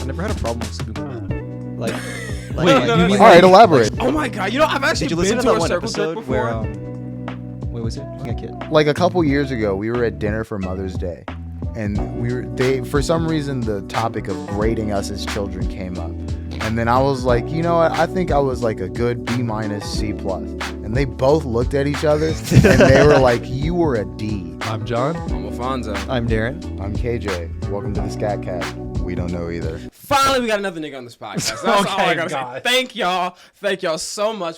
I never had a problem with sleeping with men. All right, elaborate. Oh my god, you know, I've actually Did you been listen to to that a one circle jerk episode before. where what was it? I kid. Like a couple years ago, we were at dinner for Mother's Day, and for some reason the topic of grading us as children came up, and then I was like, you know what? I think I was like a good B-, C+, and they both looked at each other and they were like, you were a D. I'm John. I'm Alphonso. I'm Darren. I'm KJ. Welcome to the Scat Cast. We don't know either. Finally, we got another nigga on this podcast. That's all I gotta say. Thank y'all so much.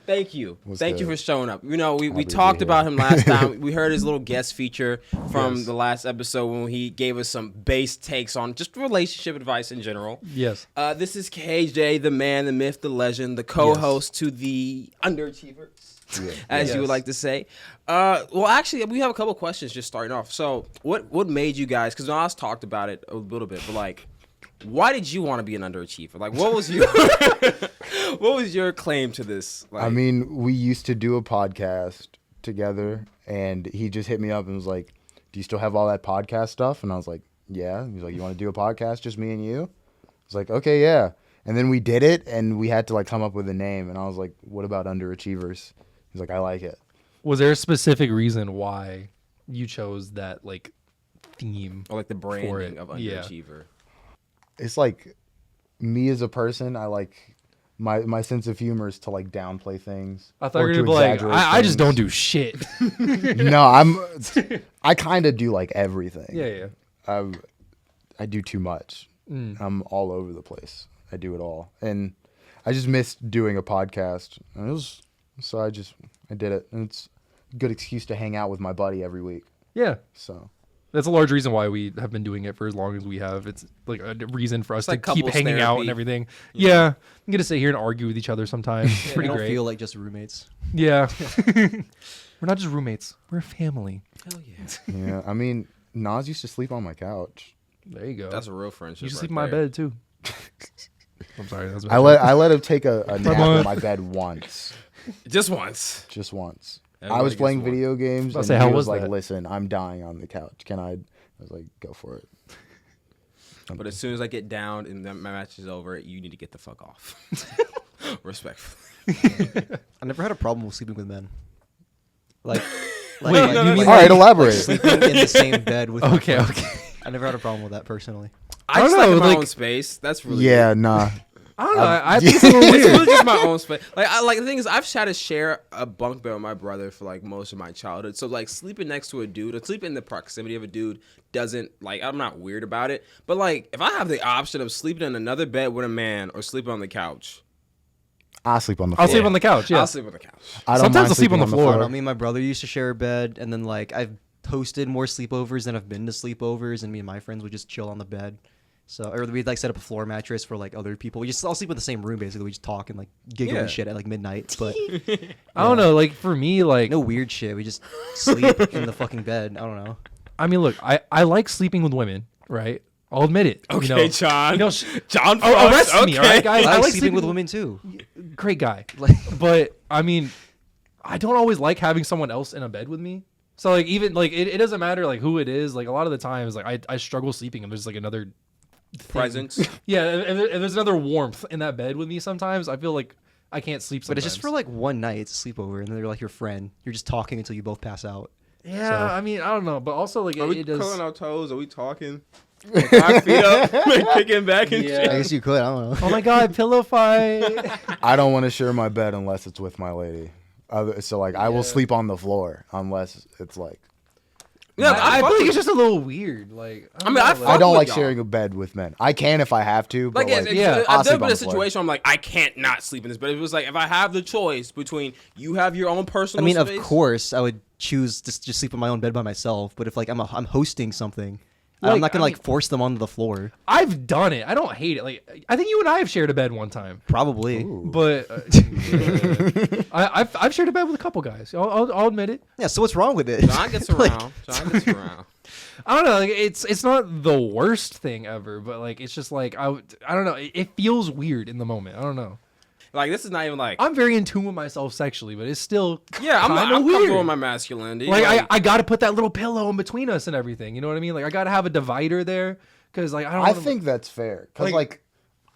Thank you for showing up. You know, we talked about him last time. We heard his little guest feature from the last episode when he gave us some base takes on just relationship advice in general. Yes. This is KJ, the man, the myth, the legend, the co-host to the Underachievers, as you would like to say. Well, actually, we have a couple questions just starting off. So, what made you guys? Because I talked about it a little bit, but like, why did you want to be an underachiever? Like, what was your claim to this? Like, I mean, we used to do a podcast together, and he just hit me up and was like, do you still have all that podcast stuff? And I was like, yeah. He's like, you want to do a podcast, just me and you? I was like, okay, yeah. And then we did it, and we had to like come up with a name, and I was like, what about Underachievers? He's like, I like it. Was there a specific reason why you chose that like theme? or like the branding of underachiever. Yeah. It's like me as a person, I like my sense of humor is to like downplay things. I thought you were to gonna be like, exaggerate I just things. don't do shit. No, I kind of do like everything. Yeah. I do too much. I'm all over the place. I do it all, and I just missed doing a podcast. And I did it, and it's a good excuse to hang out with my buddy every week. Yeah. So That's a large reason why we have been doing it for as long as we have. It's like a reason for us It's like to keep couples hanging out therapy. and everything. Yeah. I'm going to sit here and argue with each other sometimes. It's We pretty don't great. feel like just roommates. Yeah. We're not just roommates. We're a family. Hell yeah. yeah, I mean, Nas used to sleep on my couch. There you go. That's a real friendship. You should right sleep in my there. bed too. I'm sorry. That was I let him take a nap in my bed once, Just once. just once. I Everybody was gets playing one. video games, I was and about to say, how he was was like, that? "Listen, I'm dying on the couch. Can I?" I was like, "Go for it." But as soon as I get down and my match is over, you need to get the fuck off. Respectfully. I never had a problem with sleeping with men. Wait, you you mean mean All right, elaborate. sleeping in the same bed with? my Okay. friends? Okay. I never had a problem with that personally. I don't just like know, in my like- own space. That's really Yeah, nah. I don't know. I think it's a little It's weird. really just my own space. Like the thing is, I've had to share a bunk bed with my brother for like most of my childhood. So like sleeping next to a dude or sleeping in the proximity of a dude doesn't like. I'm not weird about it. But like if I have the option of sleeping in another bed with a man or sleeping on the couch, I sleep on the floor. I'll sleep on the couch. Yeah. I'll sleep on the couch. I don't Sometimes mind I'll sleep on sleeping the floor. I don't know, me and my brother used to share a bed, and then like I've hosted more sleepovers than I've been to sleepovers, and me and my friends would just chill on the bed. So, or we'd like set up a floor mattress for like other people. We just all sleep in the same room basically. We just talk and like giggle Yeah. and shit at like midnight. But I don't know. Like for me, like no weird shit. We just sleep in the fucking bed. I don't know. I mean, look, I like sleeping with women, right? I'll admit it. Okay, you know, John. You know, John, oh, arrest Frost, me, all right, guys. I like sleeping with women too. Great guy. Like, But I mean, I don't always like having someone else in a bed with me. So like even like it doesn't matter like who it is. Like a lot of the times, like I struggle sleeping and there's like another thing. presence. Yeah, if there's another warmth in that bed with me. Sometimes I feel like I can't sleep. but Sometimes. it's just for like one night. It's a sleepover, and then they're like your friend. You're just talking until you both pass out. Yeah, So- I mean I don't know, but also like Are we it does. curling our toes? Are we talking? Like 5 feet up, like kicking back and Yeah. I shit. guess you could. I don't know. Oh my god, pillow fight. I don't want to share my bed unless it's with my lady. So like, I will sleep on the floor unless it's like. Yeah, I fuck feel like with- it's just a little weird. Like I mean, know, I like- fuck I don't with like y'all. sharing a bed with men. I can if I have to, but Like, like, yeah, I'll I've sleep never been on in the a floor. situation where I'm like, I can't not sleep in this bed. It was like, if I have the choice between you have your own I personal mean, space. of course, I would choose to just sleep in my own bed by myself. But if like I'm hosting something, Like, I'm not gonna I like mean- force them onto the floor. I've done it. I don't hate it. Like I think you and I have shared a bed one time. Probably. Ooh. But I've shared a bed with a couple guys. I'll admit it. Yeah. So what's wrong with it? John gets Like, around. John gets around. I don't know. Like, it's not the worst thing ever, but like it's just like I don't know. It feels weird in the moment. I don't know. Like, this is not even like, I'm very in tune with myself sexually, but it's still yeah, I'm kinda comfortable weird. with my masculinity. Like I got to put that little pillow in between us and everything. You know what I mean? Like I got to have a divider there Because like I think that's fair. Because like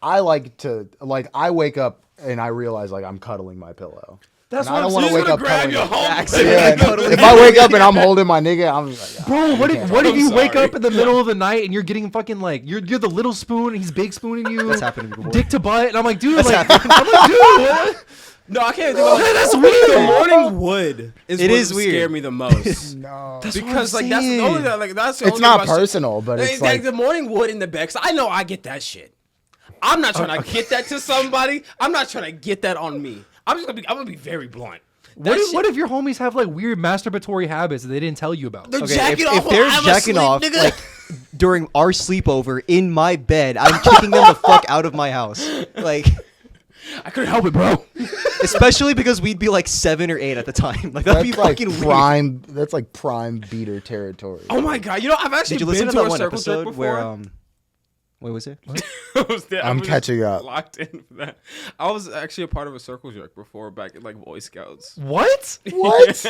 I like to like I wake up and I realize like I'm cuddling my pillow. That's and what I don't I'm want to saying. wake up grab your cuddling. home. Yeah, if I wake up and I'm holding my nigga, I'm just like, Bro, what if I'm you wake sorry. up in the middle of the night and you're getting fucking like you're the little spoon and he's big spooning you, That's happened to me before. dick to butt, and I'm like, dude, That's like, happened. I'm like, dude, what? No, I can't do that. That's The weird. morning wood is It what is weird. scared me the most. no. Because like that's the only like that's the It's only not thing about personal, but shit. it's Like like the morning wood in the back. So I know I get that shit. I'm not trying to get that to somebody. I'm not trying to get that on me. I'm gonna be very blunt. What if your homies have like weird masturbatory habits that they didn't tell you about? They're Okay, jacking if off while they're I'm jacking asleep, off nigga. like during our sleepover in my bed, I'm kicking them the fuck out of my house. Like, I couldn't help it, bro. especially because we'd be like 7 or 8 at the time. Like that'd be that's like fucking weird. prime. That's like prime beater territory. Oh my god! You know I've actually Did you been listen to to that a one circle jerk episode before. where what was it? I'm catching up. Locked in for that. I was actually a part of a circle jerk before back in like Boy Scouts. What? What?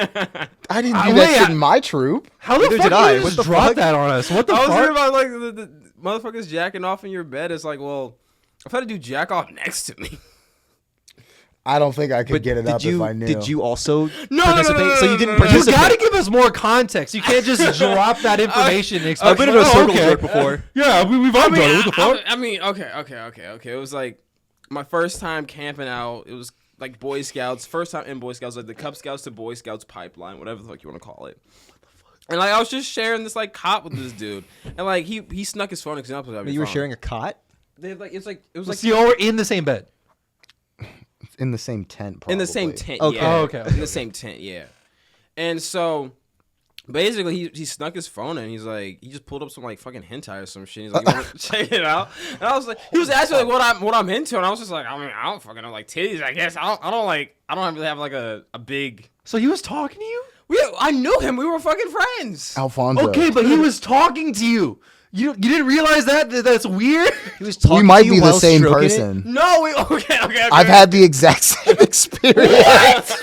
I didn't do that wait, shit in my troop. How the Neither fuck did I. did you What just the drop fuck? that on us? What the I was fuck? thinking about like the motherfuckers jacking off in your bed. It's like, well, I've had to do jack off next to me. I don't think I could But get it did up you if I knew. did you also No, participate? So you didn't You participate. gotta give us more context. You can't just drop that information. and expect, I've been in a "Oh, circle okay. jerk before. Yeah, we've all done it. What the fuck? I mean, okay. It was like my first time camping out. It was like Boy Scouts. First time in Boy Scouts, like the Cub Scouts to Boy Scouts pipeline, whatever the fuck you want to call it. And like I was just sharing this like cot with this dude, and like he snuck his phone examples out of But his you were phone. sharing a cot? They like it was like So y'all were in the same bed. in the same tent, probably. in the same tent. Okay. Yeah. Oh, okay. In the same tent. Yeah. And so basically he snuck his phone and he's like he just pulled up some like fucking hentai or some shit. He's like, you want to check it out? And I was like, he was asking like what I'm into, and I was just like, I mean, I don't fucking know, like titties, I guess. I don't really have like a big. So he was talking to you? I knew him. We were fucking friends. Alphonso. Okay, but he was talking to you. You didn't realize that's weird? He was talking We might to you be the while same stroking it? person. No, okay. I've had the exact same experience.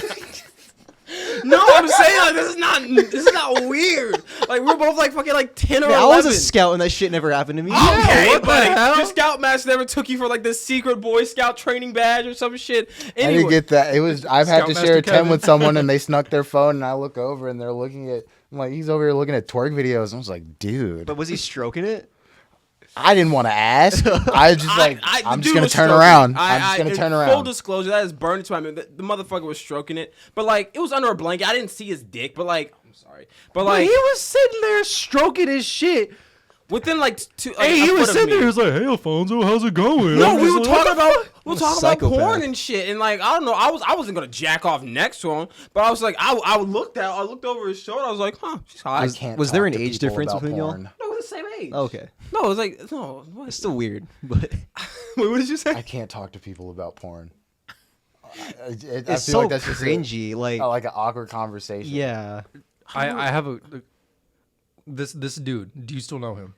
No, I'm saying like this is not weird. Like we're both like fucking like 10 or Man, 11. I was a scout and that shit never happened to me. Okay, what the but hell? your Scoutmaster never took you for like the secret Boy Scout training badge or some shit. I Anyway, didn't get that. It was I've had to Scoutmaster share a tent Kevin. with someone and they snuck their phone and I look over and they're looking at. I'm like, he's over here looking at twerk videos. I was like, dude, But was he stroking it? I didn't want to ask. I was just like, the I'm dude just gonna was turn stroking around. it. I'm just gonna in turn Full around. disclosure, that is burned into my memory. The motherfucker was stroking it, but like it was under a blanket. I didn't see his dick, but like I'm sorry, but But like he was sitting there stroking his shit. within like two. Like, Hey, a he was foot of sitting me. there. He was like, "Hey, Alfonso, how's it going?" No, I'm we just were like, talking about What a psychopath. porn and shit, and like I don't know, I wasn't gonna jack off next to him, but I was like, I looked over his shoulder, I was like, huh, she's hot. I can't was there talk an to age people difference about between y'all? porn. No, we're the same age. Okay. No, it was like no. What? It's still weird, but Wait, what did you say? I can't talk to people about porn. I it's feel so like that's just cringy. Like, like an awkward conversation. yeah. I have this dude. Do you still know him?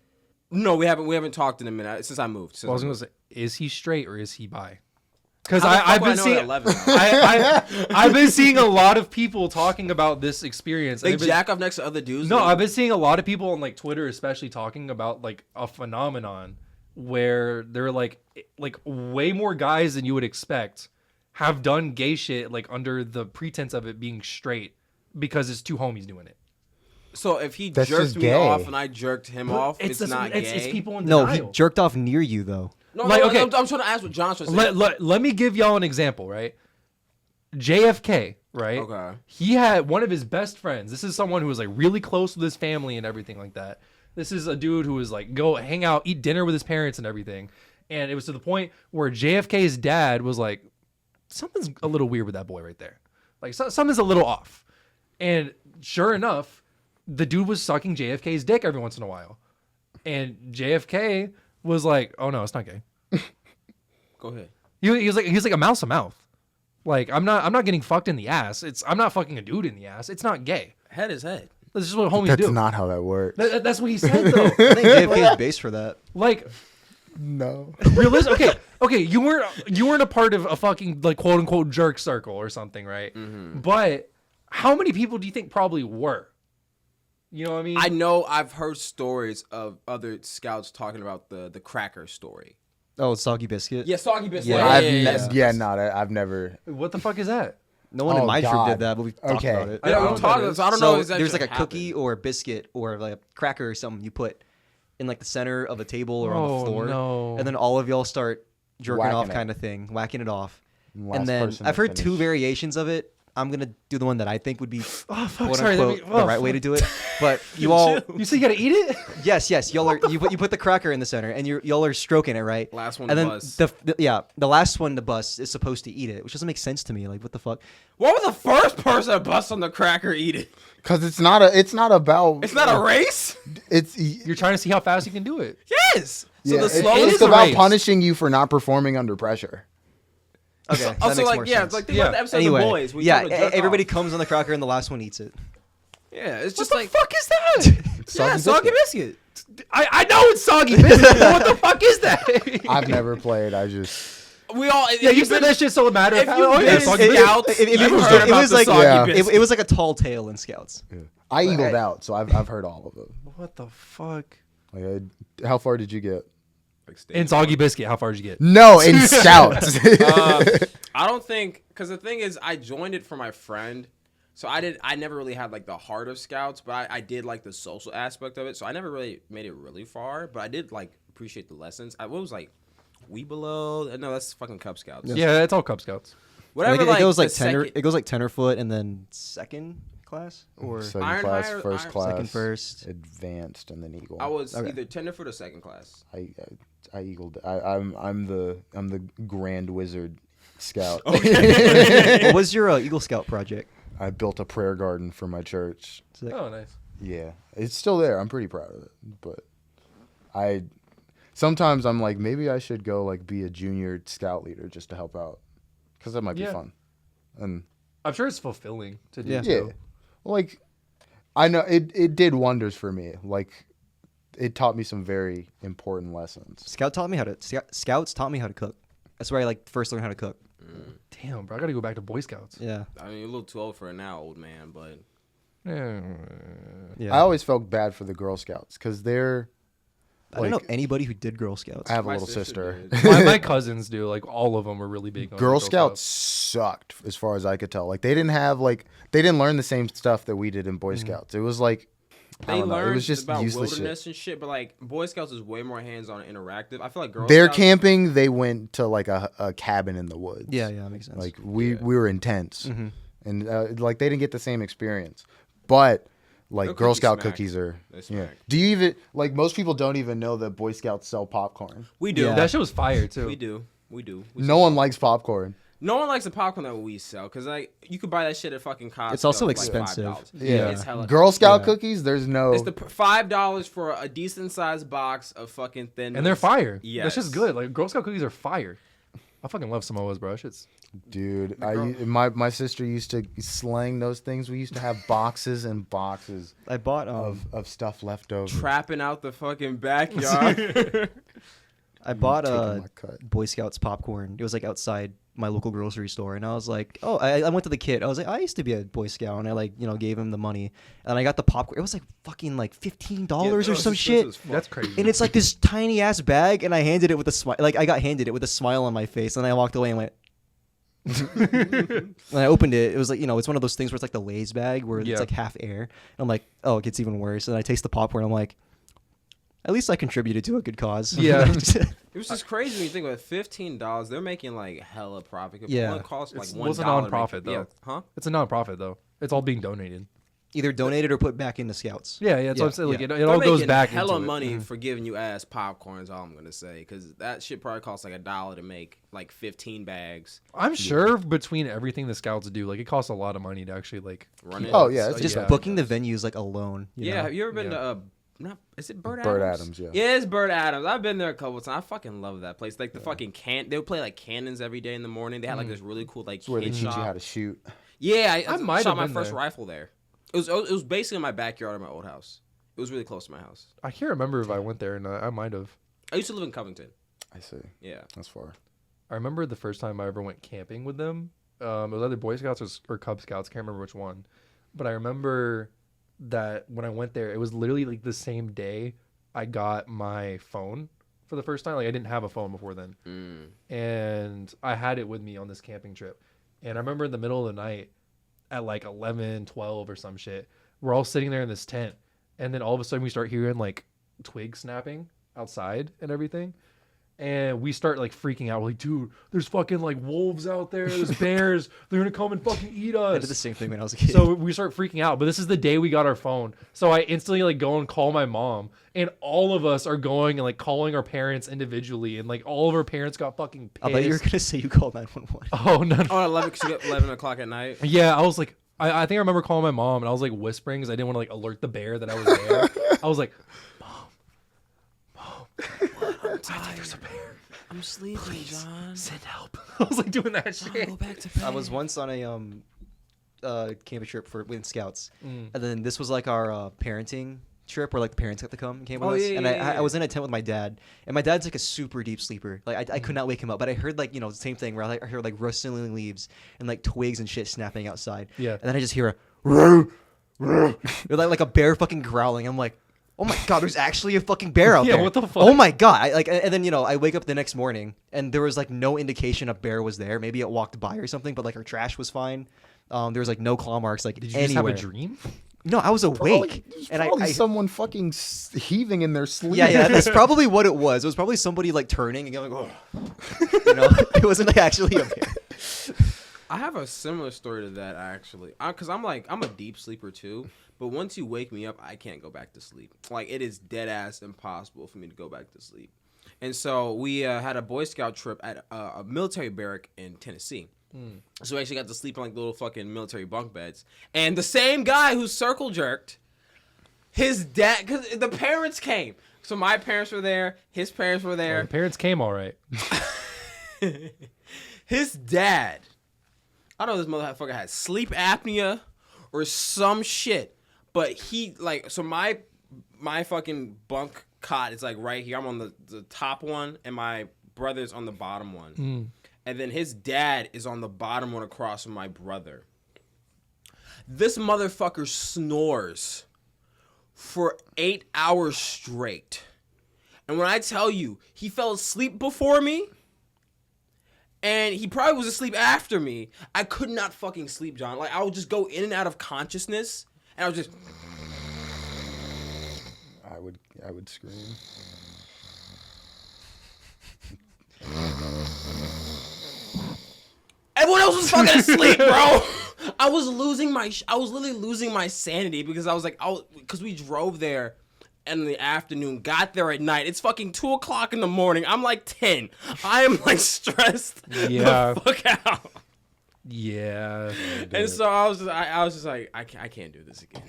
No, we haven't talked in a minute since I moved. Well, I was gonna say, is he straight or is he bi? Because How the fuck I've would I been know seeing at 11 now? I've been seeing a lot of people talking about this experience. They They've been- jack off next to other dudes. No, like- I've been seeing a lot of people on like Twitter, especially talking about like a phenomenon where they're like way more guys than you would expect have done gay shit like under the pretense of it being straight because it's two homies doing it. So if he That's jerked just me gay. off and I jerked him off, it's the- not it's gay. people in No, he denial. jerked off near you though. No, like, no, okay. I'm trying to ask what John's trying to say. Let me give y'all an example, right? JFK, right? Okay. He had one of his best friends. This is someone who was like really close with his family and everything like that. This is a dude who was like go hang out, eat dinner with his parents and everything. And it was to the point where JFK's dad was like, something's a little weird with that boy right there. Like something's a little off. And sure enough, the dude was sucking JFK's dick every once in a while. And JFK was like, oh no, it's not gay. Go ahead. He was like a mouse to mouth. Like I'm not getting fucked in the ass. I'm not fucking a dude in the ass. It's not gay. Head is head. That's just what homies That's do. not how that works. That's what he said though. I think JFK is based for that. Like No. realistic. Okay. You weren't a part of a fucking like quote unquote jerk circle or something, right? Mm-hmm. But how many people do you think probably were? You know what I mean? I know I've heard stories of other scouts talking about the cracker story. Oh, soggy biscuit. Yeah, soggy biscuit. Yeah, I've never. What the fuck is that? No one in Oh, my troop God. did that, but we talked Okay. about it. I don't know. So I don't know. If that there's like a actually cookie happened. or a biscuit or like a cracker or something you put in like the center of a table or on Oh, the floor, no. and then all of y'all start jerking Whacking off it. kind of thing, whacking it off. Last And then person I've to heard two finish. variations of it. I'm gonna do the one that I think would be Oh fuck! quote Sorry, unquote the right way to do it. But you all, You say you gotta eat it? yes, y'all are you put the cracker in the center and y'all are stroking it, right? Last one and to then bust. the last one to bust is supposed to eat it, which doesn't make sense to me. Like what the fuck? What was the first person to bust on the cracker eat it? Because it's not about. It's not a race. It's You're trying to see how fast you can do it. Yes. So yeah, the it's slowest. a about race. punishing you for not performing under pressure. Okay, that Also, makes like, more yeah, sense. it's like think Yeah. about the episode Anyway, of The Boys. where you yeah, told them to jerk everybody off. comes on the cracker and the last one eats it. Yeah, it's just What like the fuck is that? yeah, soggy biscuit. I know it's soggy biscuit, but what the fuck is that? I've never played. I just. We all. Yeah, you said that shit so matter of If fact. you've Oh, yeah, been soggy in biscuit. Scouts, It you've was- heard it about was the like- soggy Yeah. biscuit. It was like a tall tale in Scouts. I eagled out, so I've heard all of them. What the fuck? Like, how far did you get? In soggy biscuit, how far did you get? No, in scouts. I don't think because the thing is, I joined it for my friend, so I never really had like the heart of Scouts, but I did like the social aspect of it. So I never really made it really far, but I did like appreciate the lessons. What was like We Below? No, that's fucking Cub Scouts. Yeah, it's all Cub Scouts. Whatever. Like, it goes like the tenor. second- It goes like tenderfoot and then second class or Second Iron class, High or first Iron- class, second first. advanced, and then eagle. I was Okay. either tenderfoot or second class. I eagled. I'm the Grand Wizard Scout. What was your Eagle Scout project? I built a prayer garden for my church. Sick. Oh, nice. Yeah, it's still there. I'm pretty proud of it. But sometimes I'm like, maybe I should go like be a junior scout leader just to help out, because that might be Yeah. fun. And I'm sure it's fulfilling to do. Yeah. yeah, too. like I know it did wonders for me. Like it taught me some very important lessons. Scouts taught me how to cook. That's where I like first learned how to cook. Damn, bro, I gotta go back to Boy Scouts. Yeah. I mean, you're a little too old for it now, old man, but Yeah. Yeah. I always felt bad for the Girl Scouts because they're. I don't know like, anybody who did Girl Scouts. I have a My little sister sister. did. my cousins do. Like all of them are really big on Girl Scouts sucked as far as I could tell. Like they didn't learn the same stuff that we did in Boy Scouts. It was like I they don't know. learned It was just about useless wilderness shit. and shit. But like Boy Scouts is way more hands-on and interactive. I feel like Girl Their Scouts, camping, they went to like a cabin in the woods. Yeah, that makes sense. Like we were intense, and like they didn't get the same experience. But like Their Girl cookies Scout smack. cookies are. They Yeah. smack. Do you even like most people don't even know that Boy Scouts sell popcorn? We do. Yeah. That shit was fire too. We do. We No one likes popcorn. No one likes the popcorn that we sell because like you could buy that shit at fucking Costco. It's also for, like, expensive. $5. Yeah. It's hella. Girl Scout Yeah. cookies, there's no. It's the $5 for a decent sized box of fucking thin. And they're fire. Yes. That's just good. Like Girl Scout cookies are fire. I fucking love Samoas, bro. Shit's Dude, girl- my sister used to slang those things. We used to have boxes and boxes I bought of stuff left over. trapping out the fucking backyard. I bought taking my cut. Boy Scouts popcorn. It was like outside my local grocery store, and I was like, oh, I went to the kid. I was like, I used to be a Boy Scout, and I like gave him the money, and I got the popcorn. It was like fucking like $15 or some shit. that's crazy. And it's like this tiny ass bag, and I handed it with a smile. Like I got handed it with a smile on my face, and I walked away and went. When I opened it, it was like it's one of those things where it's like the Lay's bag where Yeah. it's like half air. And I'm like, oh, it gets even worse. And I taste the popcorn. I'm like, at least I contributed to a good cause. Yeah. It was just crazy when you think about it. $15, they're making like hella profit. It Yeah. only costs like It's- $1. well, it's a to make- non-profit, though. Yeah. Huh? It's a non-profit though. It's all being donated. Either donated or put back into Scouts. Yeah, that's what I'm saying. Like, yeah. it They're all goes making back hella into it. money for giving you ass popcorn is all I'm gonna say because that shit probably costs like $1 to make like 15 bags. I'm sure between everything the Scouts do, like it costs a lot of money to actually like. Run it. Oh, yeah, So, it's Just Yeah. booking the venues like alone. Yeah, have you ever been Yeah. to not is it Bird Bird Adams? Adams, yeah. Yeah, it's Bird Adams. I've been there a couple times. I fucking love that place. Like the fucking they would play like cannons every day in the morning. They had like this really cool like It's where they kid teach you shop. how to shoot. Yeah, I might shot have my been first there. rifle there. It was basically in my backyard of my old house. It was really close to my house. I can't remember if I went there, and I might have. I used to live in Covington. I see. Yeah. That's far. I remember the first time I ever went camping with them. It was either Boy Scouts or Cub Scouts. Can't remember which one, but I remember that when I went there, it was literally like the same day I got my phone for the first time. Like I didn't have a phone before then. And I had it with me on this camping trip. And I remember in the middle of the night at like 11, 12 or some shit, we're all sitting there in this tent. And then all of a sudden we start hearing like twigs snapping outside and everything. And we start like freaking out. We're like, dude, there's fucking like wolves out there. There's bears. They're going to come and fucking eat us. I did the same thing when I was a kid. So we start freaking out. But this is the day we got our phone. So I instantly like go and call my mom. And all of us are going and like calling our parents individually. And like all of our parents got fucking pissed. I thought you were going to say you called 911. Oh, no. Oh, 11 o'clock at night. Yeah, I was like, I think I remember calling my mom. And I was like whispering because I didn't want to like alert the bear that I was there. I was like, Mom, I think there's a bear. I'm sleeping, Please, John. send help. I was like doing that shit. Go back to bed. I was once on a camping trip with Scouts, and then this was like our parenting trip where like the parents got to come and came with us. Yeah, and yeah, I was in a tent with my dad, and my dad's like a super deep sleeper. Like I could not wake him up, but I heard like the same thing where I heard like rustling leaves and like twigs and shit snapping outside. Yeah. And then I just hear a roo, roo, like a bear fucking growling. I'm like, oh my god, there's actually a fucking bear out Yeah, there. what the fuck? Oh my god. And then I wake up the next morning and there was like no indication a bear was there. Maybe it walked by or something, but like our trash was fine. There was like no claw marks like Did you anywhere. just have a dream? No, I was awake. There's and probably I someone fucking heaving in their sleep. yeah, that's probably what it was. It was probably somebody like turning and going, oh. It wasn't like actually a bear. I have a similar story to that actually, because I'm a deep sleeper too. But once you wake me up, I can't go back to sleep. Like it is dead ass impossible for me to go back to sleep. And so we had a Boy Scout trip at a military barrack in Tennessee. So we actually got to sleep on like little fucking military bunk beds. And the same guy who circle jerked, his dad, because the parents came. So my parents were there, his parents were there. The parents came all right. His dad, I don't know if this motherfucker had sleep apnea or some shit, but he like, so my fucking bunk cot is like right here. I'm on the top one and my brother's on the bottom one. And then his dad is on the bottom one across from my brother. This motherfucker snores for 8 hours straight. And when I tell you, he fell asleep before me, and he probably was asleep after me. I could not fucking sleep, John. Like, I would just go in and out of consciousness, and I would just... I would scream. Everyone else was fucking asleep, bro. I was literally losing my sanity because I was like, because we drove there in the afternoon, got there at night. It's fucking 2:00 in the morning. I'm like 10. I am like stressed Yeah. the fuck out. Yeah. And so I was just like, I can't do this again.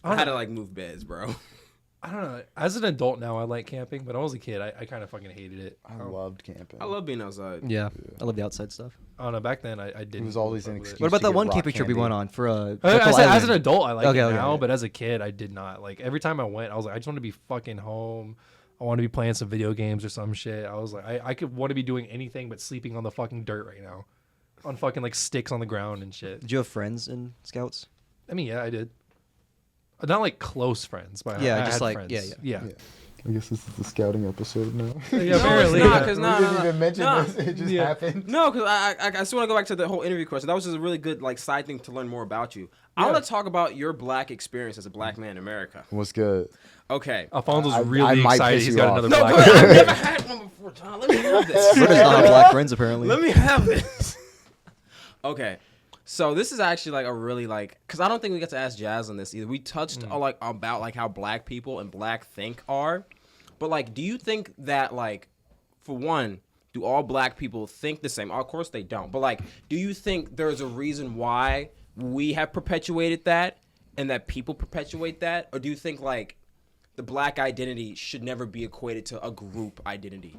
I had to like move beds, bro. I don't know. As an adult now, I like camping, but when I was a kid, I kind of fucking hated it. I loved camping. I love being outside. Yeah, I love the outside stuff. I don't know. Back then, I didn't. It was always fuck an with it. excuse. What about to that get one rock camping trip we candy. went on for I Jekyll said, as Island? an adult, I like Okay, it okay, now, yeah. but as a kid, I did not. Like every time I went, I was like, I just want to be fucking home. I want to be playing some video games or some shit. I was like, I could want to be doing anything but sleeping on the fucking dirt right now, on fucking like sticks on the ground and shit. Did you have friends in Scouts? I mean, yeah, I did. Not like close friends, but Yeah, I just had like- friends. yeah. yeah. I guess this is the scouting episode now. Yeah, No, apparently. it's not, yeah. 'cause We no, didn't no, even mention no. this. It just Yeah. happened. No, because I just want to go back to the whole interview question. That was just a really good like side thing to learn more about you. I Yeah. want to talk about your black experience as a black man in America. What's good? Okay. Alfonso's I really might excited. piss He's you got off. another No, black. good. I've never had one before, John. Let me have this. Britta does not have black friends apparently. Let me have this. Okay. So this is actually like a really like, because I don't think we get to ask Jazz on this either. We touched on, like about like how black people and black think are, but like, do you think that like, for one, do all black people think the same? Of course they don't. But like, do you think there's a reason why we have perpetuated that and that people perpetuate that, or do you think like the black identity should never be equated to a group identity?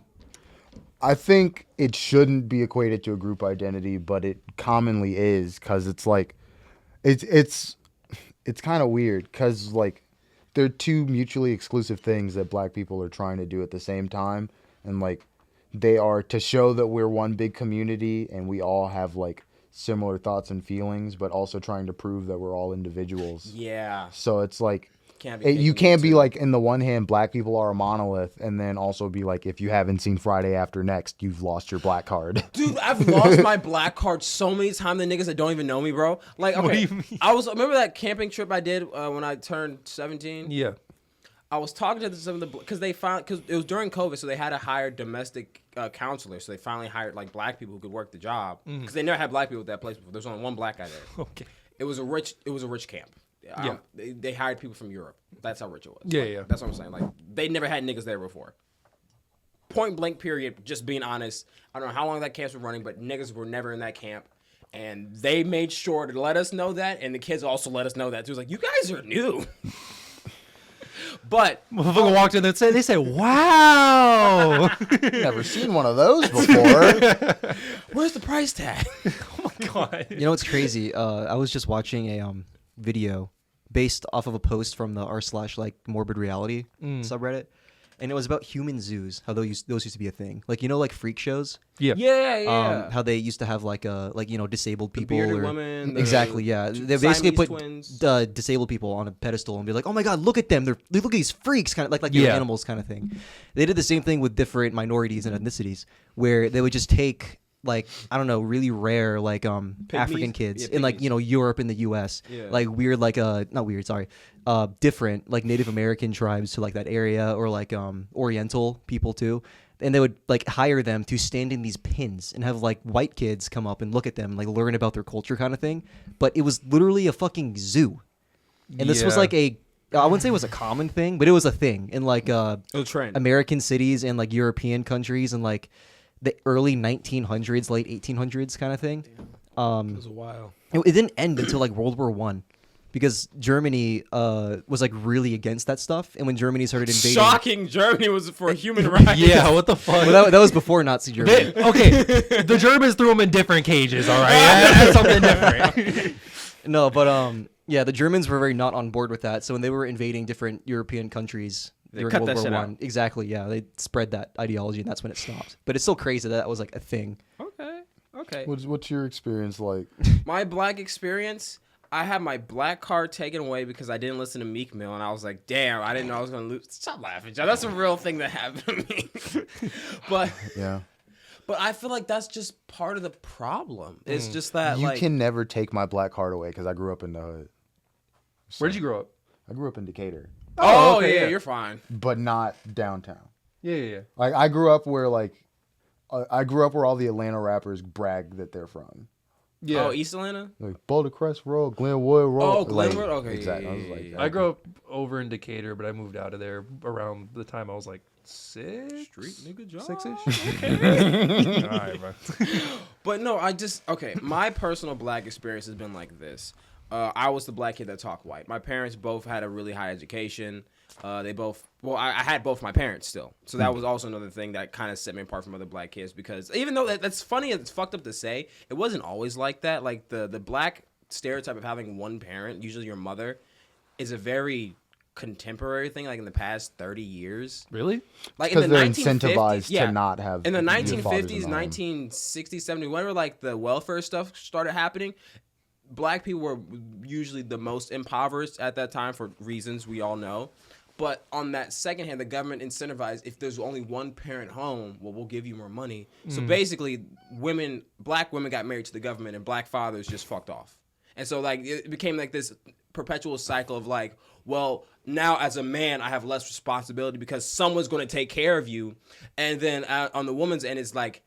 I think it shouldn't be equated to a group identity, but it commonly is because it's like, it's kind of weird because like they're two mutually exclusive things that black people are trying to do at the same time, and like they are to show that we're one big community and we all have like similar thoughts and feelings, but also trying to prove that we're all individuals. Yeah. So it's like picking you can't be too. like, in the one hand, black people are a monolith, and then also be like, if you haven't seen Friday After Next, you've lost your black card. Dude, I've lost my black card so many times. The niggas that don't even know me, bro. Like, okay, What do you mean? remember that camping trip I did when I turned 17? Yeah. I was talking to some of the, because it was during COVID, so they had to hire domestic counselors. So they finally hired like black people who could work the job, because they never had black people at that place before. There was only one black guy there. Okay. It was a rich camp. Yeah. They hired people from Europe. That's how rich it was. Yeah, Like, yeah. That's what I'm saying. Like, they never had niggas there before. Point blank period, just being honest. I don't know how long that camp's been running, but niggas were never in that camp. And they made sure to let us know that, and the kids also let us know that. It was like, you guys are new. But Motherfucker walked in and they say, wow. Never seen one of those before. where's the price tag? Oh my God. You know what's crazy? I was just watching a video based off of a post from the r/like morbid reality subreddit, and it was about human zoos. How those used to be a thing. Like, you know, like freak shows. Yeah. Yeah. How they used to have like disabled people bearded or women, the exactly, yeah. They basically Siamese put twins. disabled people on a pedestal and be like, oh my god, look at them, they look at these freaks, kind of like they're Yeah. animals kind of thing. They did the same thing with different minorities and ethnicities, where they would just take like, I don't know, really rare like African kids Yeah, in like, pygmies. you know, Europe and the US, Yeah. like weird like not weird, sorry, different like Native American tribes to like that area, or like Oriental people too. And they would like hire them to stand in these pins and have like white kids come up and look at them, like learn about their culture kind of thing. But it was literally a fucking zoo. And this was Yeah. like I wouldn't say it was a common thing, but it was a thing in like It was a trend. American cities and like European countries and like the early 1900s, late 1800s kind of thing. It was a while. It didn't end until like World War One, because Germany was like really against that stuff. And when Germany started invading, Shocking! Germany was for human rights. Yeah, what the fuck? well, that was before Nazi Germany. Okay, the Germans threw them in different cages, all right? That's something different. No, but yeah, the Germans were very not on board with that. So when they were invading different European countries They during cut World that War shit One, out. exactly, yeah, they spread that ideology, and that's when it stopped. But it's still crazy that was like a thing. Okay. What's your experience like? My black experience, I had my black card taken away because I didn't listen to Meek Mill, and I was like, damn, I didn't know I was going to lose. Stop laughing, John. That's a real thing that happened to me. But Yeah. I feel like that's just part of the problem. It's just that, You like... can never take my black card away because I grew up in the hood. Where'd you grow up? I grew up in Decatur, Oh, okay, yeah, yeah. you're fine. but not downtown. Yeah. Like I grew up where all the Atlanta rappers brag that they're from. Yeah. Oh, East Atlanta? Like Boulder Crest Road, Glenwood Road. Oh, Glenwood? Okay, Exactly. yeah, I was yeah, like, yeah. I grew up over in Decatur, but I moved out of there around the time I was like 6. Street nigga John. 6-ish. All right, bro. But no, my personal black experience has been like this. I was the black kid that talked white. My parents both had a really high education. I had both my parents still. So that was also another thing that kind of set me apart from other black kids, because even though that's funny, it's fucked up to say, it wasn't always like that. Like the black stereotype of having one parent, usually your mother, is a very contemporary thing, like in the past 30 years. Really? Like in Because the they're 1950s, incentivized yeah. to not have In the your fathers 1950s, in the home. 1960s, 70s, whenever like the welfare stuff started happening, black people were usually the most impoverished at that time for reasons we all know. But on that second hand, the government incentivized, if there's only one parent home, well, we'll give you more money. So basically, black women got married to the government, and black fathers just fucked off. And so like it became like this perpetual cycle of like, well, now as a man, I have less responsibility because someone's going to take care of you. And then on the woman's end, it's like,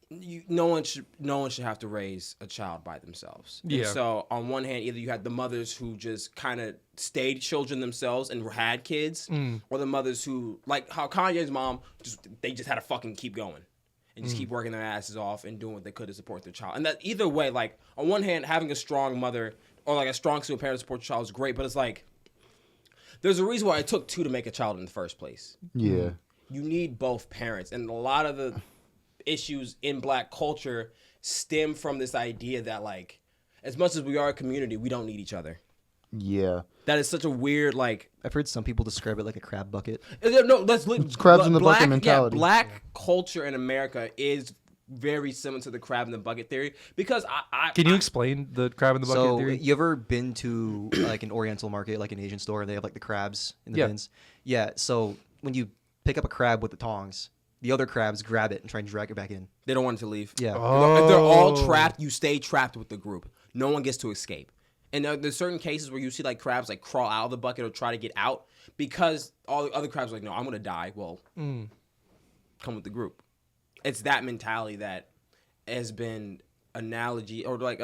no one should have to raise a child by themselves. Yeah. And so on one hand, either you had the mothers who just kind of stayed children themselves and had kids, or the mothers who, like how Kanye's mom, they just had to fucking keep going and just keep working their asses off and doing what they could to support their child. And that either way, like on one hand, having a strong mother or like a strong single parent to support your child is great, but it's like there's a reason why it took two to make a child in the first place. Yeah. You need both parents, and a lot of the issues in black culture stem from this idea that like, as much as we are a community, we don't need each other. Yeah. That is such a weird, like, I've heard some people describe it like a crab bucket. no, that's It's crabs in the bucket black, mentality. Yeah, black culture in America is very similar to the crab in the bucket theory because Can you explain the crab in the bucket So theory? you ever been to like an Oriental market, like an Asian store, and they have like the crabs in the Yeah. bins? Yeah. So when you pick up a crab with the tongs, the other crabs grab it and try and drag it back in. they don't want it to leave. Yeah. If they're all trapped, you stay trapped with the group. No one gets to escape. And there's certain cases where you see like crabs like crawl out of the bucket or try to get out because all the other crabs are like, no, I'm gonna die. Well, come with the group. It's that mentality that has been analogy or like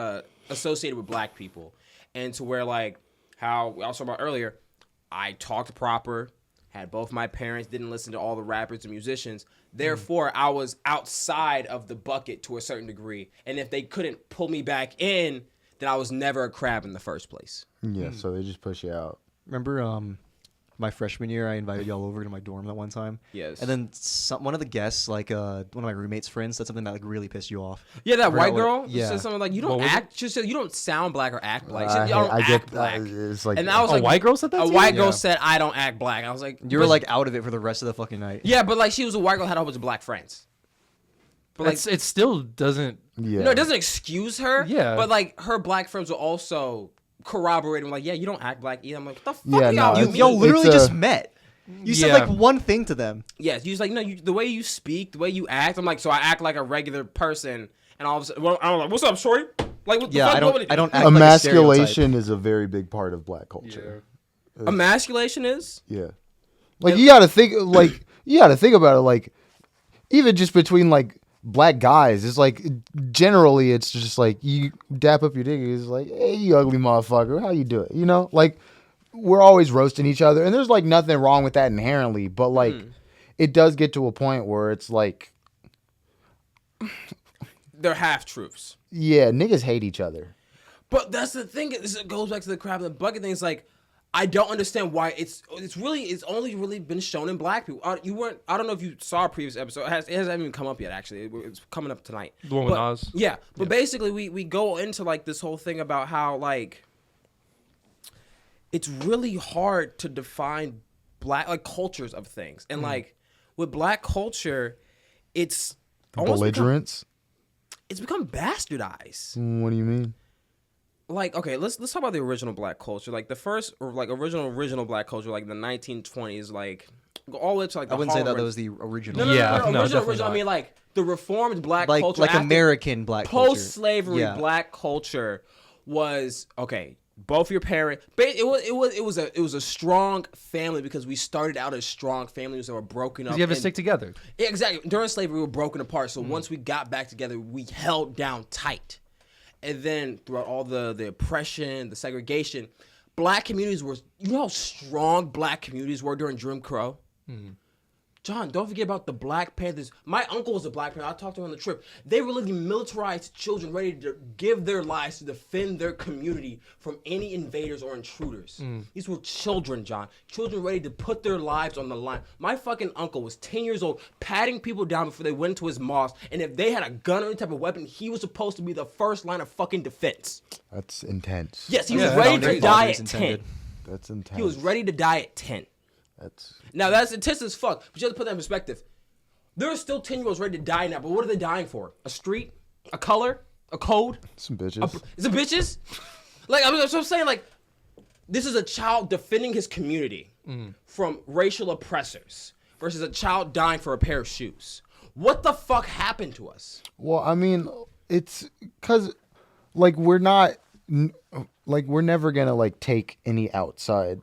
associated with black people, and to where like how I was talking about earlier, I talked proper, had both my parents, didn't listen to all the rappers and musicians. Therefore, I was outside of the bucket to a certain degree, and if they couldn't pull me back in, then I was never a crab in the first place. Yeah, so they just push you out. Remember my freshman year, I invited y'all over to my dorm that one time. Yes. And then one of the guests, like one of my roommate's friends, said something that like really pissed you off. Yeah, that I forgot white what- girl yeah. said something like, "You don't What was act." She said, "You don't sound black or act black." She said, "You I don't get act black." it's like And I was A like, white girl said that A to you? white girl Yeah. said, "I don't act black." I was like, You were but- like out of it for the rest of the fucking night. yeah, but like she was a white girl, had a whole bunch of black friends. But like, It still doesn't. yeah. no, it doesn't excuse her. Yeah. But like her black friends were also corroborating, like, yeah, you don't act black either. I'm like, what the fuck Yeah, are y'all no, mean? it's- Y'all literally it's, just met. You said Yeah. like one thing to them. Yes, you was like, no, the way you speak, the way you act. I'm like, so I act like a regular person, and all of a sudden, well, I'm like, what's up, shorty? Like, what the Yeah, fuck? I don't act like a Emasculation is a very big part of black culture. Emasculation is? Yeah. Like you gotta think about it, like even just between like black guys, it's like generally it's just like you dap up your dick, it's like, hey, you ugly motherfucker, how you doing? You know? Like we're always roasting each other, and there's like nothing wrong with that inherently, but like it does get to a point where it's like, They're half truths. yeah, niggas hate each other. But that's the thing. It goes back to the crab in the bucket thing. It's like I don't understand why it's only really been shown in black people. I don't know if you saw a previous episode. It hasn't even come up yet. Actually, it's coming up tonight. The one with But- Nas? Yeah, but basically we go into like this whole thing about how like it's really hard to define black like cultures of things, and like with black culture, it's almost Belligerence? it's become bastardized. What do you mean? Like, okay, let's talk about the original black culture. Like the first or like original black culture, like the 1920s, like all the way to like the I wouldn't say that Harlem was the original. No, Yeah, no, original. definitely I not. mean, like the reformed black like culture, like after American black culture. post-slavery Yeah. black culture was okay. Both your parents, it was a strong family because we started out as strong families that were broken up. You have to and- stick together. Yeah, exactly. During slavery, we were broken apart. So once we got back together, we held down tight. And then throughout all the oppression, the segregation, black communities were, you know how strong black communities were during Jim Crow? John, don't forget about the Black Panthers. My uncle was a Black Panther. I talked to him on the trip. They were literally militarized children ready to give their lives to defend their community from any invaders or intruders. These were children, John. Children ready to put their lives on the line. My fucking uncle was 10 years old, patting people down before they went into his mosque. And if they had a gun or any type of weapon, he was supposed to be the first line of fucking defense. That's intense. Yes, he Yeah, was ready founding to die fathers at intended. 10. That's intense. He was ready to die at 10. That's Now, that's intense as fuck, but you have to put that in perspective. There are still 10-year-olds ready to die now, but what are they dying for? A street? A color? A code? some bitches. Is it bitches? Like, so I'm saying, like, this is a child defending his community from racial oppressors versus a child dying for a pair of shoes. What the fuck happened to us? Well, I mean, it's because, like, we're not, like, we're never gonna like take any outside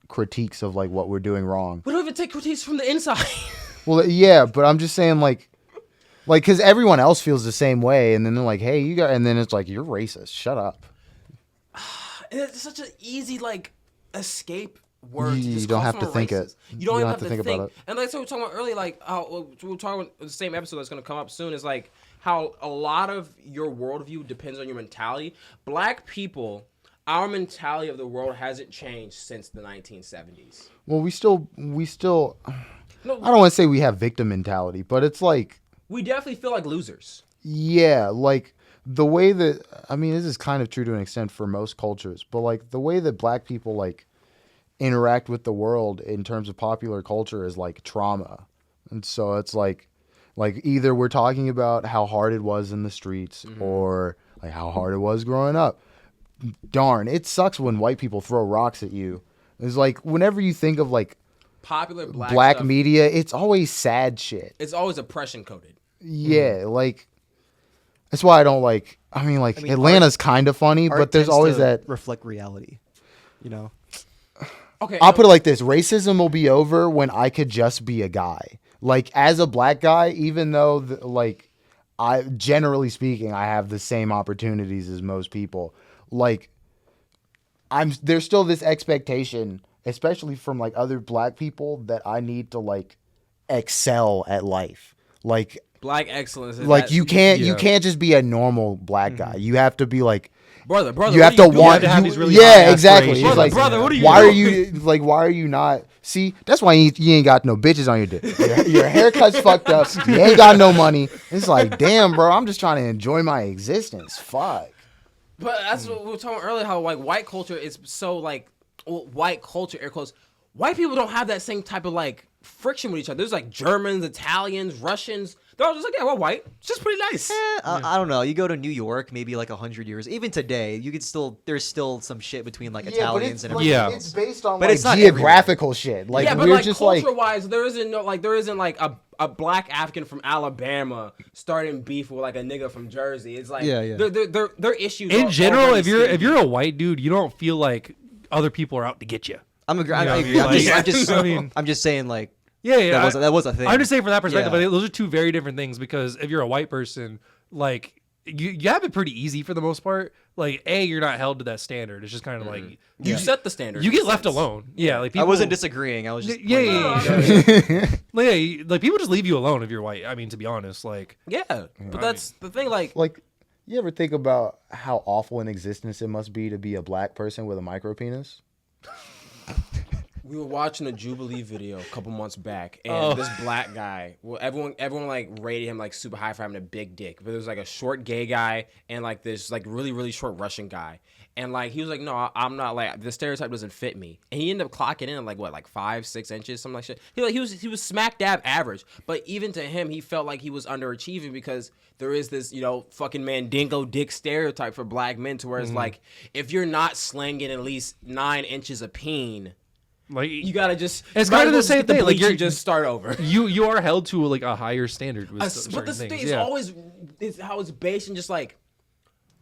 critiques of like what we're doing wrong. We don't even take critiques from the inside. Well, yeah, but I'm just saying, like, because everyone else feels the same way, and then they're like, hey, you got, and then it's like, you're racist. Shut up. And it's such an easy, like, escape word. You just don't call have to someone think it. racist. You don't even have to think about it. And like, so we're talking about earlier, like, we're talking about the same episode that's going to come up soon is like how a lot of your worldview depends on your mentality. Black people, our mentality of the world hasn't changed since the 1970s. Well, we still, No, I don't want to say we have victim mentality, but it's like, we definitely feel like losers. yeah, like the way that, I mean, this is kind of true to an extent for most cultures, but like the way that black people like interact with the world in terms of popular culture is like trauma. And so it's like Like either we're talking about how hard it was in the streets or like how hard it was growing up. Darn, it sucks when white people throw rocks at you. It's like whenever you think of like Popular black stuff, media, it's always sad shit. it's always oppression coded. Yeah, like that's why I don't like. I mean, Atlanta's kind of funny, Art but there's tends always to that. reflect reality. You know, Okay, I'll put it like this: racism will be over when I could just be a guy. Like as a black guy, even though I generally speaking, I have the same opportunities as most people. Like there's still this expectation, especially from like other black people, that I need to like excel at life. Like black excellence. you can't just be a normal black guy. You have to be like brother. you have to what are want to have these really yeah, high exactly. aspirations. It's like, Brother, what are you why doing? why are you not see, that's why you ain't got no bitches on your dick. Your haircut's fucked up. You ain't got no money. It's like, damn, bro, I'm just trying to enjoy my existence. Fuck. But that's what we were talking earlier. How like white culture is so like white culture, air quotes. White people don't have that same type of like friction with each other. There's like Germans, Italians, Russians. They're all just like, yeah, we're white. It's just pretty nice. I don't know. You go to New York, maybe like 100 years, even today, you could there's still some shit between like Italians and everything. Yeah. It's based on But like it's not geographical shit. Like yeah, but we're like just like culture-wise, there isn't like a black African from Alabama starting beef with like a nigga from Jersey. It's like Yeah. their issues. In are general, already if you're seen. a white dude, you don't feel like other people are out to get you. I know, I'm just saying like Yeah. that was a thing. I'm just saying from that perspective, Yeah. but those are two very different things because if you're a white person, like you have it pretty easy for the most part. Like you're not held to that standard. It's just kind of like you set the standard. you in get a left sense. alone. Yeah, like people, I wasn't disagreeing. I was just Yeah. Like people just leave you alone if you're white. I mean, to be honest, like Yeah, but that's the thing. Like you ever think about how awful an existence it must be to be a black person with a micro penis? we were watching a Jubilee video a couple months back, and this black guy, well, everyone like rated him like super high for having a big dick, but there was like a short gay guy and like this like really really short Russian guy, and like he was like, no, I'm not, like the stereotype doesn't fit me, and he ended up clocking in at like what, like 5-6 inches, something like shit. He was smack dab average, but even to him, he felt like he was underachieving because there is this, fucking mandingo dick stereotype for black men to where it's like, if you're not slinging at least 9 inches of peen, like you gotta just. it's kind of the same thing. Like you just start over. You are held to like a higher standard with But certain the thing things. is Yeah. always is how it's based in just like,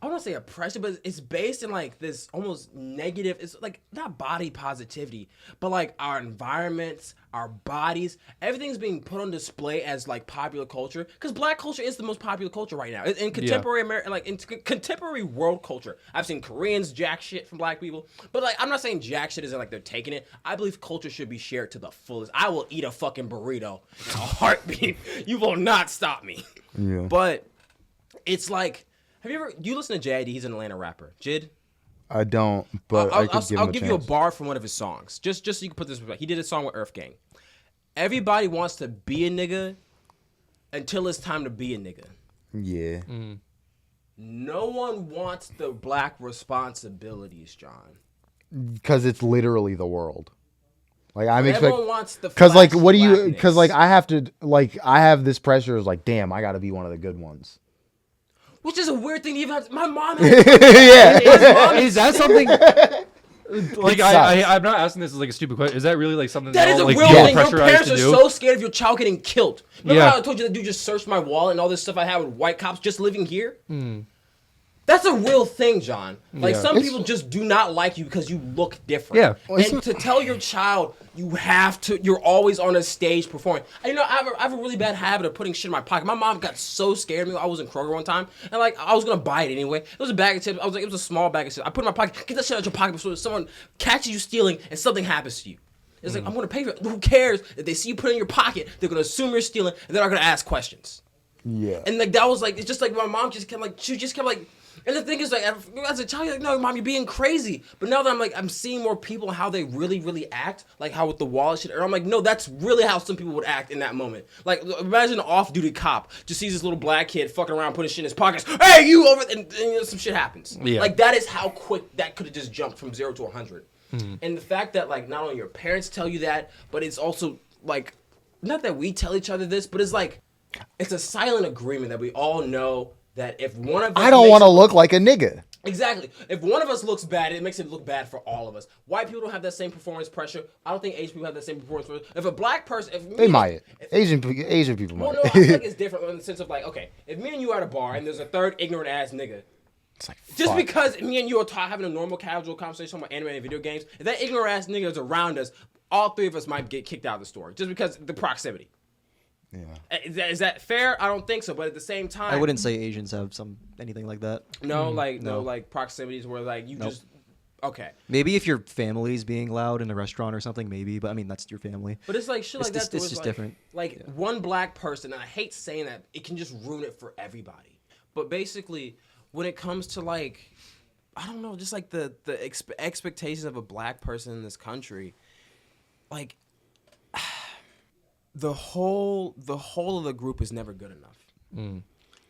I don't want to say oppression, but it's based in like this almost negative. It's like not body positivity, but like our environments, our bodies, everything's being put on display as like popular culture. Because black culture is the most popular culture right now in contemporary America, like in contemporary world culture. I've seen Koreans jack shit from black people, but like I'm not saying jack shit isn't like they're taking it. I believe culture should be shared to the fullest. I will eat a fucking burrito in a heartbeat. You will not stop me. Yeah. But it's like. You listen to JID? He's an Atlanta rapper. Jid? I don't, but I could give him I'll give you a chance. bar from one of his songs. Just so you can put this. He did a song with Earth Gang. Everybody wants to be a nigga until it's time to be a nigga. Yeah. No one wants the black responsibilities, John. Because it's literally the world. Like I'm Everyone expecting. wants the. Because like, flash what do you? blackness. Because like, I have to. Like, I have this pressure. Is like, damn, I got to be one of the good ones. Which is a weird thing to even have. My mom. Yeah. Is that something? Like I'm not asking this as like a stupid question. Is that really like something That is a like, real feel thing. Your pressurized parents to are do? so scared of your child getting killed. Remember Yeah. how I told you that dude just searched my wallet and all this stuff I had with white cops just living here? That's a real thing, John. Like Yeah. some people just do not like you because you look different. Yeah. And to tell your child you're always on a stage performing. And, I have a really bad habit of putting shit in my pocket. My mom got so scared of me. I was in Kroger one time and like I was gonna buy it anyway. It was a bag of chips. It was a small bag of chips. I put it in my pocket. Get that shit out your pocket before someone catches you stealing and something happens to you. It's like I'm gonna pay for it. Who cares? If they see you put it in your pocket, they're gonna assume you're stealing and they're not gonna ask questions. Yeah. And like that was like, it's just like my mom just kept like, and the thing is like, as a child, you're like, no, mom, you're being crazy. But now that I'm seeing more people how they really, really act, like how with the wallet shit, or I'm like, no, that's really how some people would act in that moment. Like, imagine an off-duty cop just sees this little black kid fucking around, putting shit in his pockets. Hey, you over, and some shit happens. Yeah. Like that is how quick that could have just jumped from 0 to 100. And the fact that like not only your parents tell you that, but it's also like, not that we tell each other this, but it's like, it's a silent agreement that we all know that if one of us I don't want to look like a nigga. Exactly. If one of us looks bad, it makes it look bad for all of us. White people don't have that same performance pressure. I don't think Asian people have that same performance pressure. If a black person, They might. Asian people might. Well, no, I feel like it's different in the sense of like, okay, if me and you are at a bar and there's a third ignorant ass nigga, It's like, just fuck. because me and you are having a normal casual conversation about anime and video games, if that ignorant ass nigga is around us, all three of us might get kicked out of the store just because the proximity. Yeah. Is that fair? I don't think so. But at the same time, I wouldn't say Asians have anything like that. No, no. like proximities where like you just okay. Maybe if your family's being loud in a restaurant or something, maybe. But I mean, that's your family. But it's like shit like that. It's just different. Like one black person, and I hate saying that, it can just ruin it for everybody. But basically, when it comes to like, I don't know, just like the expectations of a black person in this country, like. The whole of the group is never good enough.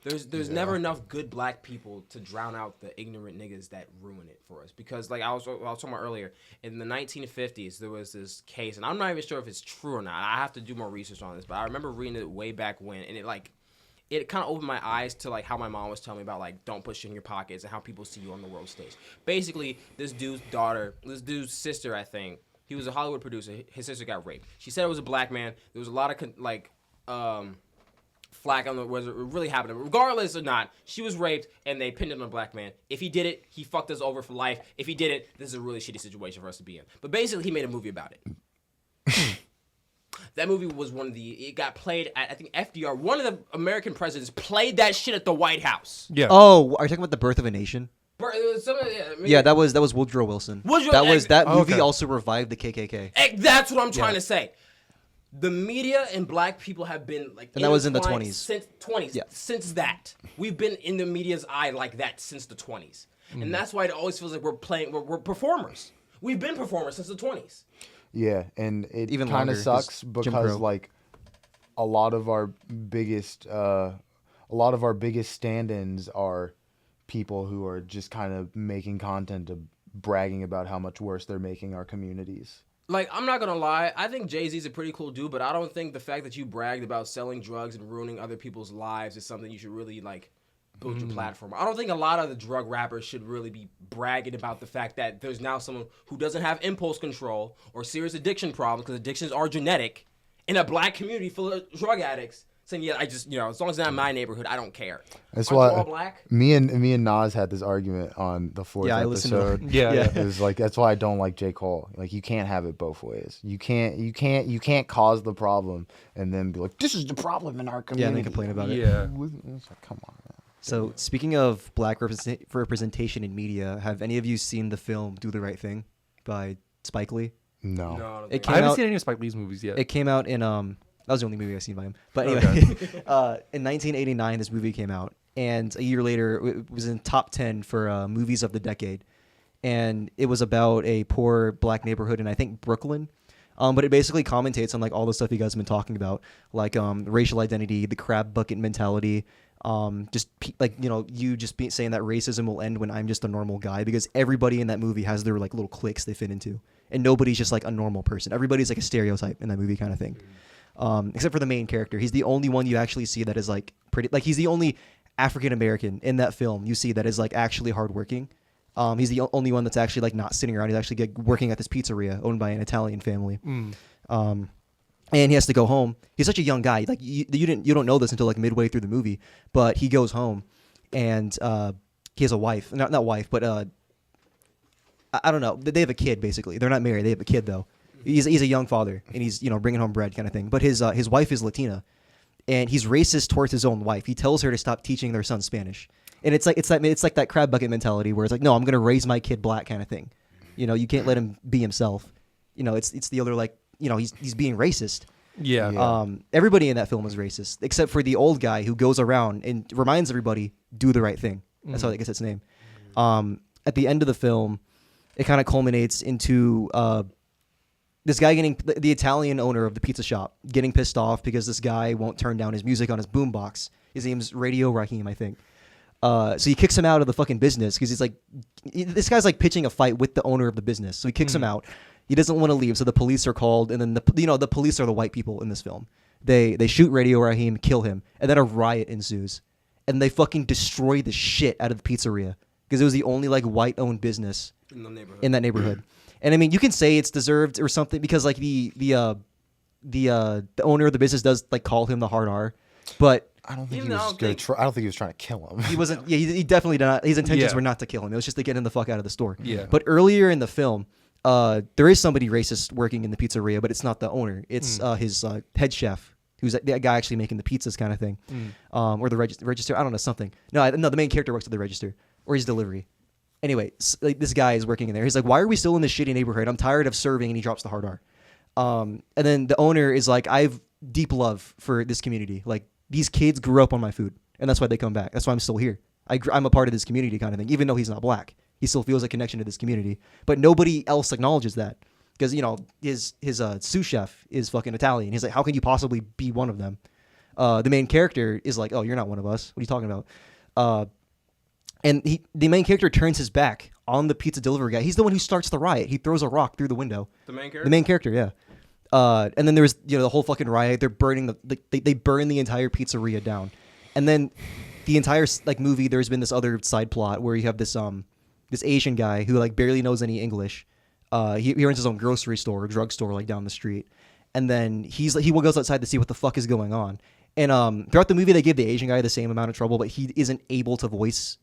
There's never enough good black people to drown out the ignorant niggas that ruin it for us. Because like I was talking about earlier, in the 1950s there was this case, and I'm not even sure if it's true or not. I have to do more research on this, but I remember reading it way back when, and it kind of opened my eyes to like how my mom was telling me about like don't put shit in your pockets and how people see you on the world stage. Basically, this dude's sister, I think. He was a Hollywood producer. His sister got raped. She said it was a black man. There was a lot of flack on whether it really happened. Regardless or not, she was raped, and they pinned it on a black man. If he did it, he fucked us over for life. If he did it, this is a really shitty situation for us to be in. But basically, he made a movie about it. That movie was it got played at, I think, FDR. One of the American presidents played that shit at the White House. Yeah. Oh, are you talking about The Birth of a Nation? Yeah, That was Woodrow Wilson. That movie also revived the KKK. That's what I'm trying to say. The media and black people have been like, and that was in the 20s. 20s. Since 20s. Yeah. Since that, we've been in the media's eye like that since the 20s, and that's why it always feels like we're performers. We've been performers since the 20s. Yeah, and it Even kind longer, of sucks 'cause Jim Crow. because like a lot of our biggest stand-ins are people who are just kind of making content of bragging about how much worse they're making our communities. Like, I'm not gonna lie, I think Jay-Z's a pretty cool dude, but I don't think the fact that you bragged about selling drugs and ruining other people's lives is something you should really like build your platform. I don't think a lot of the drug rappers should really be bragging about the fact that there's now someone who doesn't have impulse control or serious addiction problems, because addictions are genetic, in a black community full of drug addicts, saying, yeah, I just, as long as it's not in my neighborhood, I don't care. That's Aren't you why all black? me and Nas had this argument on the fourth Yeah, I listened to episode. it. Yeah. Yeah. It was like, that's why I don't like J. Cole. Like, you can't have it both ways. You can't cause the problem and then be like, this is the problem in our community. Yeah, and then complain about it. Yeah. It's like, come on, man. So speaking of black representation in media, have any of you seen the film "Do the Right Thing" by Spike Lee? No. No, I don't It think I haven't out- seen any of Spike Lee's movies yet. It came out in that was the only movie I've seen by him. But anyway, in 1989, this movie came out, and a year later, it was in top 10 for movies of the decade, and it was about a poor black neighborhood in, I think, Brooklyn. But it basically commentates on like all the stuff you guys have been talking about, like racial identity, the crab bucket mentality, you just saying that racism will end when I'm just a normal guy, because everybody in that movie has their like little cliques they fit into, and nobody's just like a normal person. Everybody's like a stereotype in that movie kind of thing. Except for the main character. He's the only one you actually see that is like pretty, like he's the only African American in that film you see that is like actually hardworking. He's the only one that's actually like not sitting around. He's actually working at this pizzeria owned by an Italian family. And he has to go home. He's such a young guy. Like you don't know this until like midway through the movie, but he goes home and he has a wife, not wife, but I don't know. They have a kid basically. They're not married. They have a kid though. He's a young father, and he's bringing home bread kind of thing. But his wife is Latina, and he's racist towards his own wife. He tells her to stop teaching their son Spanish, and it's like that crab bucket mentality where it's like, no, I'm gonna raise my kid black kind of thing. You can't let him be himself. It's the other like he's being racist. Yeah. Everybody in that film is racist except for the old guy who goes around and reminds everybody do the right thing. That's how I guess that's his name. At the end of the film, it kind of culminates into this guy getting the Italian owner of the pizza shop getting pissed off because this guy won't turn down his music on his boombox. His name's Radio Raheem, I think. So he kicks him out of the fucking business because he's like, this guy's like pitching a fight with the owner of the business. So he kicks him out. He doesn't want to leave, so the police are called, and then the police are the white people in this film. They shoot Radio Raheem, kill him, and then a riot ensues, and they fucking destroy the shit out of the pizzeria because it was the only like white-owned business in that neighborhood. And I mean, you can say it's deserved or something because like the owner of the business does like call him the hard R, but I don't think he was gonna I don't think he was trying to kill him. he wasn't. Yeah, he definitely did not. His intentions were not to kill him. It was just to get him the fuck out of the store. Yeah. But earlier in the film, there is somebody racist working in the pizzeria, but it's not the owner. It's his head chef, who's that guy actually making the pizzas kind of thing, or the register. I don't know, something. No, the main character works at the register or his delivery. Anyway, like, this guy is working in there. He's like, why are we still in this shitty neighborhood? I'm tired of serving, and he drops the hard R. And then the owner is like, I've deep love for this community. Like, these kids grew up on my food, and that's why they come back. That's why I'm still here. I'm a part of this community kind of thing, even though he's not black. He still feels a connection to this community. But nobody else acknowledges that because, you know, his sous chef is fucking Italian. He's like, how can you possibly be one of them? The main character is like, oh, you're not one of us. What are you talking about? And the main character turns his back on the pizza delivery guy. He's the one who starts the riot. He throws a rock through the window. The main character? The main character, yeah. And then there was, you know, the whole fucking riot. They're burning they burn the entire pizzeria down. And then the entire like movie, there's been this other side plot where you have this Asian guy who like barely knows any English. He runs his own grocery store or drugstore like down the street. And then he goes outside to see what the fuck is going on. And throughout the movie, they give the Asian guy the same amount of trouble, but he isn't able to voice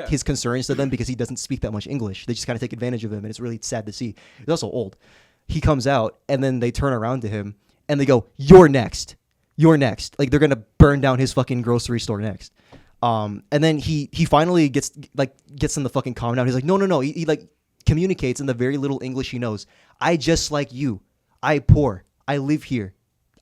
his concerns to them because he doesn't speak that much English. They just kind of take advantage of him, and it's really sad to see. He's also old. He comes out, and then they turn around to him, and they go, "You're next. You're next." Like they're gonna burn down his fucking grocery store next. And then he finally gets them to fucking calm down. He's like, no. He like communicates in the very little English he knows. I just like you. I poor. I live here.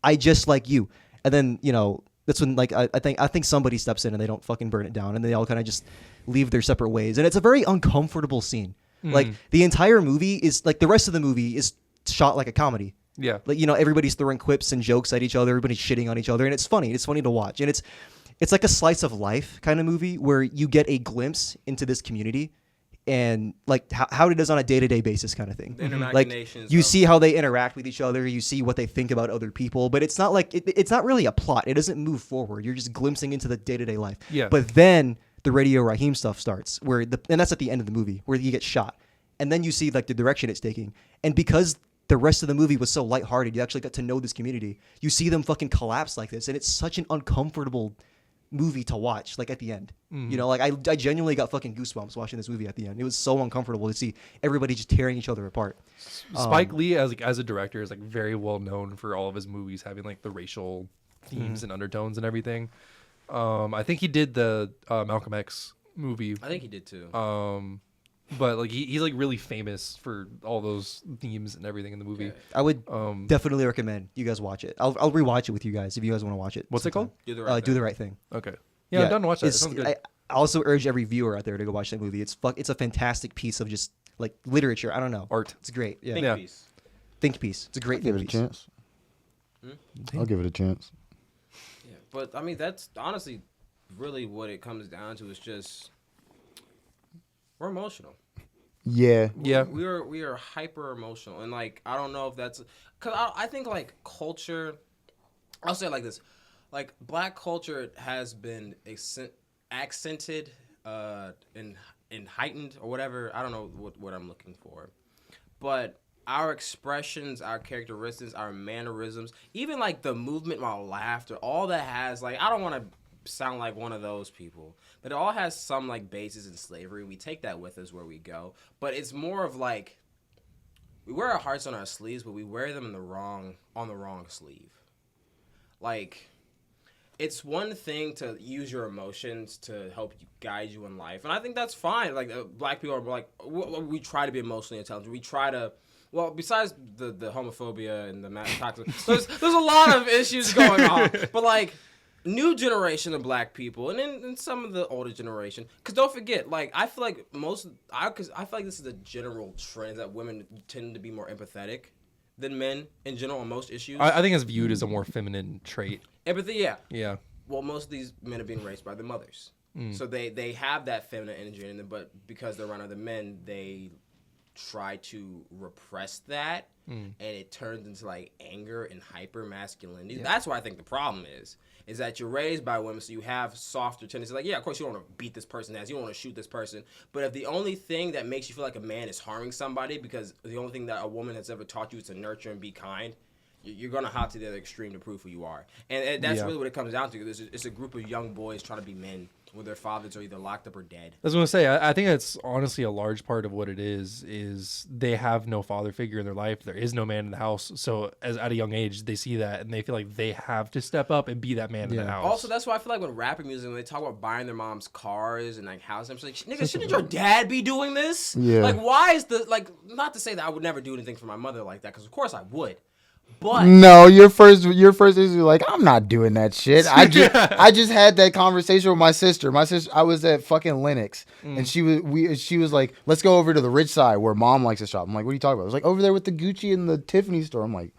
I just like you. And then, you know, that's when like I think somebody steps in and they don't fucking burn it down, and they all kind of just leave their separate ways. And it's a very uncomfortable scene. Like the entire movie is like the rest of the movie is shot like a comedy. Yeah. Like, you know, everybody's throwing quips and jokes at each other, everybody's shitting on each other, and it's funny. It's funny to watch. And it's like a slice of life kind of movie where you get a glimpse into this community and like how it is on a day-to-day basis kind of thing. Like you see how they interact with each other, you see what they think about other people, but it's not like it's not really a plot. It doesn't move forward. You're just glimpsing into the day-to-day life. Yeah. But then the Radio Raheem stuff starts and that's at the end of the movie where he gets shot. And then you see like the direction it's taking. And because the rest of the movie was so lighthearted, you actually got to know this community. You see them fucking collapse like this, and it's such an uncomfortable movie to watch, like at the end. You know, like I genuinely got fucking goosebumps watching this movie at the end. It was so uncomfortable to see everybody just tearing each other apart. Spike Lee as a director is like very well known for all of his movies having like the racial themes and undertones and everything. I think he did the Malcolm X movie. I think he did too. But like he's like really famous for all those themes and everything in the movie. Okay. I would definitely recommend you guys watch it. I'll rewatch it with you guys if you guys want to watch it. What's it called? Do the Right Thing. Do the Right Thing. Okay. Yeah, I'm done to watch that. It sounds good. I also urge every viewer out there to go watch that movie. It's a fantastic piece of just like literature. I don't know. Art. It's great. Yeah. Think piece. Think piece. It's a great Give think it a piece. chance. I'll give it a chance. Yeah, but I mean that's honestly really what it comes down to is just we're emotional. Yeah. Yeah. We are hyper emotional, and like I don't know if that's because I think like culture. I'll say it like this, like black culture has been accented and heightened or whatever. I don't know what I'm looking for, but our expressions, our characteristics, our mannerisms, even like the movement, my laughter, all that has like I don't want to sound like one of those people, but it all has some like basis in slavery. We take that with us where we go, but it's more of like we wear our hearts on our sleeves, but we wear them on the wrong sleeve. Like it's one thing to use your emotions to help you guide you in life, and I think that's fine. Like black people are like we try to be emotionally intelligent. We try to. Well, besides the homophobia and the toxic, there's a lot of issues going on, but like. New generation of black people, and then some of the older generation. Because don't forget, like I feel like I feel like this is a general trend that women tend to be more empathetic than men in general on most issues. I think it's viewed as a more feminine trait. Empathy, yeah. Yeah. Well, most of these men are being raised by their mothers, so they have that feminine energy in them. But because they're around other men, they try to repress that, and it turns into like anger and hyper masculinity. That's what I think the problem is that you're raised by women, so you have softer tendencies. Like, yeah, of course you don't want to beat this person ass, you don't want to shoot this person, but if the only thing that makes you feel like a man is harming somebody, because the only thing that a woman has ever taught you is to nurture and be kind, you're gonna hop to the other extreme to prove who you are, and that's really what it comes down to. It's a group of young boys trying to be men, where their fathers are either locked up or dead. I was gonna say, I think that's honestly a large part of what it is they have no father figure in their life. There is no man in the house, so as at a young age they see that and they feel like they have to step up and be that man in the house. Also, that's why I feel like with rapping music, when they talk about buying their mom's cars and like houses, I'm just like, nigga, shouldn't your dad be doing this? Yeah. Like, why is not to say that I would never do anything for my mother like that, because of course I would. But no, your first is like, I'm not doing that shit. I just had that conversation with my sister. I was at fucking Linux, and she was like, let's go over to the rich side where mom likes to shop. I'm like, what are you talking about? I was like, over there with the Gucci and the Tiffany store. I'm like,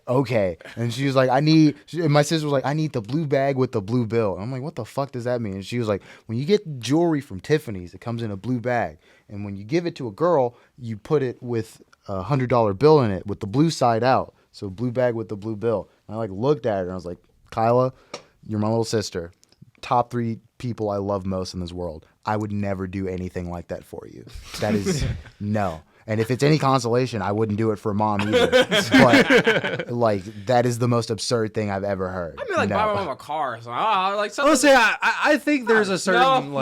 okay. And she was like, my sister was like, I need the blue bag with the blue bill. And I'm like, what the fuck does that mean? And she was like, when you get jewelry from Tiffany's, it comes in a blue bag, and when you give it to a girl, you put it with a $100 bill in it with the blue side out. So blue bag with the blue bill. And I like looked at her and I was like, Kyla, you're my little sister. Top 3 people I love most in this world. I would never do anything like that for you. That is no. And if it's any consolation, I wouldn't do it for mom either. But like, that is the most absurd thing I've ever heard. I mean, like, buy my mom a car. So like something. I would say I think there's a certain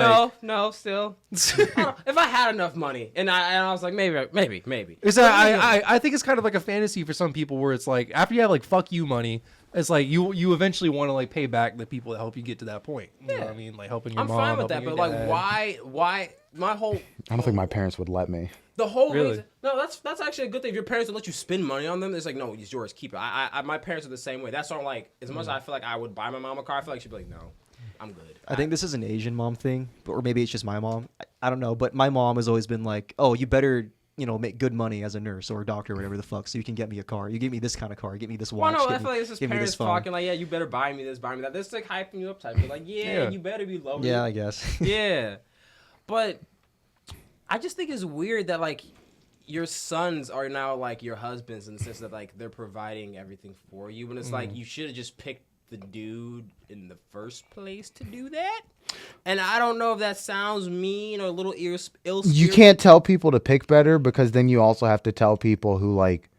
no, still. If I had enough money, and I was like, maybe. I think it's kind of like a fantasy for some people where it's like after you have like fuck you money, it's like you eventually want to like pay back the people that help you get to that point. You know what I mean? Like helping your mom. I'm fine with that, but like, why? My whole. I don't think my parents would let me. The whole Really? reason. No, that's actually a good thing. If your parents don't let you spend money on them, it's like, no, it's yours, keep it. My parents are the same way. That's why I'm like, as much as I feel like I would buy my mom a car, I feel like she'd be like, no, I'm good. I think this is an Asian mom thing, or maybe it's just my mom. I don't know, but my mom has always been like, oh, you better, make good money as a nurse or a doctor or whatever the fuck, so you can get me a car. You give me this kind of car, get me this watch. Well, no, I feel like this is parents talking like, yeah, you better buy me this, buy me that. This is like hyping you up type. You're like, yeah, you better be low. Yeah, I guess. Yeah, but I just think it's weird that like your sons are now like your husbands in the sense that like they're providing everything for you, and it's like you should have just picked the dude in the first place to do that. And I don't know if that sounds mean or a little ill. You can't tell people to pick better, because then you also have to tell people who like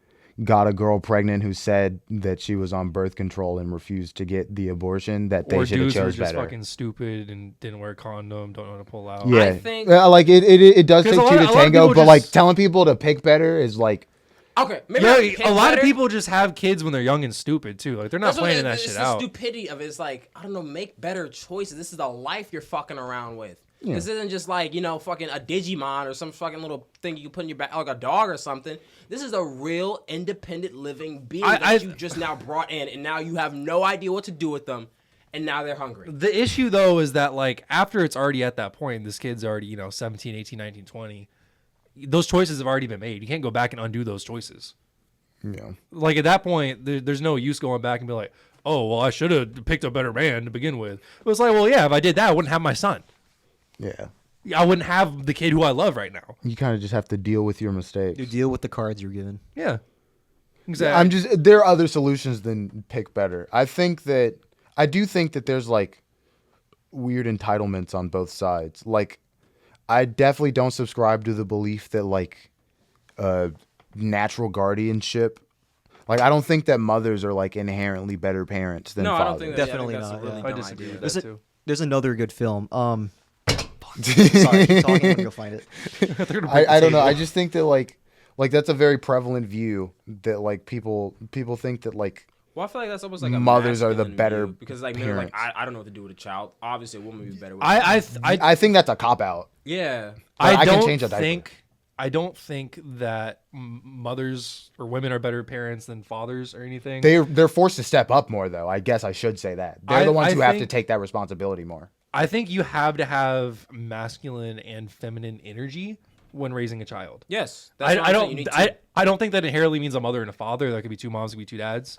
got a girl pregnant who said that she was on birth control and refused to get the abortion that they should have chose better. Or dudes were just fucking stupid and didn't wear a condom, don't know how to pull out. Yeah, I think like it does take 2 to tango, but like telling people to pick better is like. Okay, maybe a lot of people just have kids when they're young and stupid too. Like they're not planning that shit out. The stupidity of it is like, I don't know, make better choices. This is the life you're fucking around with. Yeah. This isn't just like, fucking a Digimon or some fucking little thing you can put in your back, like a dog or something. This is a real independent living being that you just now brought in, and now you have no idea what to do with them, and now they're hungry. The issue though is that like after it's already at that point, this kid's already 17, 18, 19, 20. Those choices have already been made. You can't go back and undo those choices. Yeah. Like at that point, there's no use going back and be like, oh, well, I should have picked a better man to begin with. It was like, well, yeah, if I did that, I wouldn't have my son. Yeah. I wouldn't have the kid who I love right now. You kind of just have to deal with your mistakes. You deal with the cards you're given. Yeah. Exactly. There are other solutions than pick better. I do think that there's like weird entitlements on both sides. Like, I definitely don't subscribe to the belief that like natural guardianship. Like, I don't think that mothers are like inherently better parents than fathers. I don't think that. Definitely that's not. a really I dumb disagree idea. with that too. There's another good film. Sorry, keep talking. I'm gonna go find it. I don't know. I just think that like that's a very prevalent view that like people think that like. Well, I feel like that's almost like a mothers are the masculine better view, because like men are like, parents. I don't know what to do with a child. Obviously, a woman would be better with. I think that's a cop out. Yeah. I can change a diaper. I don't think that mothers or women are better parents than fathers or anything. They're forced to step up more, though. I guess I should say that. They're the ones who have to take that responsibility more. I think you have to have masculine and feminine energy when raising a child. Yes. I don't think that inherently means a mother and a father. That could be 2 moms, it could be 2 dads.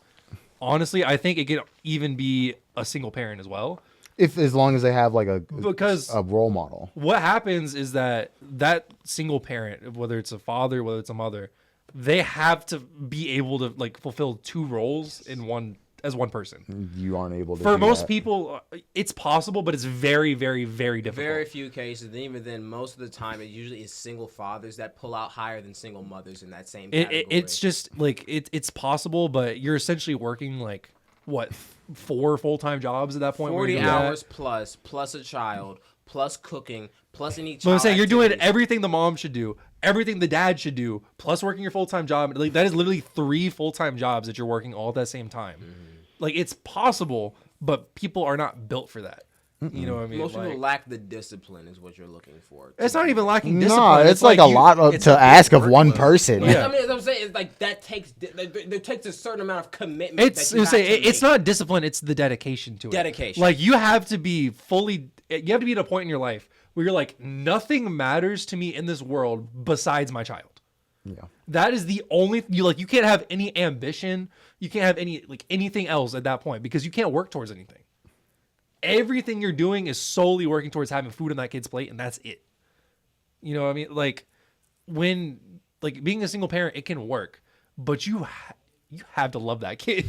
Honestly, I think it could even be a single parent as well. as long as they have like Because a role model. what happens is that single parent, whether it's a father, whether it's a mother, they have to be able to like fulfill two roles in one as one person. You aren't able to. For do most that. people, it's possible, but it's very, very, very difficult. Very few cases, and even then, most of the time, it usually is single fathers that pull out higher than single mothers in that same category. It's just like it's possible, but you're essentially working like what 4 full-time jobs at that point. 40 hours plus a child, plus cooking, plus any child. So I'm saying you're doing activities. everything the mom should do, everything the dad should do, plus working your full-time job. Like that is literally 3 full-time jobs that you're working all at the same time. Like it's possible, but people are not built for that. You know what I mean? Most Like, people lack the discipline, is what you're looking for. it's not even lacking No, discipline. it's like a lot it's to a big ask of one workload. person. Yeah. I mean, as I'm saying, it's like that takes there takes a certain amount of commitment. It's that you have to it's make. not discipline. It's the dedication to it. Dedication. Like you have to be fully. You have to be at a point in your life where you're like, nothing matters to me in this world besides my child. Yeah. That is the only you can't have any ambition. You can't have anything else at that point because you can't work towards anything. Everything you're doing is solely working towards having food on that kid's plate, and that's it. You know what I mean? Like when being a single parent, it can work, but you have to love that kid.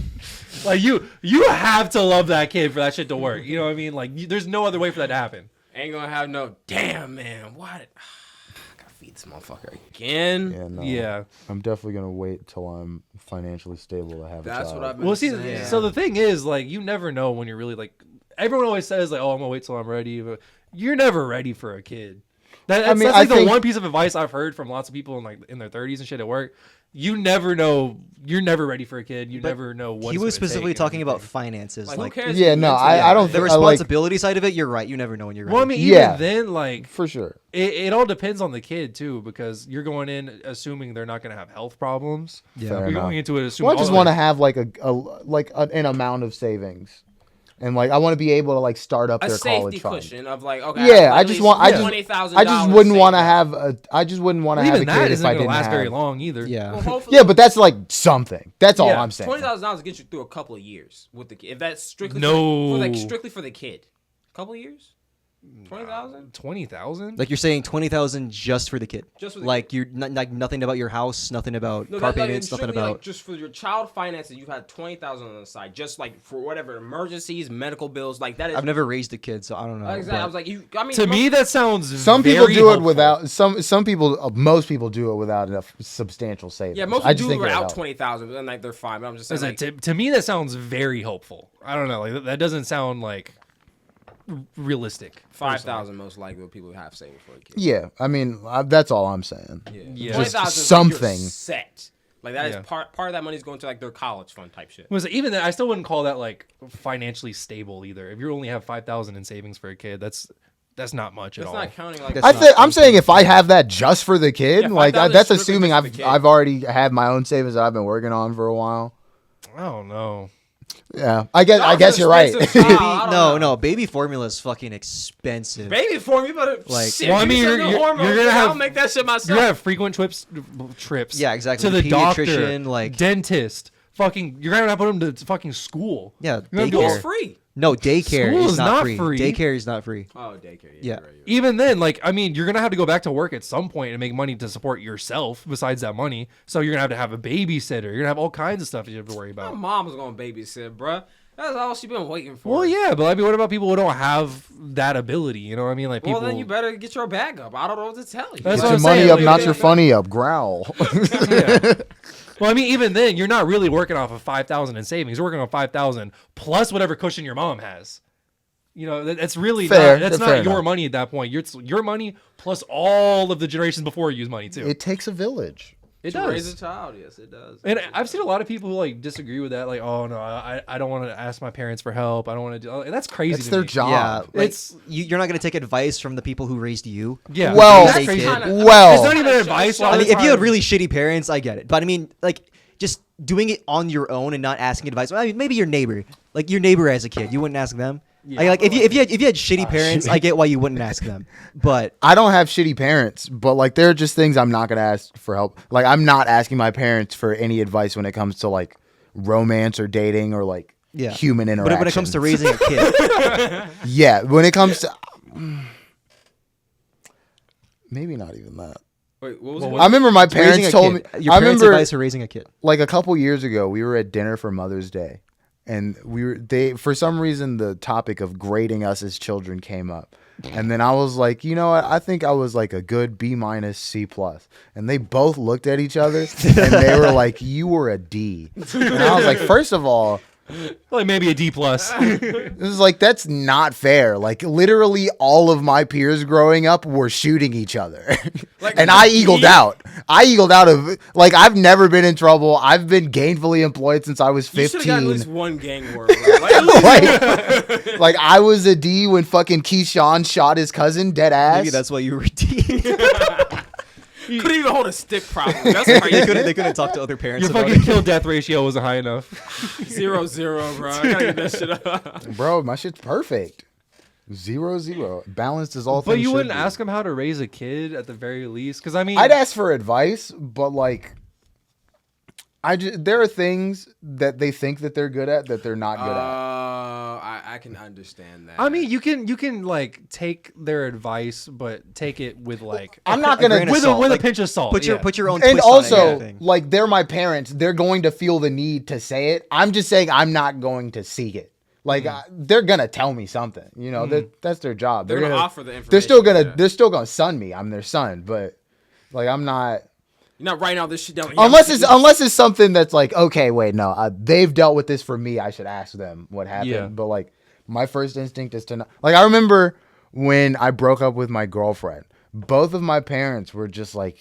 Like you have to love that kid for that shit to work. You know what I mean? Like there's no other way for that to happen. Ain't gonna have no damn man. What? I gotta feed this motherfucker again. Yeah, no. Yeah. I'm definitely gonna wait till I'm financially stable to have That's a child. what I've been Well, see, saying. so the thing is, like, you never know when you're really like. Everyone always says like, "Oh, I'm gonna wait till I'm ready," but you're never ready for a kid. That's mean, like I the think- one piece of advice I've heard from lots of people in their 30s and shit at work. You never know. You're never ready for a kid. You never know what. He it's was gonna specifically take and talking about everything. finances. Like, Like, who cares? Yeah, if you no, mentally- I don't the think responsibility side of it, you're right. You never know when you're ready. Well, I mean, Yeah. even then, like, for sure. it all depends on the kid too, because you're going in assuming they're not going to have health problems. Yeah. Fair You're enough. going into it assuming. Well, I just oh, want to have like an amount of savings, and like I want to be able to like start up a their college safety fund. cushion of like, okay, Yeah, have I at just least want. $20,000 I just wouldn't want to saved up. have a. I just wouldn't want to Well, have a even that kid if isn't I going to didn't last have. very long either. Yeah. Well, hopefully, Yeah, but that's like something. That's all Yeah. I'm saying. $20,000 gets you through a couple of years with the kid. If that's strictly No. strictly for the kid, a couple of years, 20,000. 20,000. Like you're saying 20,000 just for the kid. Just for the like you're like nothing about your house, nothing about No, car that, like, payments, nothing strictly, about. like, just for your child finances. You had 20,000 on the side, just like for whatever emergencies, medical bills, like that. Is, I've never raised a kid, so I don't know. exactly. I but- was like, I mean, To me, that sounds. Some people very do it helpful. without some people. Most people do it without enough substantial savings. yeah, most I people just do think without helps. 20,000, but then like they're fine. But I'm just saying, As I- like, to me, that sounds very helpful. I don't know. Like that doesn't sound like realistic. 5,000 most likely what people have saving for a kid. Yeah, I mean that's all I'm saying. Yeah. 20,000 is like something. you're set. Like that is Yeah. part of that money is going to like their college fund type shit. Was even then, I still wouldn't call that like financially stable either. If you only have 5,000 in savings for a kid, that's not much at That's all. not counting like. That's I'm saying if I have that just for the kid, Yeah, like 5,000 that's is strictly assuming just for the kid. I've already had my own savings that I've been working on for a while. I don't know. Yeah, I guess That's an you're right. expensive child. I don't know. no, baby formula is fucking expensive. Baby form, you better Like- shit, Well, I give me mean, some you're- new you're hormones, gonna nigga, have- I'll make that shit You're myself. gonna have frequent trips. Yeah, exactly. To the doctor, Pediatrician, like- dentist. Fucking, you're gonna have to put them to fucking school. Yeah, You're gonna do daycare. School's free. No, daycare School is is not not free. free. Daycare is not free. Oh, daycare. Yeah. You're right, you're right. Even then, like, I mean, you're gonna have to go back to work at some point and make money to support yourself. Besides that money, so you're gonna have a babysitter. You're gonna have all kinds of stuff that you have to worry My about. mom's gonna babysit, bruh. That's all she been waiting for. Well, yeah, but I mean, what about people who don't have that ability? You know what I mean? Like, people. Well, then you better get your bag up. I don't know what to tell you. That's Get what your I'm money saying, up, like, not yeah. your funny up. Growl. Yeah. Well, I mean, even then, you're not really working off of 5,000 in savings. You're working on 5,000 plus whatever cushion your mom has. You know, that's really Fair. not, that's Fair not your enough. money at that point. Your money plus all of the generations before use money too. It takes a village. It To raise does. a child, yes, it does. And I've seen a lot of people who like disagree with that. Like, oh no, I don't want to ask my parents for help. I don't want to do. And that's crazy. It's to their me. job. Yeah, like, It's- you're not gonna take advice from the people who raised you. Yeah. Well, That's That's crazy. kinda- Well, It's not even Kinda advice. shows- all I the mean, if you had time. really shitty parents, I get it. But I mean, like, just doing it on your own and not asking advice. I mean, maybe your neighbor, like your neighbor as a kid, you wouldn't ask them. Yeah. Like if you had shitty parents, I get why you wouldn't ask them. But I don't have shitty parents, but like there are just things I'm not gonna ask for help. Like I'm not asking my parents for any advice when it comes to like romance or dating or like human interaction. But when it comes to raising a kid, yeah, when it comes to maybe not even that. Wait, what was Well, it? I remember my raising parents a told me. kid. Your I parents' remember advice for raising a kid. like a couple years ago, we were at dinner for Mother's Day, and they for some reason the topic of grading us as children came up, and then I was like, you know what? I think I was like a good B-, C+, and they both looked at each other and they were like, you were a D, and I was like, first of all, Like maybe a D+. this is like that's not fair. Like literally all of my peers growing up were shooting each other. Like, and I eagled out. I eagled out of like I've never been in trouble. I've been gainfully employed since I was You should 15. have got at least one gang war, bro. Like, at least like I was a D when fucking Keyshawn shot his cousin dead ass. Maybe that's why you were D. couldn't even hold a stick properly. That's they crazy. couldn't talk to other parents Your about fucking it. kill death ratio wasn't high enough. 0-0, bro. I gotta get that shit up. Bro, my shit's perfect. 0-0. Balanced as all But things you should wouldn't be. ask him how to raise a kid at the very least, because I mean, I'd ask for advice, but like there are things that they think that they're good at that they're not good at. I can understand that. I mean, you can like take their advice, but take it with like I'm not A gonna grain of with salt. a Like, pinch of salt. Put your yeah. put your own and twist on also anything. like they're my parents. They're going to feel the need to say it. I'm just saying I'm not going to seek it. Like they're gonna tell me something. You know that's their job. they're gonna offer the information. They're still gonna son me. I'm their son, but like I'm not. You're not writing all this shit down. Unless it's something that's like, okay, wait, no, they've dealt with this for me. I should ask them what happened. Yeah. But like, my first instinct is to not. Like, I remember when I broke up with my girlfriend. Both of my parents were just like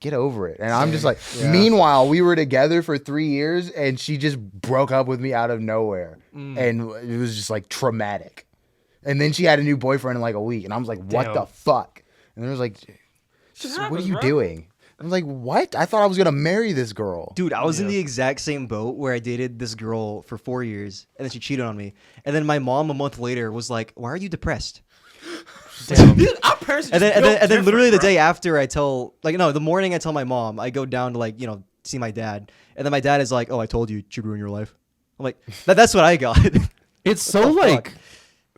get over it, and I'm just like. Yeah. Meanwhile, we were together for 3 years, and she just broke up with me out of nowhere, and it was just like traumatic. And then she had a new boyfriend in like a week, and I was like, what Damn. the fuck? And it was like, Shit what are happens, you bro. doing? I was like, what? I thought I was gonna marry this girl. Dude, I was in Yeah. the exact same boat where I dated this girl for 4 years, and then she cheated on me. And then my mom a month later was like, "Why are you depressed?" Our parents are And just then built literally the different, day after, I tell the morning I tell my mom. I go down to see my dad, and then my dad is like, "Oh, I told you, she'd ruin your life." I'm like, that's what I got. It's so like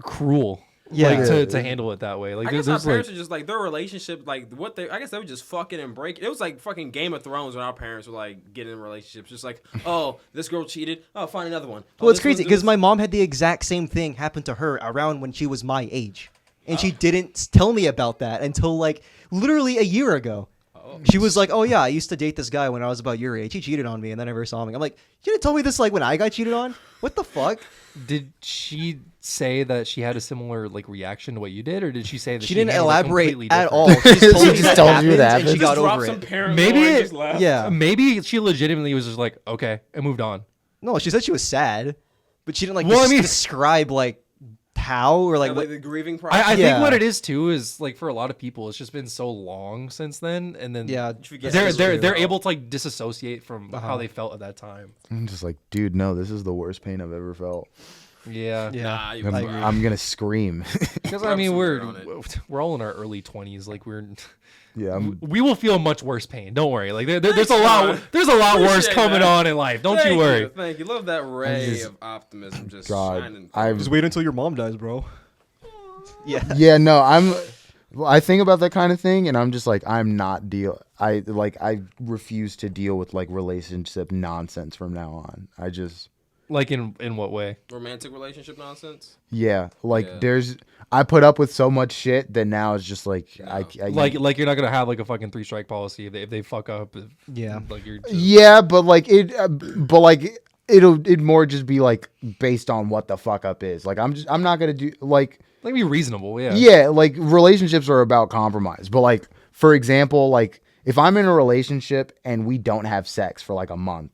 cruel. Yeah. Like, to handle it that way. Like I guess there's our like parents are just like their relationship, like what they. I guess they would just fucking and break. It was like fucking Game of Thrones when our parents were like getting in relationships. Just like, oh, this girl cheated. Oh, find another one. Oh, Well, it's this crazy one's because doing my mom had the exact same thing happen to her around when she was my age, and she didn't tell me about that until like literally a year ago. She was like, "Oh yeah, I used to date this guy when I was about your age. He cheated on me, and then I never saw him." I'm like, "You didn't tell me this like when I got cheated on? What the fuck?" did she say that she had a similar like reaction to what you did, or did she say that She didn't handled it elaborate completely at different? all. She just told She me just that told you happened, that and she happened. got Just drop over some it. paranoia Maybe and it- just laugh. Yeah. Maybe she legitimately was just like, okay, and moved on. No, she said she was sad, but she didn't like Well, I mean- describe like how or like Like, what. the grieving process. I Yeah. think what it is too is like for a lot of people, it's just been so long since then, and then Yeah, forget they're this they're was they're real. able to like disassociate from Uh-huh. how they felt at that time. I'm just like, dude, no, this is the worst pain I've ever felt. Yeah, Yeah. Nah, you I'm, I agree. I'm gonna scream. because Rub I mean some we're dirt on we're all in our early 20s. Like yeah, we will feel much worse pain. Don't worry. Like there's Thanks, a lot John. worse Appreciate coming that. on in life. Don't you worry. Thank you. Love that ray just- of optimism just God, shining. I've Just wait until your mom dies, bro. Yeah. yeah, no, I think about that kind of thing, and I'm just like, I'm not I refuse to deal with like relationship nonsense from now on. I just. Like in what way? Romantic relationship nonsense. Yeah, like Yeah. I put up with so much shit that now it's just like No. Like you're not gonna have like a fucking 3-strike policy if they fuck up. Yeah. Like you're just, yeah, but like it'd more just be like based on what the fuck up is. Like I'm not gonna do like be reasonable. Yeah. yeah, like relationships are about compromise. But like for example, like if I'm in a relationship and we don't have sex for like a month,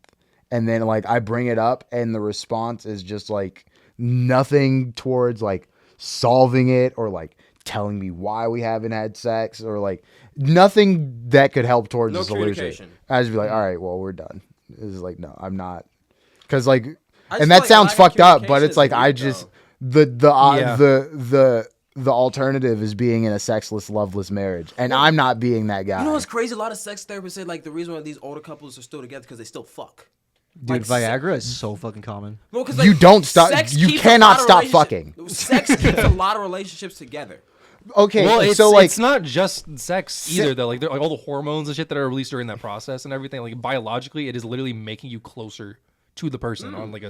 and then like I bring it up and the response is just like nothing towards like solving it or like telling me why we haven't had sex or like nothing that could help towards No the solution. communication. I just be like, all right, well, we're done. This is like, no, I'm not. Cause like, I just and feel that like sounds lack of fucked up, but communication it's like, is I weird, just, though. the alternative is being in a sexless, loveless marriage. And I'm not being that guy. You know what's crazy? A lot of sex therapists say like the reason why these older couples are still together because they still fuck. Dude, Like, Viagra is so fucking common. Well, 'cause, You don't stop. sex You keeps a cannot lot of stop relationship- fucking. Sex keeps a lot of relationships together. Okay, Well, so like it's not just sex either though. Like, all the hormones and shit that are released during that process and everything. Like biologically, it is literally making you closer to the person on like a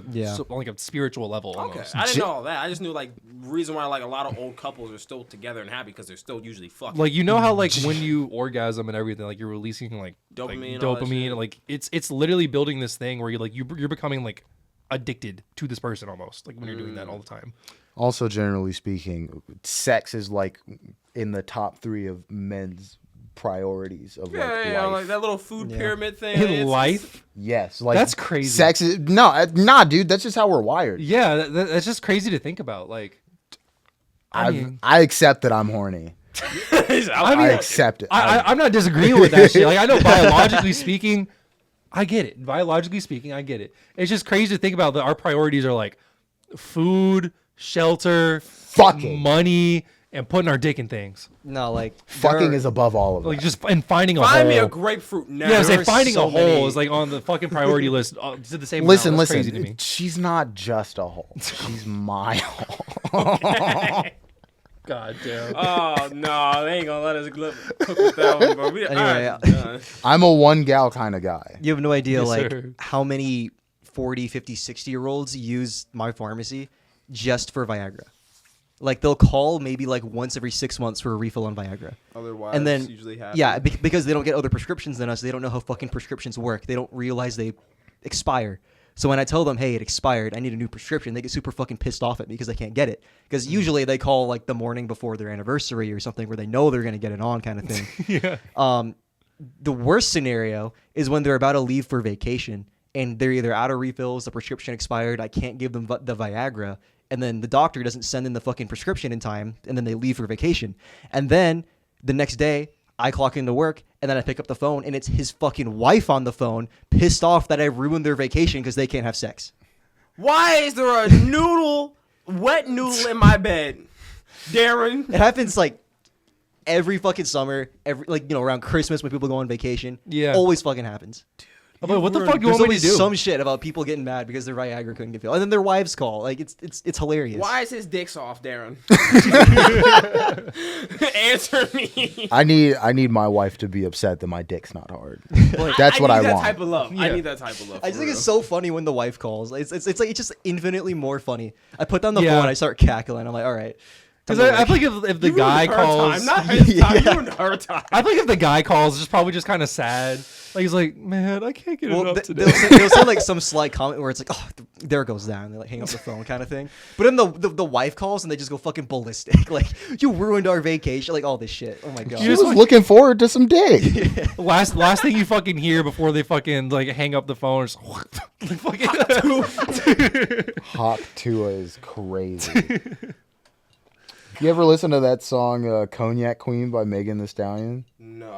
on like a spiritual level. Okay, Almost. I didn't know all that. I just knew like reason why like a lot of old couples are still together and happy because they're still usually fucking. Like, you know how like when you orgasm and everything, like you're releasing like Dopamine, like, all that dopamine. shit. Like it's literally building this thing where you're becoming like addicted to this person almost. Like when you're doing that all the time. also generally speaking, sex is like in the top 3 of men's priorities of like life. like that little food pyramid thing. In It's- life, Yes, like That's crazy. Sex is nah, dude. That's just how we're wired. yeah, that's just crazy to think about. Like, I I accept that I'm horny. I accept it. I'm not disagreeing with that shit. Like, I know biologically speaking, I get it. Biologically speaking, I get it. It's just crazy to think about that our priorities are like food, shelter, Fucking. money, and putting our dick in things. No, like Fucking is above all of that. Like just and finding a Find hole. me a grapefruit now. Yeah, I was There like are finding so a hole many- is like on the fucking priority list. To the same. listen, amount. That's crazy to me. listen. She's not just a hole. She's my hole. God damn. Oh no, they ain't gonna let us cook with that one, bro. Anyway, Alright, I'm a one gal kind of guy. you have no idea Yes, like sir. how many 40, 50, 60-year-olds use my pharmacy just for Viagra. Like they'll call maybe like once every 6 months for a refill on Viagra. Otherwise, And then usually happen. yeah, because they don't get other prescriptions than us, they don't know how fucking prescriptions work. They don't realize they expire. So when I tell them, hey, it expired, I need a new prescription, they get super fucking pissed off at me because they can't get it. Because usually they call like the morning before their anniversary or something where they know they're going to get it on kind of thing. Yeah. The worst scenario is when they're about to leave for vacation and they're either out of refills, the prescription expired, I can't give them the Viagra, and then the doctor doesn't send in the fucking prescription in time, and then they leave for vacation. And then the next day, I clock into work, and then I pick up the phone, and it's his fucking wife on the phone, pissed off that I ruined their vacation because they can't have sex. Why is there a wet noodle in my bed, Darren? It happens like every fucking summer, around Christmas when people go on vacation. Yeah. Always fucking happens. I'm like, what the fuck do you There's want me always to do? some shit about people getting mad because their Viagra couldn't get filled, and then their wives call. Like it's hilarious. Why is his dick soft, Darren? Answer me. I need my wife to be upset that my dick's not hard. Like, That's what I need that want. type of love. I Yeah. need that type of love. I just for think real. it's so funny when the wife calls. It's like it's just infinitely more funny. I put down the Yeah. phone, I start cackling. I'm like, all right. Because I think if the You guy ruined her calls, time, not his time. You ruined her time. I think if the guy calls, it's probably just kind of sad. Like he's like, man, I can't get Well, enough today. they'll say like some slight comment where it's like, oh, there it goes down. They like hang up the phone kind of thing. But then the wife calls and they just go fucking ballistic. Like, you ruined our vacation. Like all this shit. Oh my god. She was looking forward to some dick. Last thing you fucking hear before they fucking like hang up the phone is fucking. Hot Tua is crazy. You ever listen to that song Cognac Queen by Megan Thee Stallion? No,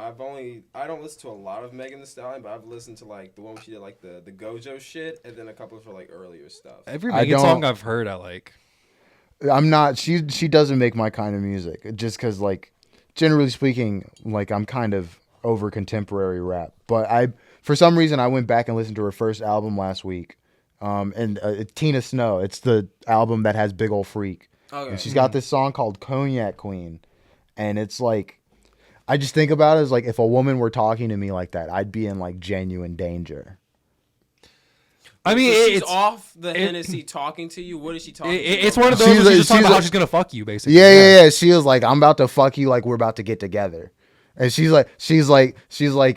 I don't listen to a lot of Megan Thee Stallion, but I've listened to like the one where she did like the Gojo shit, and then a couple of her like earlier stuff. Every I Megan don't- song I've heard, I like. I'm not. She doesn't make my kind of music. Just because, like, generally speaking, like I'm kind of over contemporary rap. But for some reason, I went back and listened to her first album last week. And Tina Snow. It's the album that has Big Ol' Freak. Okay. And she's got this song called Cognac Queen, and it's like, I just think about it as like if a woman were talking to me like that, I'd be in like genuine danger. I mean, So she's it's off the Hennessy talking to you. What is she talking? it's about? one of those. She's She's, like- just talking she's about how like- she's gonna fuck you, basically. Yeah. She was like, I'm about to fuck you, like we're about to get together. And she's like,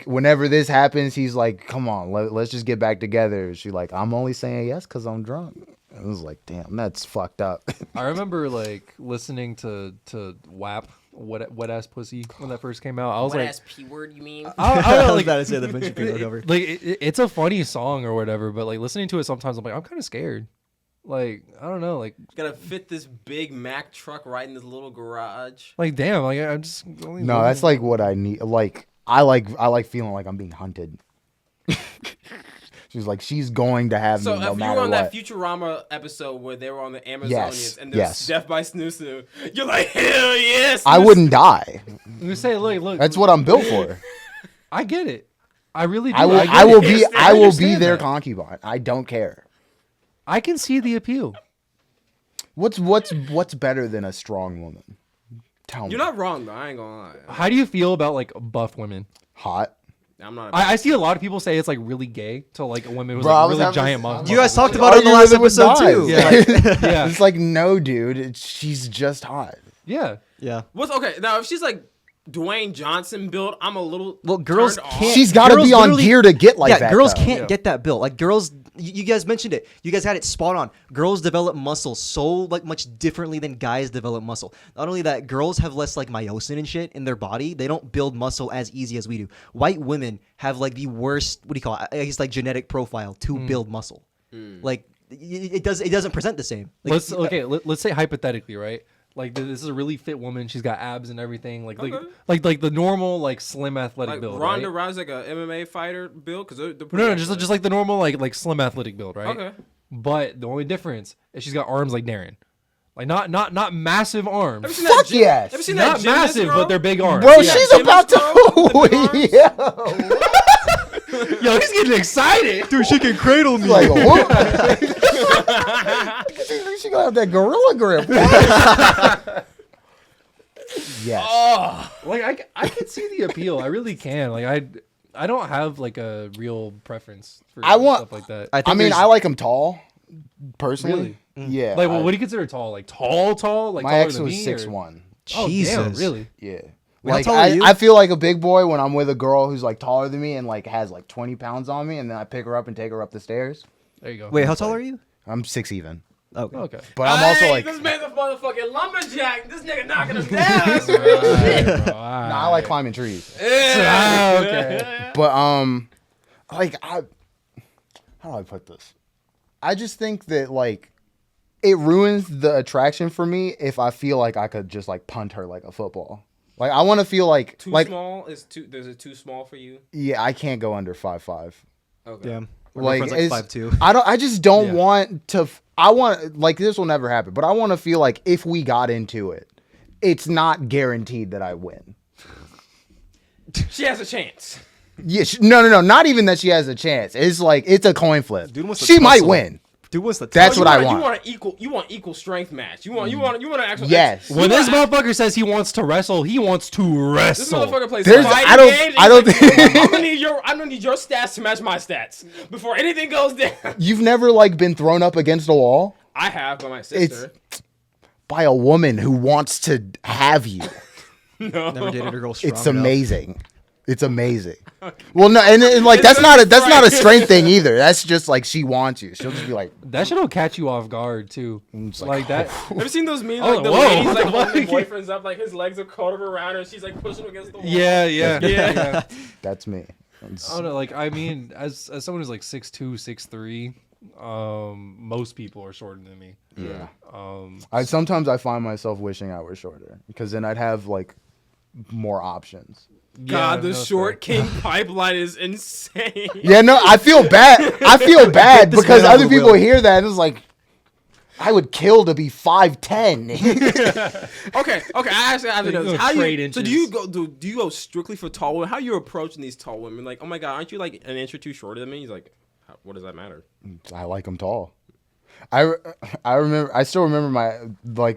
whenever this happens, he's like, come on, let's just get back together. She's like, I'm only saying yes because I'm drunk. I was like, damn, that's fucked up. I remember like listening to WAP, wet ass pussy, when that first came out. I was What like, ass P word you mean? I don't I know, was like, about to say the Vinci Pinto cover. like it's a funny song or whatever, but like listening to it sometimes, I'm like, I'm kind of scared. Like, I don't know, like Gotta fit this big Mack truck right in this little garage. damn, like I'm just No, that's like what I need. Like I like feeling like I'm being hunted. She's like, she's going to have So me no if you matter were on what. that Futurama episode where they were on the Amazonians Yes, and there's yes. Death by Snoo Snoo, you're like, hell yes. I wouldn't die. You say, look, That's what I'm built for. I get it. I really do. I get will it. be I I will be understand their that. concubine. I don't care. I can see the appeal. What's better than a strong woman? Tell me. You're not wrong though. I ain't gonna lie. How do you feel about like buff women? Hot. I'm not. I see a lot of people say it's like really gay to like a woman who's Bro, I like was really having giant this- muscles. You guys talked about it in the Argue last with it with episode too. knives. Like, Yeah. It's like, no, dude. She's just hot. Yeah. yeah. What's okay now? If she's like Dwayne Johnson build, I'm a little. Well, girls turned off. can't. She's got to girls be on literally- gear to get like yeah, that. girls though. can't Yeah. get that built. Like girls, you guys mentioned it. You guys had it spot on. Girls develop muscle so like much differently than guys develop muscle. Not only that, girls have less like myosin and shit in their body. They don't build muscle as easy as we do. White women have like the worst. What do you call it? I guess like genetic profile to build muscle. Like it doesn't present the same. Like, Let's say hypothetically, right? Like this is a really fit woman. She's got abs and everything. Like Okay. like the normal like slim athletic Like build. Ronda right? Rousey, like a MMA fighter build, because they're No, just like the normal like slim athletic build, right? Okay. But the only difference is she's got arms like Darren, like not massive arms. Ever seen Fuck that gym- yes. Ever seen that Not gymnast massive, girl? but they're big arms. Bro, Yeah, she's Jimmy about Stroh with to. the Yo. Yo, he's getting excited. dude, she can cradle me. Like, whoop. she gonna have that gorilla grip. Yes. Oh, Like I can see the appeal. I really can. Like I don't have like a real preference for I want- stuff like that. I, think I mean, there's- I like him tall, personally. Yeah. Like, what do you consider tall? Like tall? Like my taller ex than was me, or- 6'1". Oh, Jesus. damn, really? Yeah. Wait, how Like tall are you? I feel like a big boy when I'm with a girl who's like taller than me and like has like 20 pounds on me, and then I pick her up and take her up the stairs. There you go. Wait, how tall are you? I'm 6 even, Okay. Okay. but I'm also like, this man's a motherfucking lumberjack. This nigga knocking us down. That's real shit. nah, I like climbing trees. Ah, okay. But like how do I put this? I just think that like it ruins the attraction for me if I feel like I could just like punt her like a football. Like I want to feel like Too like small is too. There's a too small for you. yeah, I can't go under 5'5". Okay. Damn. My Like, girlfriend's it's- 5'2". I just don't Yeah. want to. I want like this will never happen, but I want to feel like if we got into it, it's not guaranteed that I win. She has a chance. Yeah, no, not even that she has a chance. It's like it's a coin flip. Dude wants to She might tussle. win. Dude, what's the That's Oh, what I You want. want equal strength match. You want an actual. Yes. You When this want- motherfucker says he wants to wrestle, he wants to This wrestle. motherfucker plays There's- fighting I don't- games, I don't and he's think- I'm gonna need your stats to match my stats before anything goes down. You've never like been thrown up against a wall I have by my sister. by a woman who wants to have you. No. Never dated a girl strong It's enough. amazing. It's amazing. Well, no, and like that's not a strength thing either. That's just like she wants you. She'll just be like, That shit'll catch you off guard too. it's Like that. Have you seen those memes? Oh, Like the whoa, ladies what like the holding fuck? boyfriends up, like his legs are curled around her, and she's like pushing him against the wall. Yeah. Yeah. that's me. It's- I don't know. Like I mean, as someone who's like 6'2", 6'3", most people are shorter than me. yeah. Um, Sometimes I find myself wishing I were shorter because then I'd have like more options. God, yeah, the no, short king pipeline is insane. Yeah, no, I feel bad. I feel bad This because man out other of the people will. hear that and it's like, I would kill to be 5'10". Okay. I actually have to know You this. go How trade you? So inches. do you go strictly for tall women? How you approaching these tall women? Like, oh my god, aren't you like an inch or two shorter than me? He's like, what does that matter? I like them tall. I remember. I still remember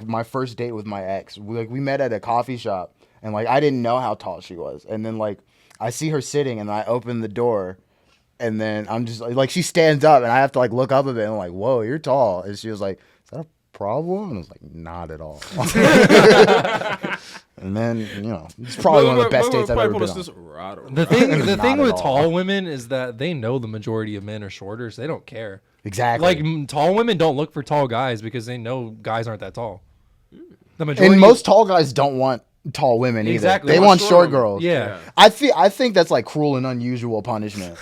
my first date with my ex. We met at a coffee shop, and like I didn't know how tall she was, and then like I see her sitting, and I open the door, and then I'm just like she stands up, and I have to like look up a bit, and I'm like, whoa, you're tall, and she was like, is that a problem? And I was like, not at all. And then it's probably one of the best dates I've ever been on. the thing Not with at all. tall women is that they know the majority of men are shorter, so they don't care. Exactly. Like tall women don't look for tall guys because they know guys aren't that tall. The majority. And most tall guys don't want tall women either. Exactly. They They want want short short girls. yeah. I think that's like cruel and unusual punishment.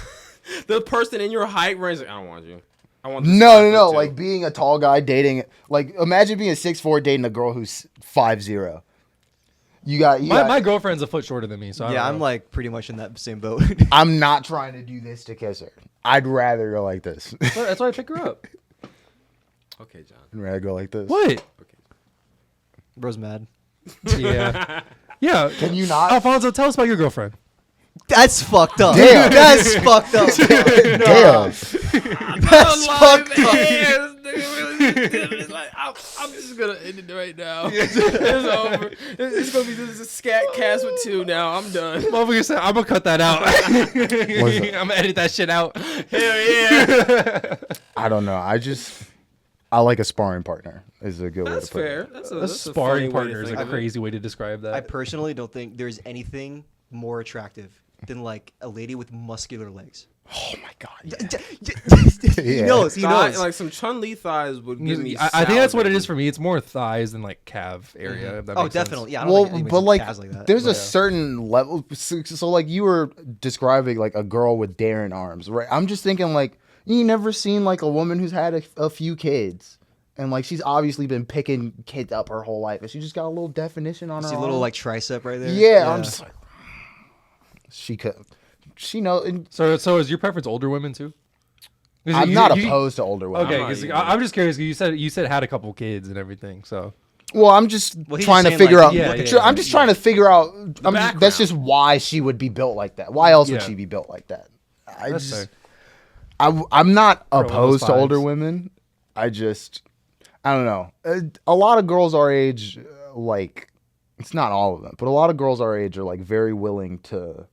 The person in your height range, like, I don't want you. I want this No. 5'2". Like being a tall guy dating, like imagine being a 6'4" dating a girl who's 5'0". You got My girlfriend's a foot shorter than me, so I Yeah, don't I'm know. like pretty much in that same boat. I'm not trying to do this to kiss her. I'd rather go like this. That's why I pick her up. Okay, John. I'd rather go like this. What? Bro's mad. Yeah. Yeah. Can you not? Alphonso, tell us about your girlfriend. That's fucked up. Damn. That's fucked up. Damn. That's fucked up. It's like, I'm just gonna end it right now. It's over. It's gonna be this is a Scat Cast with 2 now. I'm done. Motherfucker said, I'm gonna cut that out. I'm gonna edit that shit out. Hell yeah. I don't know. I like a sparring partner. Is a good That's way to put fair. it. That's A a sparring funny way to partner is think a of it. crazy way to describe that. I personally don't think there's anything more attractive than like a lady with muscular legs. Oh my god. He Yeah. knows. He knows. Like some Chun-Li thighs would give me. I think that's what it is for me. It's more thighs than like calf area. If that Oh, makes sense. definitely. Yeah. I don't Well, think anybody's but with like, calves like that. there's But a certain level. So like you were describing like a girl with Darren arms, right? I'm just thinking like you never seen like a woman who's had a few kids, and like she's obviously been picking kids up her whole life, and she just got a little definition on her. see a little arm. like tricep right there. Yeah, I'm just like, she could. She knows. So is your preference older women too? 'Cause I'm you- not you- opposed to older women. Okay, not 'cause either. I'm just curious. 'Cause you said had a couple kids and everything. So Well, I'm just Well, he's trying just to saying, figure like, out. yeah, Sure, yeah, I'm just trying to figure out. background. That's just why she would be built like that. Why else would Yeah. she be built like that? I That's just, fair. I'm not one of those opposed to older vibes. women. I don't know. A lot of girls our age, like, it's not all of them, but a lot of girls our age are like very willing to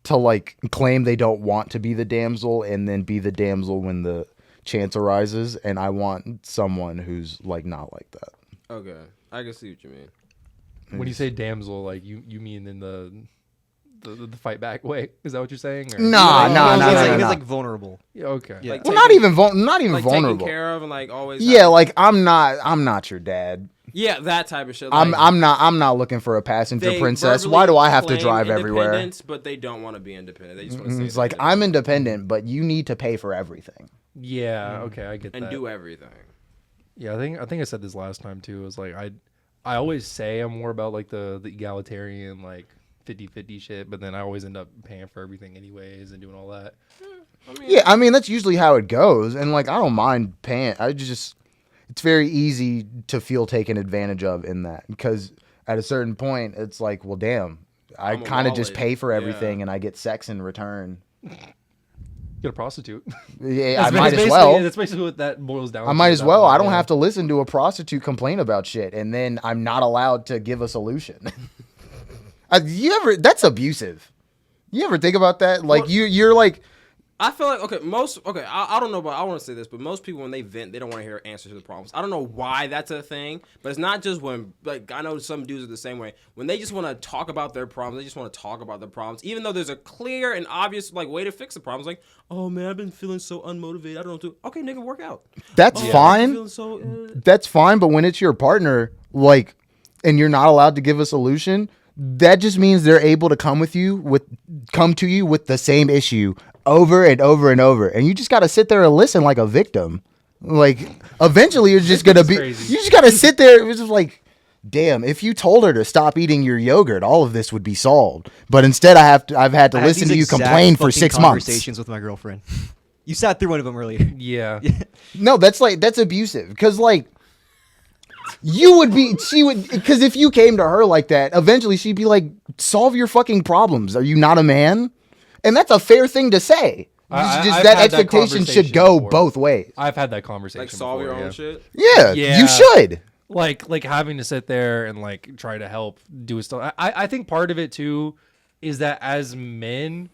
like claim they don't want to be the damsel and then be the damsel when the chance arises. And I want someone who's like not like that. Okay, I can see what you mean. when you say damsel, like you mean in the fight back way? Is that what you're saying? Or? Nah, He nah, means nah, like, nah, he means nah. like vulnerable. Yeah, okay. Yeah. Like Well, taking- not even like vulnerable. taking care of and like always. Yeah, like I'm not your dad. Yeah, that type of shit. I'm Like, not looking for a passenger they princess. verbally Why do I have to claim drive everywhere? independence, But they don't want to be independent. They just want to It's like I'm independent, but you need to pay for everything. Yeah, okay, I get and that. do everything. Yeah, I think I said this last time too. It was like I always say I'm more about like the egalitarian like 50-50 shit, but then I always end up paying for everything anyways and doing all that. Yeah, I mean that's usually how it goes, and like I don't mind paying. It's very easy to feel taken advantage of in that because at a certain point it's like, well, damn, I I'm a kind of just wallet. pay for Yeah. everything and I get sex in return. Get a prostitute. Yeah, I That's might as basically- well. That's basically what that boils down to. I might as at that well. point, I don't yeah. have to listen to a prostitute complain about shit, and then I'm not allowed to give a solution. That's abusive. You ever think about that? Like Well- you're like, I feel like I don't know, but I want to say this, but most people when they vent, they don't want to hear answers to the problems. I don't know why that's a thing, but it's not just when like I know some dudes are the same way. When they just want to talk about their problems, they just want to talk about the problems, even though there's a clear and obvious like way to fix the problems. Like, oh man, I've been feeling so unmotivated. I don't know what to do. Okay, nigga, work out. that's Oh, I've been fine. feeling so, That's fine. But when it's your partner, like, and you're not allowed to give a solution, that just means they're able to come to you with the same issue over and over and over, and you just got to sit there and listen like a victim. Like, eventually, you're just gonna be. crazy. You just got to sit there. It was just like, damn, if you told her to stop eating your yogurt, all of this would be solved. But instead, I've had to I had listen these to you exact complain for fucking 6 months. Conversations with my girlfriend. You sat through one of them earlier. Yeah. No, that's abusive. Because like, she would, because if you came to her like that, eventually she'd be like, solve your fucking problems. Are you not a man? And that's a fair thing to say. I've That had that expectation should conversation go before. both ways. I've had that conversation. like solve before, your own yeah. shit. Yeah, Yeah. you should. Like having to sit there and like try to help do stuff. I think part of it too is that as men,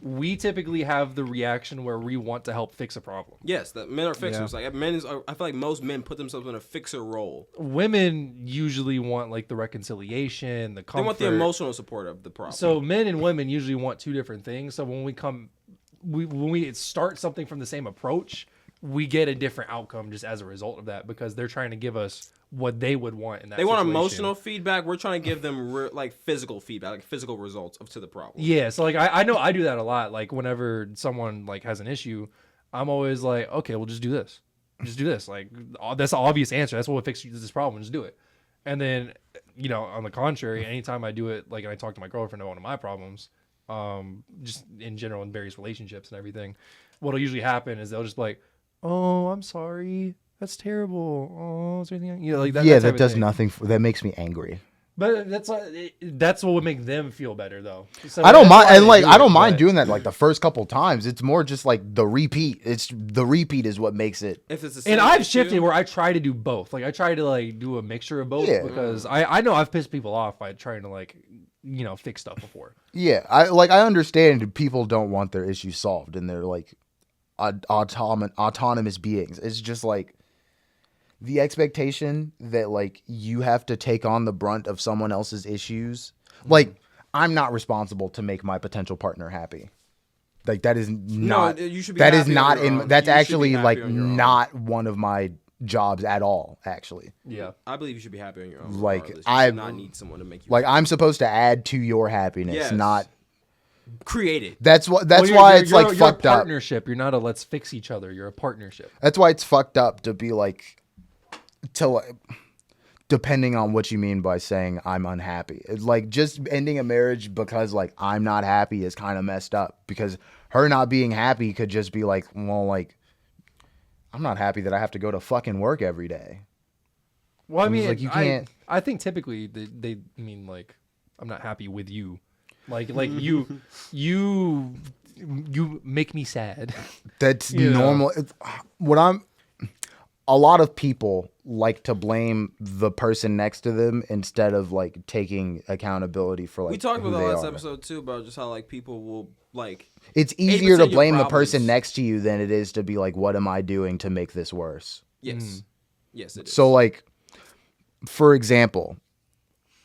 we typically have the reaction where we want to help fix a problem. Yes, that men are fixers. Like I feel like most men put themselves in a fixer role. Women usually want like the reconciliation, the comfort. They want the emotional support of the problem. So men and women usually want two different things. So when we start something from the same approach, we get a different outcome just as a result of that because they're trying to give us what they would want in that they want situation. emotional feedback. We're trying to give them like physical feedback, like physical results to the problem. Yeah, so like I know I do that a lot. Like whenever someone like has an issue, I'm always like, okay, well just do this. Just do this. Like that's the obvious answer. That's what will fix this problem. Just do it. And then, on the contrary, anytime I do it, like and I talk to my girlfriend about one of my problems, just in general in various relationships and everything, what'll usually happen is they'll just be like, oh, I'm sorry. That's terrible. Oh, is there anything? Like that. Yeah, type that of does thing. nothing. That makes me angry. But that's what would make them feel better, though. So I don't that's mind, why and they like do I it, don't mind but- doing that like the first couple times. It's more just like the repeat. It's the repeat is what makes it. If it's the same And I've issue, shifted where I try to do both. Like I try to like do a mixture of both Yeah. because I know I've pissed people off by trying to like fix stuff before. Yeah, I understand people don't want their issues solved, and they're like autonomous beings. It's just like the expectation that like you have to take on the brunt of someone else's issues. Like I'm not responsible to make my potential partner happy. Like that is not. you should be that is happy on not your in. own. That's You should be actually happy like on your own. not one of my jobs at all. Actually, Yeah. I believe you should be happy on your own. Like, regardless. You I- should not need someone to make you like I'm supposed to add to your happiness, Yes. not. create it. That's what. That's Well, why you're- it's you're- like you're fucked a up. partnership. You're not a let's fix each other. You're a partnership. That's why it's fucked up to be like, depending on what you mean by saying I'm unhappy. It's like just ending a marriage because like I'm not happy is kind of messed up, because her not being happy could just be like, well, like I'm not happy that I have to go to fucking work every day. Well, I It's mean, like, you can't- I think typically they mean like I'm not happy with you, like you make me sad. That's Yeah. normal. A lot of people like to blame the person next to them instead of like taking accountability for like We talked who about they that last are. episode too, about just how like people will like It's easier to 80% of your blame the person problems- next to you than it is to be like, what am I doing to make this worse? yes, yes it is. So like, for example,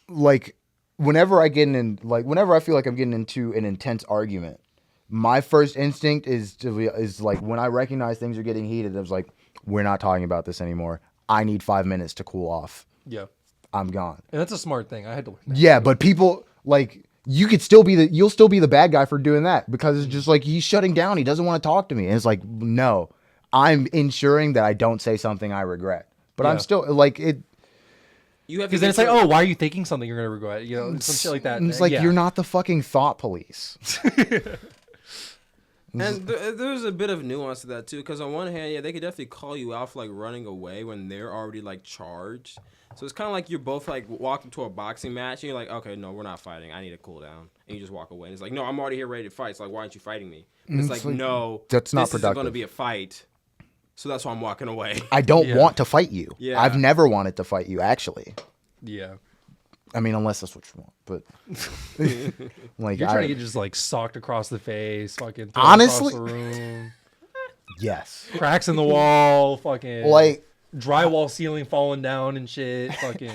like whenever I feel like I'm getting into an intense argument, my first instinct is like when I recognize things are getting heated, I was like, we're not talking about this anymore. I need 5 minutes to cool off. Yeah, I'm gone. and that's a smart thing. I had to learn that. Yeah, but people like you'll still be the bad guy for doing that, because it's just like he's shutting down. He doesn't want to talk to me. And it's like, no, I'm ensuring that I don't say something I regret. But I'm Yeah. still like it. you have to Because then get it's like, your- oh, why are you thinking something you're gonna regret? Some shit like that. It's like Yeah. you're not the fucking thought police. And there's a bit of nuance to that too, because on one hand, yeah, they could definitely call you out for like running away when they're already like charged. So it's kind of like you're both like walking to a boxing match, and you're like, okay, no, we're not fighting. I need to cool down, and you just walk away. And it's like, no, I'm already here ready to fight. It's like, why aren't you fighting me? And it's like, no, that's not this isn't going to productive. be a fight. So that's why I'm walking away. I don't Yeah. want to fight you. Yeah. I've never wanted to fight you, actually. Yeah, I mean, unless that's what you want. But like, you're trying to get just like socked across the face, fucking thrown Honestly- across the room, yes, cracks in the wall, fucking like drywall ceiling falling down and shit, fucking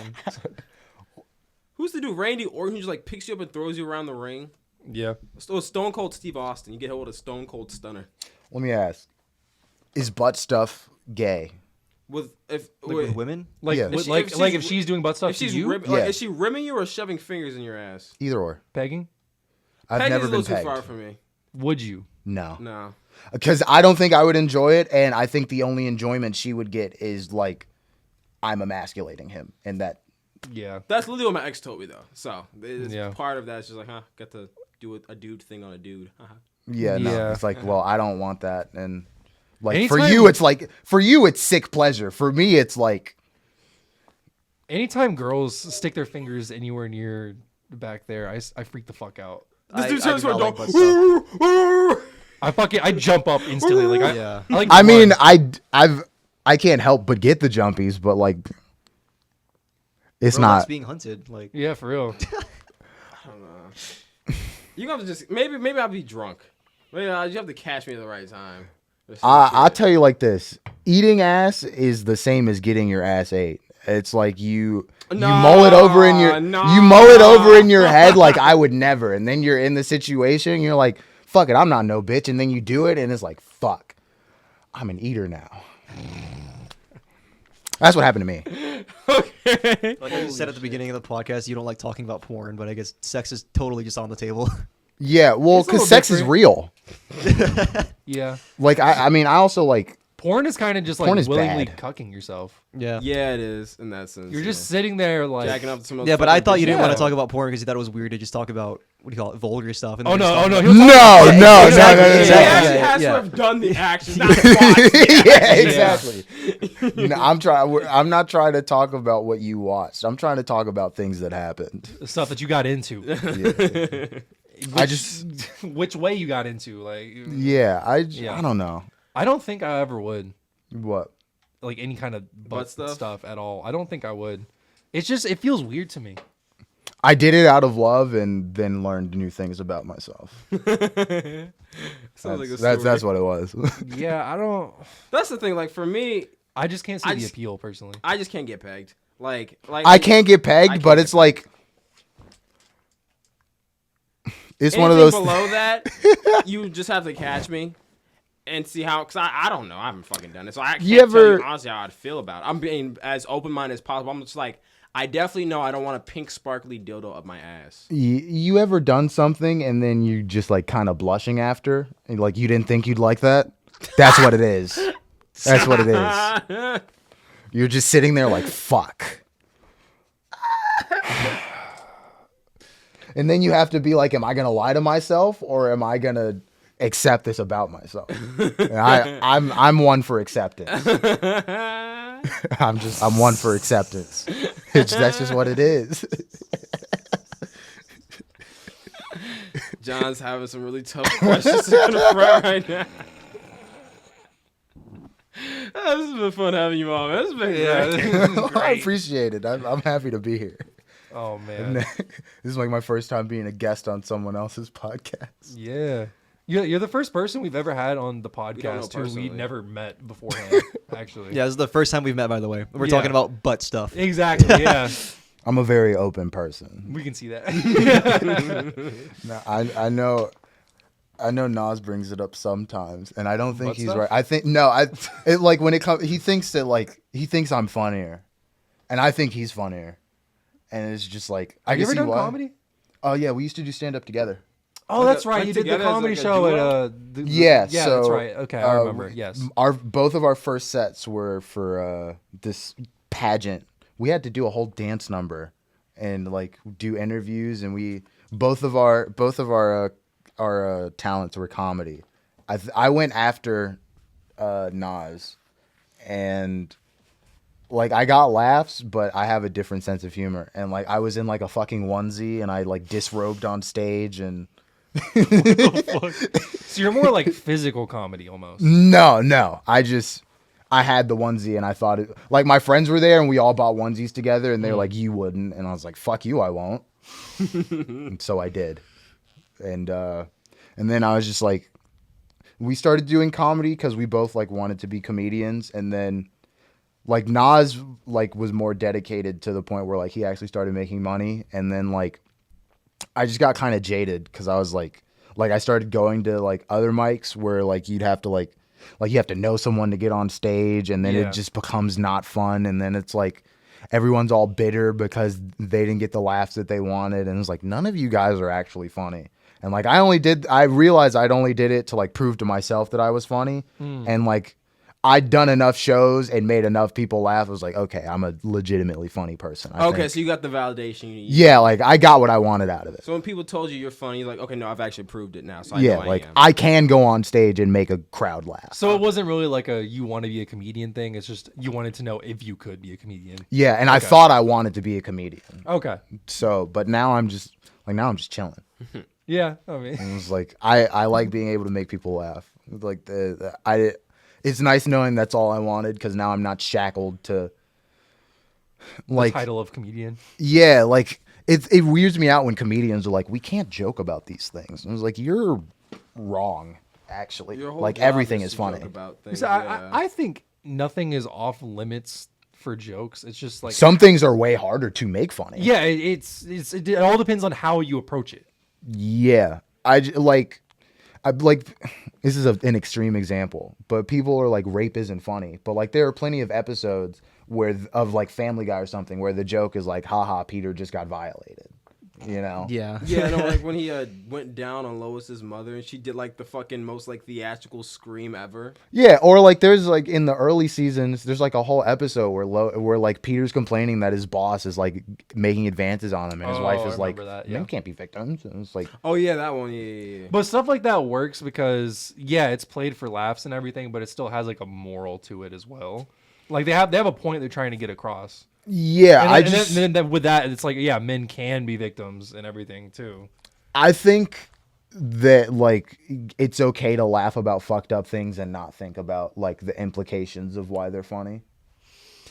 Who's the dude, Randy Orton, who just like picks you up and throws you around the ring? yeah. Stone Cold Steve Austin. You get hold of Stone Cold Stunner. let me ask: is butt stuff gay? With With women? Like, Yeah. with- If like, she's- like if she's doing butt stuff if to she's you, like, Yeah. is she rimming you or shoving fingers in your ass? Either or. pegging, I've Peg never is a been little pegged. too far for me. would you? No. No. Because I don't think I would enjoy it, and I think the only enjoyment she would get is like I'm emasculating him, and that Yeah, That's literally what my ex told me though. So it's Yeah. part of that is just like, got to do a dude thing on a dude. yeah, no, Yeah. it's like, well, I don't want that, and like Anytime- for you, it's sick pleasure. For me, it's like anytime girls stick their fingers anywhere near back there, I freak the fuck out. This dude I turns do for a not dog. like butt stuff. I jump up instantly. Like I, Yeah. I like. I to mean, run. I can't help but get the jumpies, but like it's Bro, that's not. being hunted. Like, Yeah, for real. I don't know. You have to just maybe I'll be drunk. Maybe you have to catch me at the right time. Or some I'll shit. tell you like this: eating ass is the same as getting your ass ate. It's like you mull it over in your you mull it over in your head like I would never, and then you're in the situation. And you're like, fuck it, I'm not no bitch, and then you do it, and it's like, fuck, I'm an eater now. That's what happened to me. like I said at the beginning of the podcast, you don't like talking about porn, but I guess sex is totally just on the table. Yeah, well, It's a little because sex is different. real. Yeah. Like I mean, I also like Porn is kind of just Porn like is willingly bad. cucking yourself. Yeah. Yeah, it is in that sense. You're just sitting there like. jacking up to some. Yeah, but I thought you didn't want to Yeah. talk about porn because you thought it was weird to just talk about what do you call it, vulgar stuff. And Oh then no! just Oh talk no! about- He'll talk No, exactly, no, He yeah, actually yeah, has yeah. to have done the action, not watched. yeah, exactly. No, I'm not trying to talk about what you watched. I'm trying to talk about things that happened. the stuff that you got into. I just, Which way you got into? Like. yeah, I Yeah. don't know I don't think I ever would. what. Like any kind of butt stuff? stuff at all. I don't think I would. It's just it feels weird to me. I did it out of love and then learned new things about myself. Sounds like a That's story. what it was. Yeah, I don't. That's the thing. Like for me, I just can't see I the just- appeal personally. I just can't get pegged. Like I can't get pegged, can't but get it's like it's one of anything those. below that. You just have to catch me and see how. Cause I don't know. I haven't fucking done it, so I can't tell you honestly how I'd feel about it. I'm being as open minded as possible. I'm just like, I definitely know I don't want a pink sparkly dildo up my ass. You ever done something and then you just like kind of blushing after, and like you didn't think you'd like that? That's what it is. That's what it is. You're just sitting there like fuck. And then you have to be like, am I gonna lie to myself or am I gonna accept this about myself? And I'm one for acceptance. I'm one for acceptance. That's just what it is. John's having some really tough questions to confront right now. Oh, this has been fun having you on, man. This has been great. I appreciate it. I'm happy to be here. Oh man. This is like my first time being a guest on someone else's podcast. Yeah. You're the first person we've ever had on the don't know podcast who personally. we never met beforehand, actually. Yeah, this is the first time we've met, by the way. We're Yeah. talking about butt stuff. Exactly, yeah. I'm a very open person. We can see that. No, I know Nas brings it up sometimes, and I don't think Butt he's stuff? right. I think no, it like when it comes, he thinks I'm funnier, and I think he's funnier, and it's just like I Have you can ever see done why. comedy? Oh yeah, we used to do stand up together. Oh, that's right. Put You did the together as comedy like a show duo? at Yeah, yeah, so, that's right. Okay, I remember. Yes. Both of our first sets were for this pageant. We had to do a whole dance number and like do interviews, and we both of our talents were comedy. I went after Nas, and like I got laughs, but I have a different sense of humor. And like I was in like a fucking onesie, and I like disrobed on stage, and So you're more like physical comedy almost. no, I had the onesie, and I thought it like my friends were there, and we all bought onesies together, and they were like, "You wouldn't," and I was like, "Fuck you, I won't." And so I did, and then I was just like, we started doing comedy because we both like wanted to be comedians, and then like Nas like was more dedicated to the point where like he actually started making money, and then like I just got kind of jaded because I was like I started going to like other mics where like you'd have to like you have to know someone to get on stage, and then Yeah. it just becomes not fun, and then it's like everyone's all bitter because they didn't get the laughs that they wanted, and it's like none of you guys are actually funny. And like I realized I'd only did it to like prove to myself that I was funny, and like I'd done enough shows and made enough people laugh. I was like, okay, I'm a legitimately funny person. I Okay, think. so you got the validation you need. Yeah, like I got what I wanted out of it. So when people told you you're funny, you're like, okay, no, I've actually proved it now. So I Yeah, know like I am. I can go on stage and make a crowd laugh. So it wasn't really like a you want to be a comedian thing. It's just you wanted to know if you could be a comedian. Yeah, and I thought I wanted to be a comedian. Okay. So, but now I'm just chilling. Yeah. I mean. And it's like I like being able to make people laugh. Like it's nice knowing that's all I wanted, because now I'm not shackled to like Title of comedian. yeah, like it weirds me out when comedians are like, we can't joke about these things. And I was like, you're wrong, actually. Your whole Like job everything is to joke funny. about things, So yeah. I think nothing is off limits for jokes. It's just like Some things are way harder to make funny. yeah, it all depends on how you approach it. Yeah, I like this is an extreme example, but people are like, rape isn't funny, but like there are plenty of episodes of like Family Guy or something where the joke is like, haha, Peter just got violated. Yeah. Yeah, no, like when he went down on Lois's mother and she did like the fucking most like theatrical scream ever. Yeah, or like there's like in the early seasons, there's like a whole episode where like Peter's complaining that his boss is like making advances on him, and his wife is like, "Men can't be victims." And it's like, oh yeah, that one, yeah. But stuff like that works because it's played for laughs and everything, but it still has like a moral to it as well. Like they have a point they're trying to get across. yeah, And then with that, it's like men can be victims and everything too. I think that like it's okay to laugh about fucked up things and not think about like the implications of why they're funny.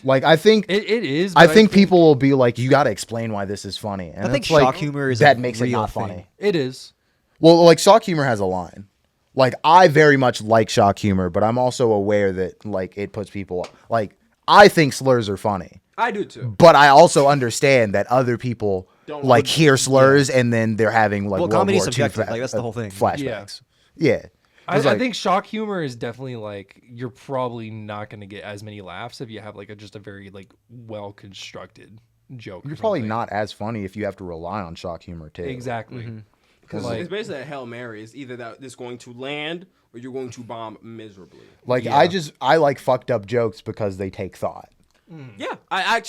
Like I think it is. I think people will be like, you got to explain why this is funny. And I think it's like, shock humor is that a makes it real not thing. funny. It is. Well, like shock humor has a line. Like I very much like shock humor, but I'm also aware that like it puts people like I think slurs are funny. I do too. But I also understand that other people Don't like look- hear slurs and then they're having like Well, World comedy is War II subjective, like, that's the whole thing. Flashbacks. Yeah. I It's like- think shock humor is definitely like you're probably not going to get as many laughs if you have like just a very like well constructed joke. You're or probably something. not as funny if you have to rely on shock humor too. Exactly. Because Like- it's basically a Hail Mary. It's either that it's going to land or you're going to bomb miserably. Like I like fucked up jokes because they take thought. Yeah, I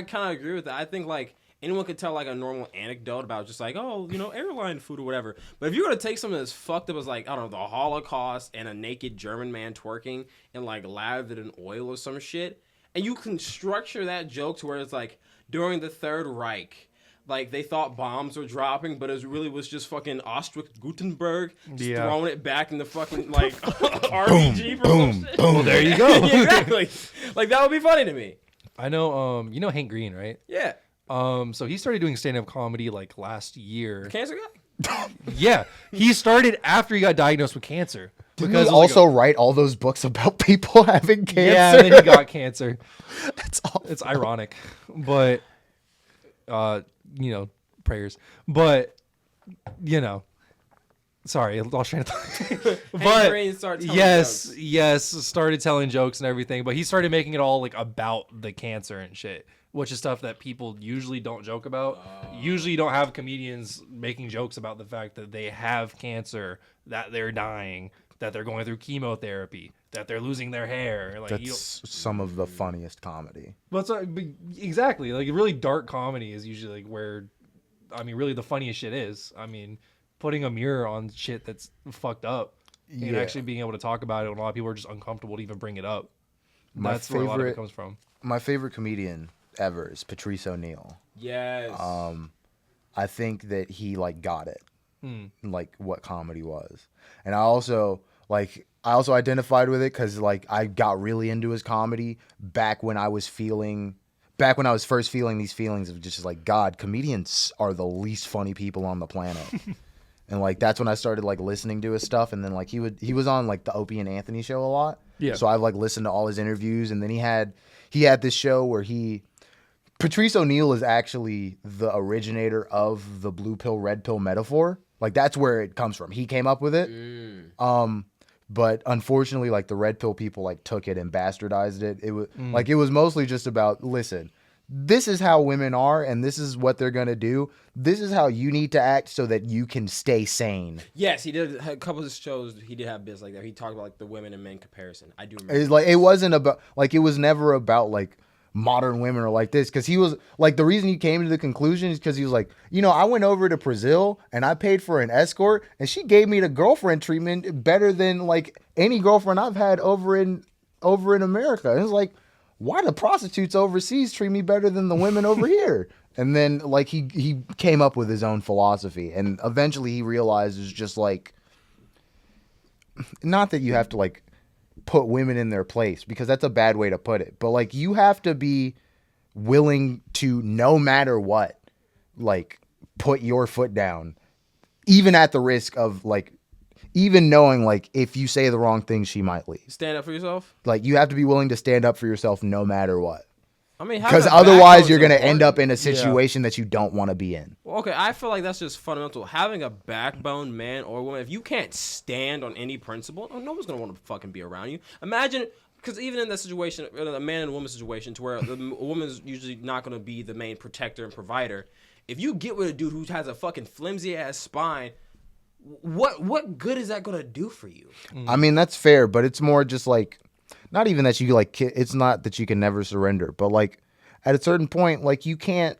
kind of agree with that. I think like anyone could tell like a normal anecdote about just like, oh, airline food or whatever. But if you're gonna take something that's fucked up as like, I don't know, the Holocaust and a naked German man twerking and like lathered in oil or some shit, and you can structure that joke to where it's like during the Third Reich, like they thought bombs were dropping, but it really was just fucking Auschwitz Gutenberg just throwing it back in the fucking like RPG. Boom, boom. Well, there you go. Yeah, exactly. Like that would be funny to me. I know. You know Hank Green, right? Yeah. So he started doing stand-up comedy like last year. Cancer guy? Yeah, he started after he got diagnosed with cancer. Didn't he also write all those books about people having cancer? Yeah, and then he got cancer. That's all. It's ironic, but prayers. But sorry, I lost train of thought. But Green started telling yes, started telling jokes and everything. But he started making it all like about the cancer and shit, which is stuff that people usually don't joke about. Usually, you don't have comedians making jokes about the fact that they have cancer, that they're dying, that they're going through chemotherapy, that they're losing their hair. Like That's some of the funniest comedy. but exactly, like really dark comedy is usually like where, really the funniest shit is. Putting a mirror on shit that's fucked up and Yeah. actually being able to talk about it when a lot of people are just uncomfortable to even bring it up. My That's where a lot of it favorite- comes from. My favorite comedian ever is Patrice O'Neill. Yes. I think that he like got it, like what comedy was, and I also identified with it because like I got really into his comedy back when I was first feeling these feelings of just like, God, comedians are the least funny people on the planet. And like that's when I started like listening to his stuff, and then like he was on like the Opie and Anthony show a lot. Yeah. So I've like listened to all his interviews, and then he had this show where Patrice O'Neill is actually the originator of the blue pill, red pill metaphor. Like that's where it comes from. He came up with it. But unfortunately, like the red pill people like took it and bastardized it. It was it was mostly just about, listen, this is how women are and this is what they're going to do. This is how you need to act so that you can stay sane. yes, he did a couple of shows. He did have bits like that. He talked about like the women and men comparison. I do remember. It's like, it wasn't about, like, it was never about like modern women or like this, because he was like, the reason he came to the conclusion is because he was like, I went over to Brazil and I paid for an escort and she gave me the girlfriend treatment better than like any girlfriend I've had over in America. And it's like, why do prostitutes overseas treat me better than the women over here? And then like he came up with his own philosophy, and eventually he realized it's just like, not that you have to like put women in their place, because that's a bad way to put it, but like you have to be willing to, no matter what, like put your foot down, even at the risk of like, even knowing like if you say the wrong thing, she might leave. Stand up for yourself. Like you have to be willing to stand up for yourself no matter what, Having because a otherwise backbone's you're going to end important. up in a situation that you don't want to be in. Well, okay, I feel like that's just fundamental. Having a backbone, man or woman, if you can't stand on any principle, no one's gonna want to fucking be around you. Imagine, because even in that situation, a man and a woman situation, to where the woman's usually not gonna be the main protector and provider, if you get with a dude who has a fucking flimsy ass spine, what good is that gonna do for you? I mean, that's fair, but it's more just like, not even that you like, it's not that you can never surrender, but like at a certain point, like you can't.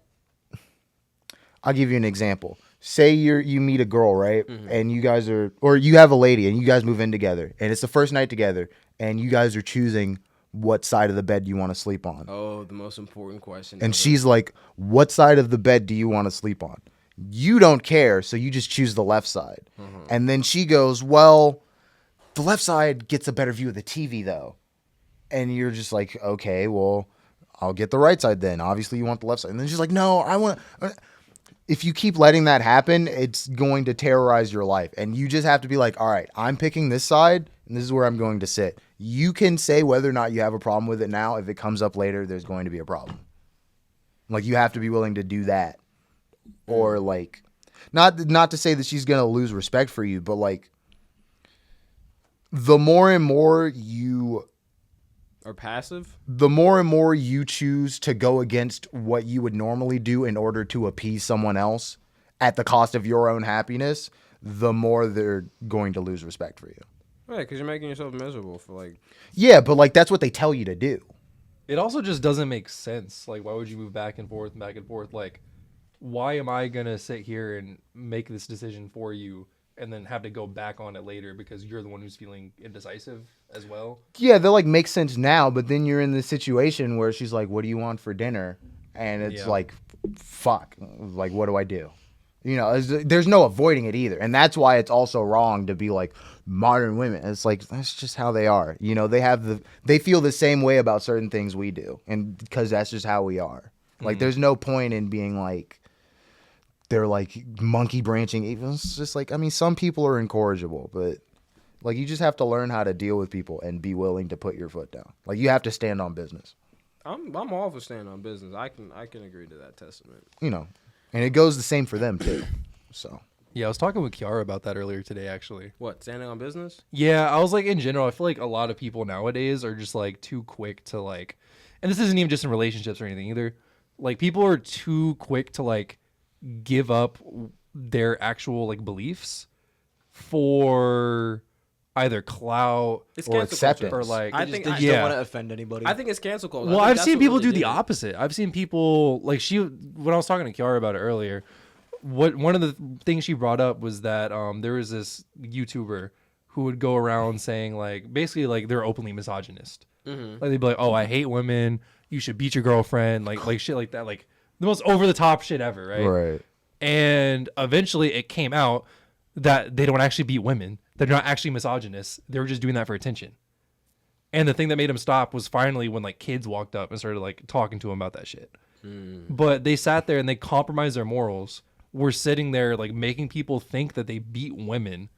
I'll give you an example. Say you meet a girl, right? And you guys or you have a lady and you guys move in together and it's the first night together and you guys are choosing what side of the bed you want to sleep on. Oh, the most important question. And she's like, what side of the bed do you want to sleep on? You don't care, so you just choose the left side. And then she goes, well, the left side gets a better view of the TV though. And you're just like, okay, well, I'll get the right side then. Obviously you want the left side. And then she's like, no, I want to... If you keep letting that happen, it's going to terrorize your life. And you just have to be like, all right, I'm picking this side, and this is where I'm going to sit. You can say whether or not you have a problem with it now. If it comes up later, there's going to be a problem. Like, you have to be willing to do that. Or, like, not to say that she's going to lose respect for you, but, like, the more and more you... Or passive? The more and more you choose to go against what you would normally do in order to appease someone else at the cost of your own happiness, the more they're going to lose respect for you. Right, because you're making yourself miserable for like... Yeah, but like that's what they tell you to do. It also just doesn't make sense. Like, why would you move back and forth? Like, why am I going to sit here and make this decision for you and then have to go back on it later because you're the one who's feeling indecisive as well? Yeah, they'll like make sense now, but then you're in this situation where she's like, what do you want for dinner? And it's like, fuck, like, what do I do? You know, there's no avoiding it either. And that's why it's also wrong to be like modern women. It's like, that's just how they are. You know, they feel the same way about certain things we do. And because that's just how we are. Like, there's no point in being like, they're like monkey branching. It's just like, I mean, some people are incorrigible, but like you just have to learn how to deal with people and be willing to put your foot down. Like you have to stand on business. I'm all for standing on business. I can agree to that testament. You know, and it goes the same for them too. So Yeah, I was talking with Kiara about that earlier today, actually. What, standing on business? Yeah, I was like, in general, I feel like a lot of people nowadays are just like too quick to like, and this isn't even just in relationships or anything either. Like people are too quick to like give up their actual like beliefs for either clout or acceptance or like I They think just don't want to offend anybody. I think it's cancel culture. Well, I've seen people do the opposite. I've seen people like when I was talking to Kiara about it earlier, one of the things she brought up was that there was this YouTuber who would go around saying like basically like they're openly misogynist. Like they'd be like, "Oh, I hate women. You should beat your girlfriend." Like shit like that. Like the most over the top shit ever, right? right. And eventually it came out that they don't actually beat women. They're not actually misogynists. They were just doing that for attention. And the thing that made him stop was finally when like kids walked up and started like talking to him about that shit. But they sat there and they compromised their morals. We're sitting there like making people think that they beat women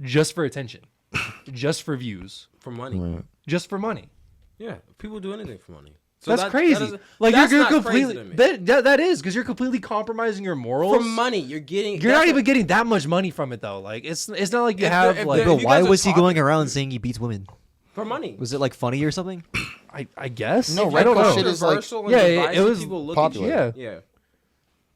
just for attention, just for views, for money. Right. just for money. Yeah, people do anything for money. So That's crazy. Like that's you're not completely crazy to me. that is because you're completely compromising your morals For money, you're You're not even getting that much money from it though. Like it's not like you If have they're- if like they're- Bro, you why guys are was he going talking- around saying he beats women? for money. Was it like funny or something? I guess No, I don't regular know. shit is like- Controversial and Yeah, divisive, it was people look popular. At you. Yeah.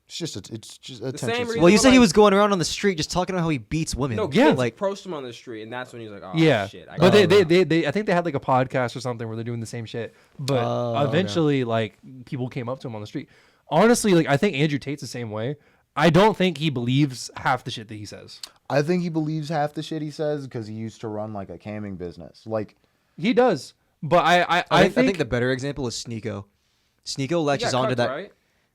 It's just same attention. reason- Well, you said he like- was going around on the street just talking about how he beats women. No, Yeah. kids like approached him on the street, and that's when he's like, "Oh Yeah, shit!" but gotta go." they I think they had like a podcast or something where they're doing the same shit. But Oh, eventually, like people came up to him on the street. Honestly, like I think Andrew Tate's the same way. I don't think he believes half the shit that he says. I think he believes half the shit he says because he used to run like a camming business. Like He does, but I think the better example is Sneeko. Sneeko He latches got onto cucked, that. Right?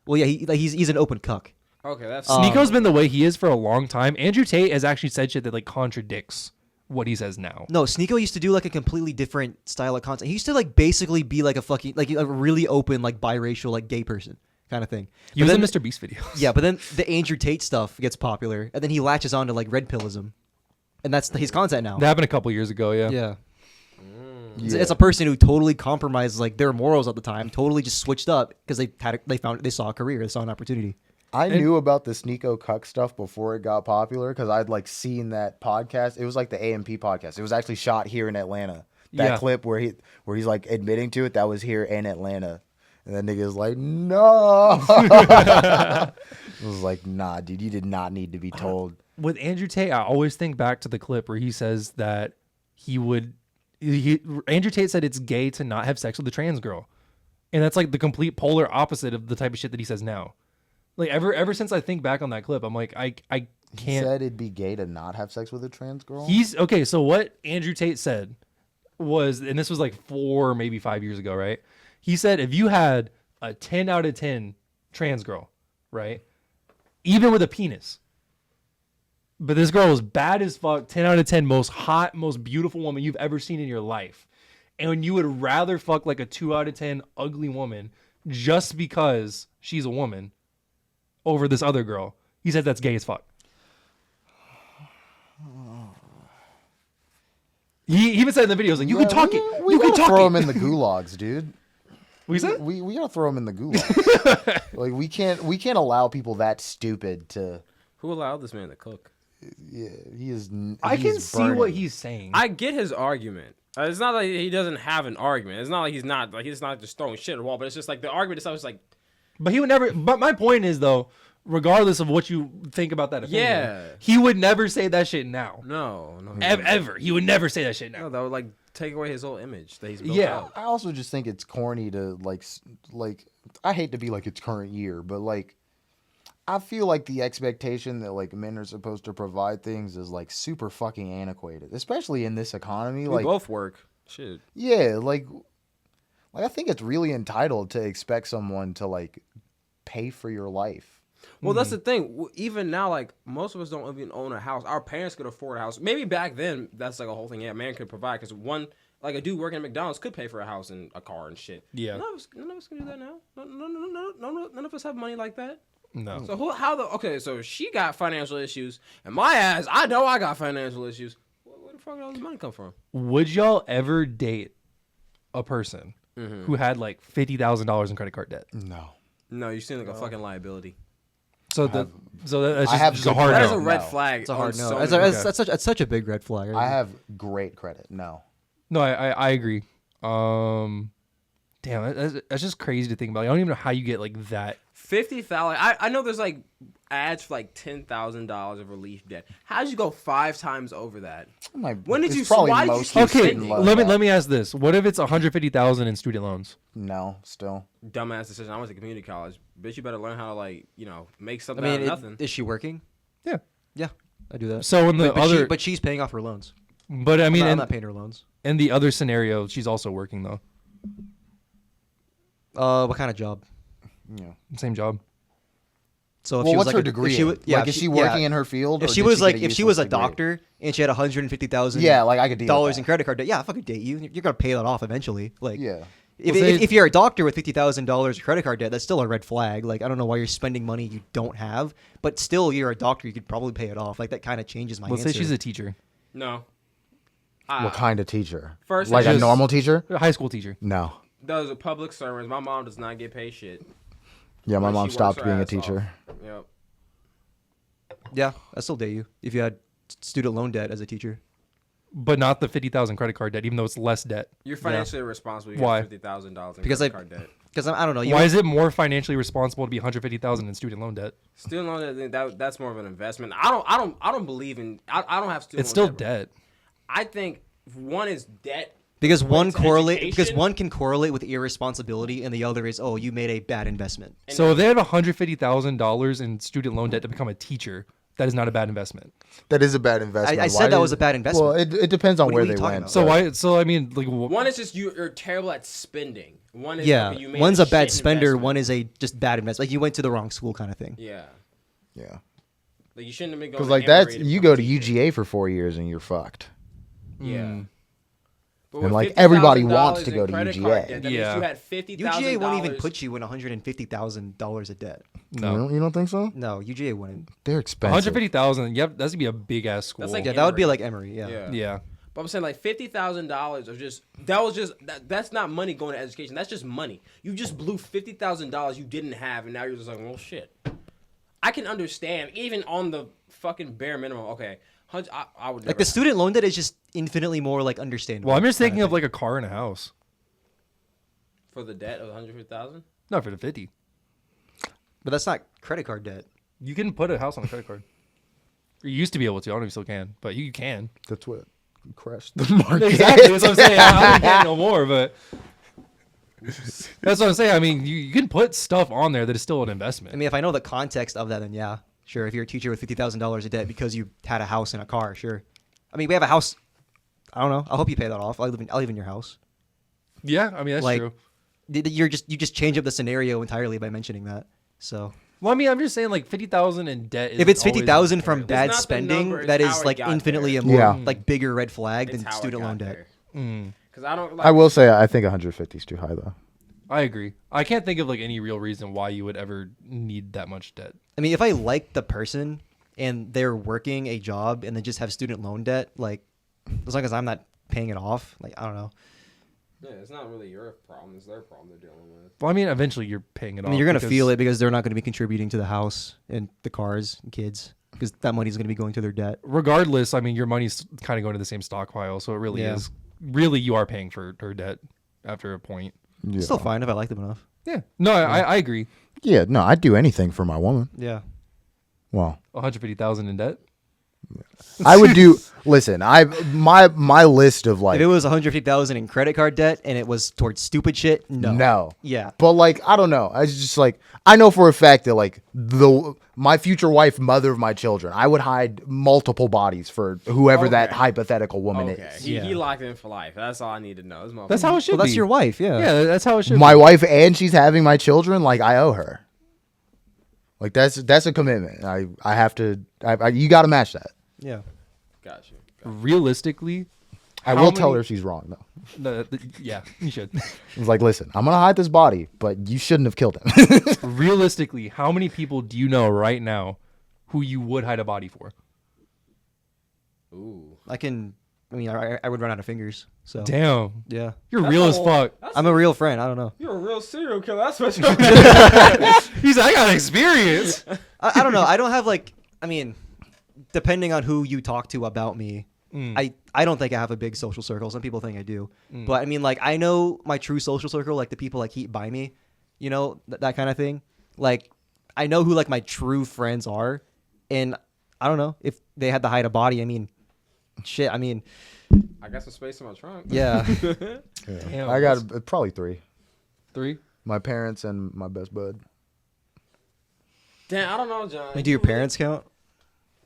Well, yeah, he's an open cuck. Okay, that's Sneeko's been the way he is for a long time. Andrew Tate has actually said shit that like contradicts what he says now. No, Sneeko used to do like a completely different style of content. He used to like basically be like a fucking like a really open like biracial like gay person kind of thing. He But was then, in Mr. Beast videos. Yeah, but then the Andrew Tate stuff gets popular, and then he latches on to like red pillism, and that's his content now. That happened a couple years ago. Yeah. Yeah. yeah. It's a person who totally compromised like their morals at the time, totally just switched up because they saw a career, they saw an opportunity. I knew about the Sneeko Cuck stuff before it got popular because I'd like seen that podcast. It was like the AMP podcast. It was actually shot here in Atlanta. That Yeah. clip where he's like admitting to it, that was here in Atlanta. And that nigga was like, no. I was like, nah, dude, you did not need to be told. With Andrew Tate, I always think back to the clip where he says that Andrew Tate said it's gay to not have sex with a trans girl. And that's like the complete polar opposite of the type of shit that he says now. Like ever since I think back on that clip, I'm like, I can't. He said it'd be gay to not have sex with a trans girl? He's okay. So what Andrew Tate said was, and this was like 4, maybe 5 years ago, right? He said if you had a 10 out of 10 trans girl, right? Even with a penis, but this girl was bad as fuck, 10 out of 10, most hot, most beautiful woman you've ever seen in your life. And you would rather fuck like a 2 out of 10 ugly woman just because she's a woman over this other girl. He said that's gay as fuck. He even said in the videos, like, you can talk it. We You can gotta talk throw it. him in the gulags, dude. We said? We gotta throw him in the gulags. Like we can't allow people that stupid to. Who allowed this man to cook? Yeah, he is. I he can is see burning. what he's saying. I get his argument. It's not like he doesn't have an argument. It's not like he's not just throwing shit at the wall. But it's just like the argument itself is like. But he would never. But my point is though, regardless of what you think about that opinion, Yeah. he would never say that shit now. No. Ever. He would never say that shit now. No, that would like take away his whole image that he's built Yeah. up. I also just think it's corny to like. I hate to be like it's current year, but like. I feel like the expectation that like men are supposed to provide things is like super fucking antiquated, especially in this economy. We Like, both work. Shit. yeah, like I think it's really entitled to expect someone to like pay for your life. Well, that's the thing. Even now, like most of us don't even own a house. Our parents could afford a house. Maybe back then, that's like a whole thing. Yeah, man could provide because like a dude working at McDonald's could pay for a house and a car and shit. Yeah. None of us can do that now. No, none of us have money like that. No. So so she got financial issues, and my ass, I know I got financial issues. Where the fuck did all this money come from? Would y'all ever date a person who had like $50,000 in credit card debt? No. No, you seem like a fucking liability. That's I have just a good hard That credit. is a no. red No. flag. It's a hard on no. so many- That's such a big red flag. I have great credit. No. No, I agree. Damn, that's just crazy to think about. I don't even know how you get like that. $50,000. I know there's like ads for like $10,000 of relief debt. How'd you go 5 times over that? When did It's you- probably why did you mostly keep Okay, student loan let debt. me ask this: what if it's $150,000 in student loans? No, still. Dumbass decision. I went to community college. Bitch, you better learn how to like make I something out mean, of nothing. is she working? Yeah. Yeah, I do that. So in the other, but she's paying off her loans. but I mean, I'm in, not paying her loans. in the other scenario, she's also working though. What kind of job? Yeah. Same job. So if Well, she was what's like her a, degree? if she in? was, yeah, Like, is she working in her field? If or she did was get like, a if she was a useless degree? doctor and she had $150,000, Yeah, like I could deal with dollars that. in credit card debt, yeah, I fucking date you. You're gonna pay that off eventually. Like, Yeah. if you're a doctor with $50,000 credit card debt, that's still a red flag. Like, I don't know why you're spending money you don't have, but still, you're a doctor. You could probably pay it off. Like, that kind of changes my Let's answer. say she's a teacher, No. What kind of teacher? First, Like a just- normal teacher? a high school teacher. No. Those are public servants. My mom does not get paid shit. Yeah, my But mom she stopped works her being a ass teacher. off. Yep. Yeah, I still date you if you had student loan debt as a teacher. But not the 50,000 credit card debt, even though it's less debt. You're financially responsible. You Why? got $50,000 in Because credit card debt. Because I don't know. You Why is it more financially responsible to be 150,000 in student loan debt? Student loan debt, that's more of an investment. I don't believe in. I don't have student. It's loan still debt. I think one is debt. Because one it's correlate because education. one can correlate with irresponsibility and the other is you made a bad investment. So if they have $150,000 in student loan debt to become a teacher, that is not a bad investment. That is a bad investment. I said that was a bad investment. Well, it depends on What are where you they talking went. about? So but- why? So I mean, like, One is just you're terrible at spending. One is Yeah, you made one's a bad shit spender. investment. One is a just bad investment. Like you went to the wrong school kind of thing. Yeah. Yeah. Like you shouldn't have been going. Because to like that's Emory you become go a to teacher. UGA for 4 years and you're fucked. Yeah. But And, with like, everybody $50,000 wants to in go to credit UGA. card debt, that means Yeah. you had $50,000. UGA won't even put you in $150,000 of debt. no. You don't think so? No, UGA wouldn't. They're expensive. 150,000. Yep, that's gonna be a big ass school. That's like Yeah, that would be Emory. like Emory. Yeah. Yeah. But I'm saying like $50,000 of that's not money going to education. That's just money. You just blew $50,000 you didn't have, and now you're just like, well, shit. I can understand even on the fucking bare minimum. Okay, I would never Like the student loan debt is just infinitely more like understandable. Well, I'm just kinda thinking of thing. like a car and a house. for the debt of $150,000. Not for the 50. But that's not credit card debt. You can put a house on a credit card. You used to be able to. I don't know if you still can, but you can. That's what crashed the market. Exactly. That's what I'm saying. I don't get no more, but that's what I'm saying. I mean, you can put stuff on there that is still an investment. I mean, if I know the context of that, then yeah, sure. If you're a teacher with $50,000 of debt because you had a house and a car, sure. I mean, we have a house. I don't know. I'll help you pay that off. I'll live in your house. Yeah, I mean that's Like, true. You just change up the scenario entirely by mentioning that. So Well, I mean, I'm just saying like 50,000 in debt. if it's 50,000 from It's bad not the spending, number, it's that how is it like got infinitely there. a more Yeah. like bigger red flag It's than how it student got loan debt. there. Because I don't. Like, I will say I think 150 is too high though. I agree. I can't think of like any real reason why you would ever need that much debt. I mean, if I like the person and they're working a job and they just have student loan debt, like as long as I'm not paying it off, like I don't know. Yeah, it's not really your problem. It's their problem they're dealing with. Well, I mean, eventually you're paying it I off. mean, you're gonna because- feel it because they're not gonna be contributing to the house and the cars and kids because that money's gonna be going to their debt. Regardless, I mean, your money's kind of going to the same stockpile, so it really Yeah. is. Really, you are paying for her debt after a point. Yeah. Still fine if I like them enough. Yeah. No, I agree. Yeah, no, I'd do anything for my woman. Yeah. Well, 150,000 in debt. I would do. Listen, my list of like If it was 150,000 in credit card debt and it was towards stupid shit, no. no. Yeah. But like I don't know. I was just like I know for a fact that like my future wife, mother of my children, I would hide multiple bodies for whoever that Okay. hypothetical woman Okay, is. he Yeah. locked in for life. That's all I need to know. This That's how it should Well, that's be. your wife. Yeah. Yeah, that's how it should My wife and she's having my children. Like I owe her. Like that's a commitment. I have to. You got to match that. Yeah. Got you. be. Realistically, I How will tell many- her she's wrong though. yeah, you should. It's like, listen, I'm gonna hide this body, but you shouldn't have killed him. Realistically, how many people do you know right now who you would hide a body for? Ooh. I mean, I would run out of fingers. So Damn, yeah. you're That's real a as whole- fuck. I'm a real friend. I don't know. You're a real serial killer. That's what you're. He's like, I got experience. I don't know. I don't have like. I mean, depending on who you talk to about me, I don't think I have a big social circle. Some people think I do, but I mean, like I know my true social circle, like the people I keep by me, you know, that kind of thing. Like I know who like my true friends are, and I don't know if they had to hide a body. I mean, shit. I mean, I got some space in my trunk. yeah. Damn, I got probably 3. 3. My parents and my best bud. Damn, I don't know, John. Do your parents count?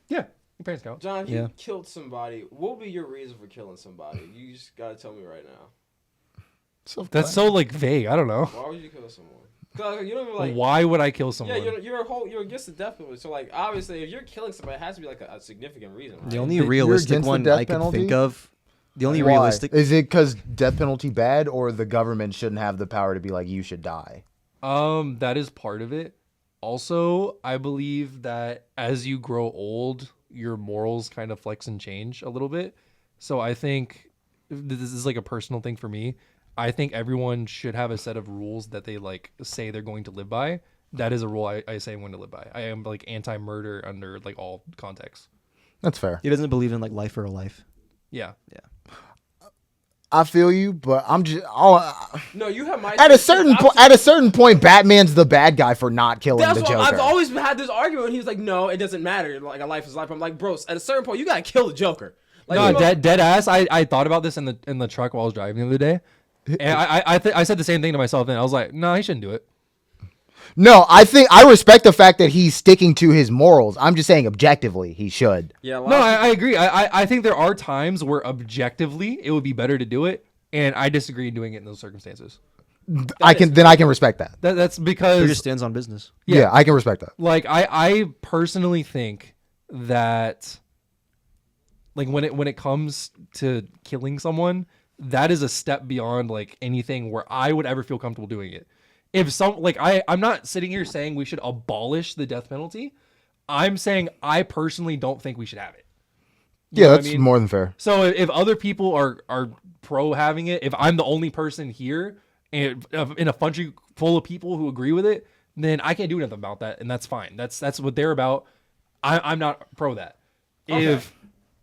Yeah, your parents count. John, if you Yeah. killed somebody, what would be your reason for killing somebody? You just gotta tell me right now. That's so like vague. I don't know. Why would you kill someone? 'Cause you don't even like. Why would I kill Yeah, someone? you're against the death penalty. So like, obviously, if you're killing somebody, it has to be like a significant reason. Right? The only You're realistic against the one death I can penalty? think of. The only Why? realistic. Is it because death penalty bad, or the government shouldn't have the power to be like you should die? That is part of it. Also, I believe that as you grow old, your morals kind of flex and change a little bit. So I think this is like a personal thing for me. I think everyone should have a set of rules that they like say they're going to live by. That is a rule I say I'm going to live by. I am like anti-murder under like all contexts. That's fair. He doesn't believe in like life for a life. Yeah. I feel you, but I'm just No, you have my. at a certain point, Batman's the bad guy for not killing That's the what Joker. I've always had this argument. He was like, "No, it doesn't matter. Like a life is life." I'm like, "Bro, at a certain point, you gotta kill the Joker." Like, No, you know- dead ass. I thought about this in the truck while I was driving the other day, and I said the same thing to myself. Then I was like, no, he shouldn't do it. No, I respect the fact that he's sticking to his morals. I'm just saying objectively he should. Yeah, a lot No, of I agree. I think there are times where objectively it would be better to do it, and I disagree in doing it in those circumstances. I can respect that. That's He because just stands on business. Yeah, I can respect that. like I personally think that like when it comes to killing someone, that is a step beyond like anything where I would ever feel comfortable doing it. If some like I'm not sitting here saying we should abolish the death penalty. I'm saying I personally don't think we should have it. You Yeah, know what I that's mean? more than fair. So if other people are pro having it, if I'm the only person here and in a country full of people who agree with it, then I can't do nothing about that, and that's fine. That's what they're about. I'm not pro that. Okay.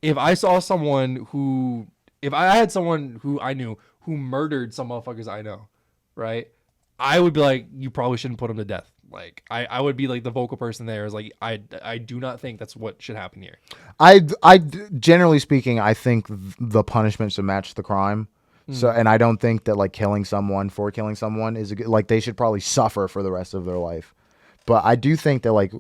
If I saw someone if I had someone who I knew who murdered some motherfuckers I know, right? I would be like, you probably shouldn't put him to death. Like, I would be like the vocal person there. Is like, I do not think that's what should happen here. Generally speaking, I think the punishment should match the crime. So, and I don't think that like killing someone is a good, like they should probably suffer for the rest of their life. But I do think that like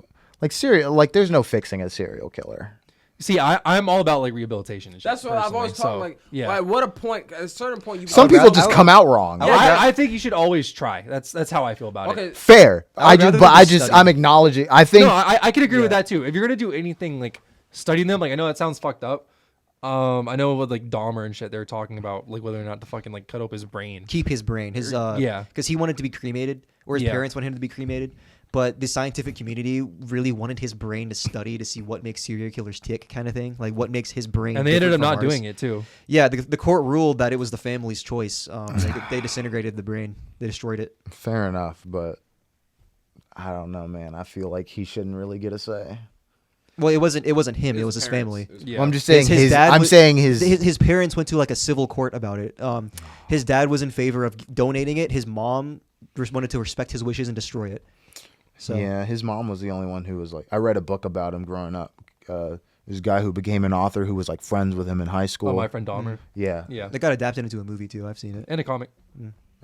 there's no fixing a serial killer. See, I'm all about like rehabilitation and shit. That's what I've always talked like. Yeah. At what at a certain point, some people just come out wrong. I think you should always try. That's how I feel about it. Fair. I'm acknowledging. I think. No, I can agree with that too. If you're gonna do anything like studying them, like I know that sounds fucked up. I know with like Dahmer and shit, they were talking about like whether or not to fucking like cut up his brain, keep his brain, because he wanted to be cremated, or his parents wanted him to be cremated. But the scientific community really wanted his brain to study to see what makes serial killers tick, kind of thing, like what makes his brain. And they ended up not doing it too. Yeah, the court ruled that it was the family's choice. They disintegrated the brain, they destroyed it. Fair enough, but I don't know, man. I feel like he shouldn't really get a say. Well, it wasn't him. It was his family. Well, I'm just saying his parents went to like a civil court about it. His dad was in favor of donating it. His mom wanted to respect his wishes and destroy it. So yeah, his mom was the only one who was like. I read a book about him growing up. This guy who became an author who was like friends with him in high school. Oh, my friend Dahmer. Yeah. That got adapted into a movie too. I've seen it. And a comic.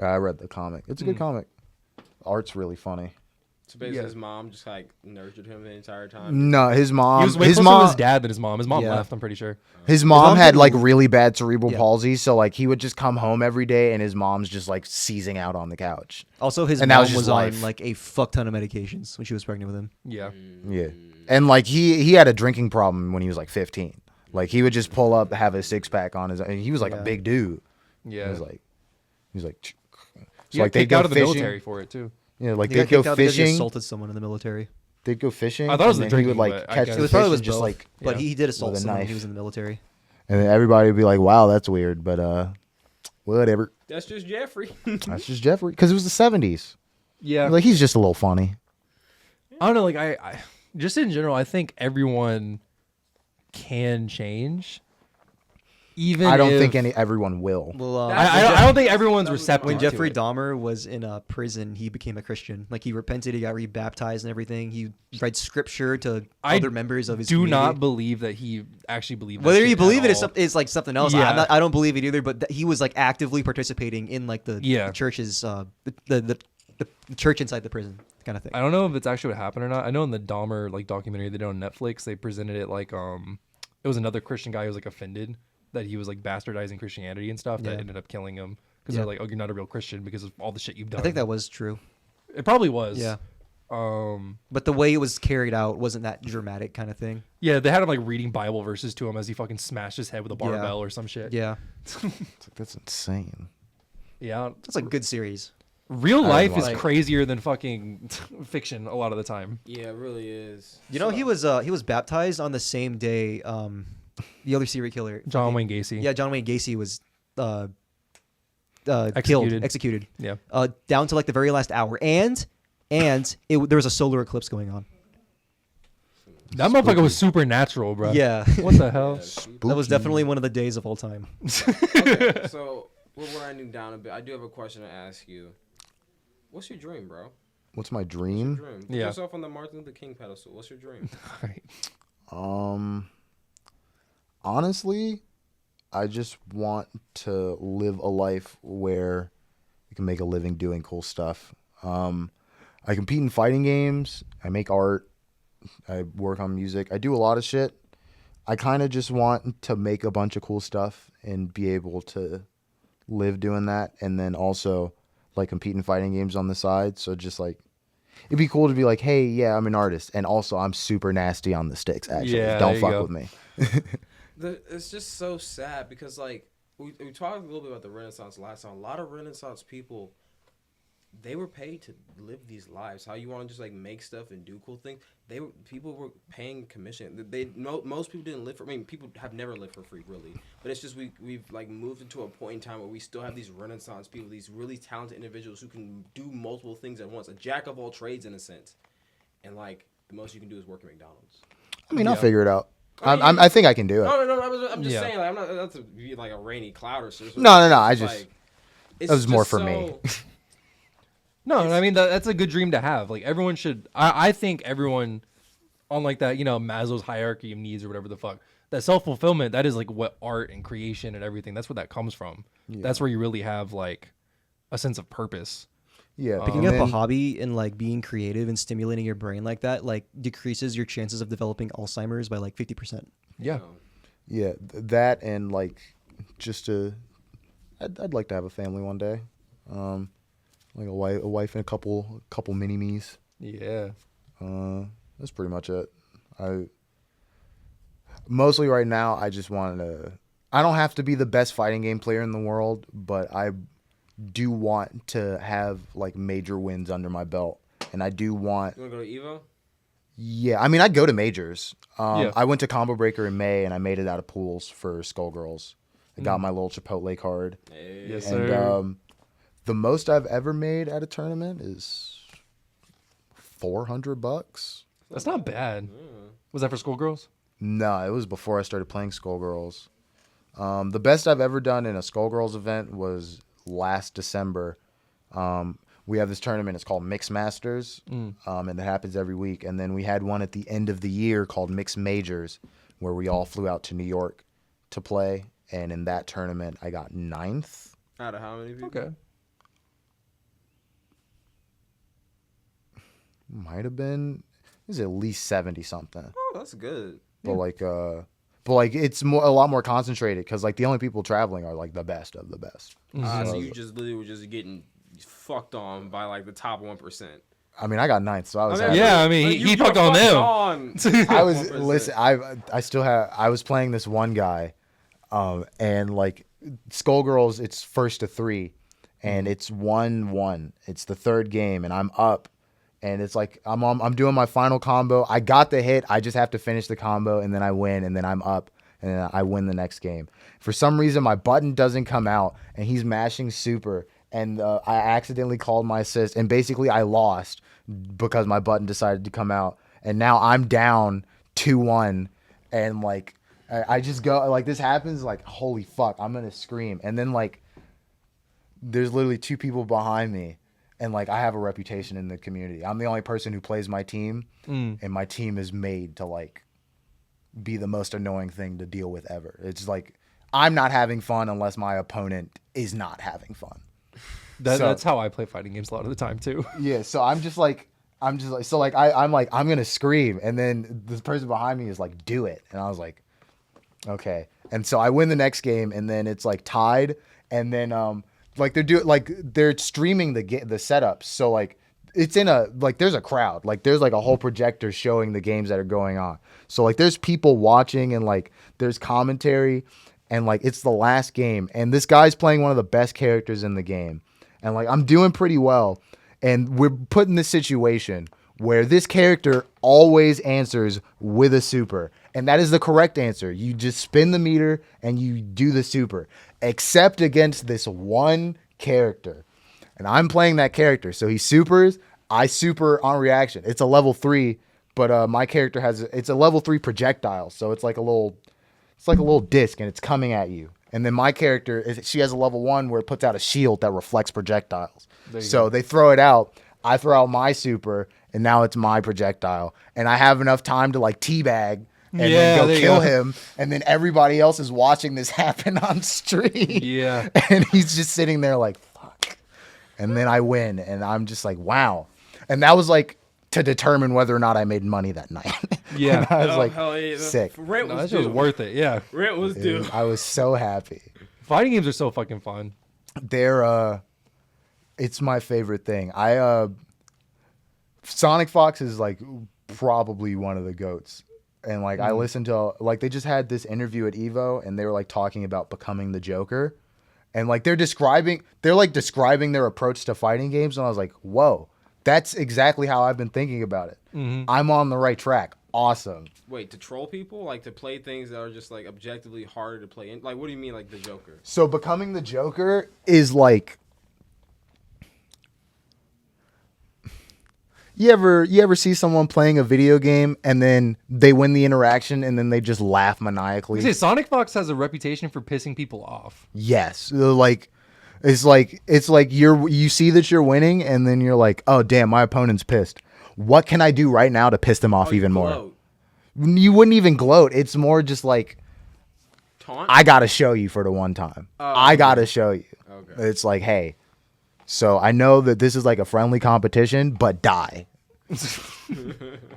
I read the comic. It's a good comic. Art's really funny. So basically, his mom just like nurtured him the entire time. No, his mom. He was way closer to his dad than his mom. His mom left. I'm pretty sure. His mom had like really bad cerebral palsy, so like he would just come home every day, and his mom's just like seizing out on the couch. Also, his mom was on like a fuck ton of medications when she was pregnant with him. Yeah. Yeah, and like he had a drinking problem when he was like 15. Like he would just pull up, have a 6-pack on his, and he was like a big dude. Yeah. He was like. So like they got out of the military for it too. Yeah, like they'd go fishing. He assaulted someone in the military. They'd go fishing. I thought it was the drinking. He would like catch the it was fish probably and just like. But he did assault with a someone when knife. he was in the military. And then everybody would be like, "Wow, that's weird," but whatever. That's just Jeffrey. That's just Jeffrey, because it was the 70s. Yeah. Like he's just a little funny. I don't know. Like I just in general, I think everyone can change. Even I don't think everyone will. Well, I don't think everyone's receptive. When Jeffrey to it. Dahmer was in prison, he became a Christian. Like he repented, he got rebaptized and everything. He read scripture to other members of his community. Not believe that he actually believed. Whether that you believe it all. is like something else. Yeah. I don't believe it either. But he was like actively participating in like the church's the church inside the prison kind of thing. I don't know if it's actually what happened or not. I know in the Dahmer like documentary they did on Netflix, they presented it like it was another Christian guy who was like offended that he was like bastardizing Christianity and stuff that ended up killing him because they're like, oh, you're not a real Christian because of all the shit you've done. I think that was true. It probably was. Yeah. But the way it was carried out wasn't that dramatic kind of thing. Yeah, they had him like reading Bible verses to him as he fucking smashed his head with a barbell or some shit. Yeah. That's insane. Yeah. That's a good series. Real life is crazier than fucking fiction a lot of the time. Yeah, it really is. You know, he was baptized on the same day the other serial killer, John Wayne Gacy. Yeah, John Wayne Gacy was executed. Yeah. Down to like the very last hour, and there was a solar eclipse going on. That motherfucker was supernatural, bro. Yeah. What the hell? That was definitely one of the days of all time. Okay, so we're winding down a bit. I do have a question to ask you. What's your dream, bro? What's my dream? Put yourself on the Martin Luther King pedestal. What's your dream? Honestly, I just want to live a life where you can make a living doing cool stuff. I compete in fighting games. I make art. I work on music. I do a lot of shit. I kind of just want to make a bunch of cool stuff and be able to live doing that, and then also like compete in fighting games on the side. So just like it'd be cool to be like, hey, yeah, I'm an artist, and also I'm super nasty on the sticks. Actually, don't fuck with me. It's just so sad because like we talked a little bit about the Renaissance last time. A lot of Renaissance people, they were paid to live these lives. How you want to just like make stuff and do cool things. People were paying commission. Most people didn't live for. I mean, people have never lived for free, really. But it's just we've like moved into a point in time where we still have these Renaissance people, these really talented individuals who can do multiple things at once, a jack of all trades in a sense. And like the most you can do is work at McDonald's. I mean, I'll figure it out. I think I can do it. No. I'm just saying, like, I'm not to be like a rainy cloud or something. No. I just like, that was more for me. No, I mean that's a good dream to have. Like everyone should. I think everyone on like that, Maslow's hierarchy of needs or whatever the fuck. That self-fulfillment, that is like what art and creation and everything. That's where that comes from. Yeah. That's where you really have like a sense of purpose. Yeah, picking up a hobby and like being creative and stimulating your brain like that like decreases your chances of developing Alzheimer's by like 50%. Yeah. Yeah, that and like just I'd like to have a family one day. Like a wife and a couple mini me's. Yeah. That's pretty much it. Mostly right now I just want to I don't have to be the best fighting game player in the world, but I do want to have like major wins under my belt, and I do want. You want to go to Evo? Yeah, I mean I'd go to majors. Yeah. I went to Combo Breaker in May, and I made it out of pools for Skullgirls. I got my little Chipotle card. Hey. Yes, And sir. the most I've ever made at a tournament is $400. That's not bad. Was that for schoolgirls? No, it was before I started playing Skullgirls. The best I've ever done in a Skullgirls event was last December. We have this tournament. It's called Mix Masters, and it happens every week. And then we had one at the end of the year called Mix Majors, where we all flew out to New York to play. And in that tournament, I got 9th. Out of how many people? Okay. Might have been. It was at least 70 something. Oh, that's good. But like it's a lot more concentrated because like the only people traveling are like the best of the best. So you just literally were just getting fucked on by like the top 1%. I mean, I got 9th, so I was. Yeah, I mean, he fucked on them. I was listen. I still have. I was playing this one guy, and like Skullgirls, it's 1st to 3, and it's 1-1. It's the 3rd game, and I'm up, and it's like I'm doing my final combo. I got the hit. I just have to finish the combo, and then I win, and then I'm up, and then I win the next game. For some reason, my button doesn't come out, and he's mashing super. And I accidentally called my assist, and basically I lost because my button decided to come out. And now I'm down 2-1, and like I just go like this happens, like holy fuck, I'm gonna scream. And then like there's literally 2 people behind me, and like I have a reputation in the community. I'm the only person who plays my team, and my team is made to like be the most annoying thing to deal with ever. It's like I'm not having fun unless my opponent is not having fun. That's how I play fighting games a lot of the time too. Yeah, so I'm gonna scream, and then this person behind me is like, do it, and I was like, okay, and so I win the next game, and then it's like tied, and then like they're streaming the setups, so like it's in a like there's a crowd, like there's like a whole projector showing the games that are going on, so like there's people watching, and like there's commentary, and like it's the last game, and this guy's playing one of the best characters in the game. And like I'm doing pretty well, and we're put in this situation where this character always answers with a super, and that is the correct answer. You just spin the meter and you do the super, except against this one character, and I'm playing that character. So he supers, I super on reaction. It's a level 3, but my character it's a level 3 projectile, so it's like a little disc, and it's coming at you. And then my character, she has a level 1 where it puts out a shield that reflects projectiles. So they throw it out. I throw out my super, and now it's my projectile. And I have enough time to like teabag and then go kill him. And then everybody else is watching this happen on stream. Yeah. And he's just sitting there like, fuck. And then I win. And I'm just like, wow. And that was like to determine whether or not I made money that night. Yeah. I was like, yeah. sick. Rent was That due. shit was worth it. Yeah. Rent was due. Dude, I was so happy. Fighting games are so fucking fun. They're it's my favorite thing. Sonic Fox is like probably one of the GOATs. And like I listened to like they just had this interview at Evo, and they were like talking about becoming the Joker. And like they're describing their approach to fighting games, and I was like, whoa, that's exactly how I've been thinking about it. I'm on the right track. Awesome. Wait, to troll people? Like to play things that are just like objectively harder to play? Like what do you mean like the Joker? So becoming the Joker is like, you ever see someone playing a video game and then they win the interaction and then they just laugh maniacally? Sonic Fox has a reputation for pissing people off. Yes, like It's like you see that you're winning, and then you're like, oh damn, my opponent's pissed. What can I do right now to piss them off even more? Gloat. You wouldn't even gloat. It's more just like, Taunt? I gotta show you for the one time. I gotta show you. Okay. It's like, hey, so I know that this is like a friendly competition, but die.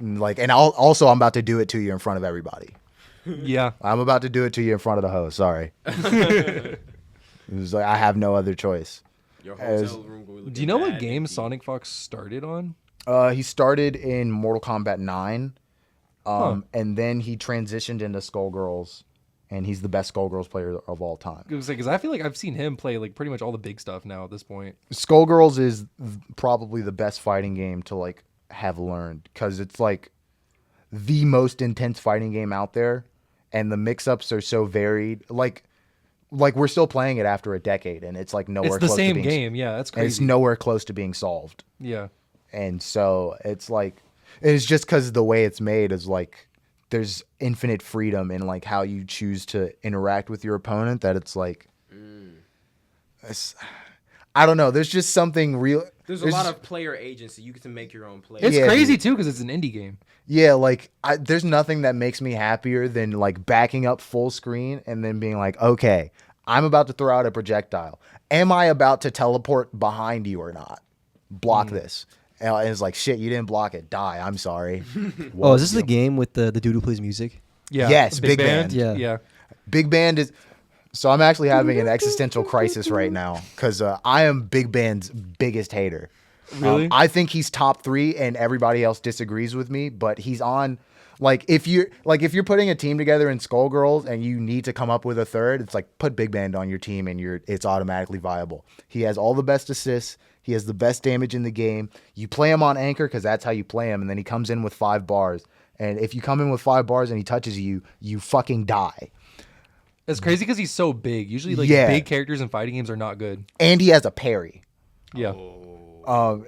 Like, and I'm about to do it to you in front of everybody. Yeah. I'm about to do it to you in front of the host. Sorry. It was like, I have no other choice. Your hotel room will be Do you know what bad, game Mickey. Sonic Fox started on? He started in Mortal Kombat 9, and then he transitioned into Skullgirls, and he's the best Skullgirls player of all time. Because I feel like I've seen him play like pretty much all the big stuff now at this point. Skullgirls is probably the best fighting game to like have learned, because it's like the most intense fighting game out there, and the mix-ups are so varied. Like we're still playing it after a decade, and it's like nowhere. It's the close same to being, game. Yeah, that's and it's crazy. nowhere close to being solved. Yeah. And so it's like, it's just because the way it's made is like, there's infinite freedom in like how you choose to interact with your opponent, that it's like, I don't know. There's just something real. There's a lot of player agency. You get to make your own play. It's Yeah, crazy dude. too because it's an indie game. Yeah, like there's nothing that makes me happier than like backing up full screen and then being like, okay, I'm about to throw out a projectile. Am I about to teleport behind you or not? Block this. And it's like, shit, you didn't block it. Die. I'm sorry. Oh, is this the game with the dude who plays music? Yeah. Yes, Big Band. Yeah. Yeah. Big Band is. So I'm actually having an existential crisis right now because I am Big Band's biggest hater. Really? I think he's top 3, and everybody else disagrees with me. But he's on. Like if you're putting a team together in Skullgirls and you need to come up with a third, it's like put Big Band on your team and it's automatically viable. He has all the best assists. He has the best damage in the game. You play him on anchor because that's how you play him, and then he comes in with 5 bars. And if you come in with 5 bars and he touches you, you fucking die. It's crazy because he's so big. Usually, like Yeah. big characters in fighting games are not good. And he has a parry. Yeah.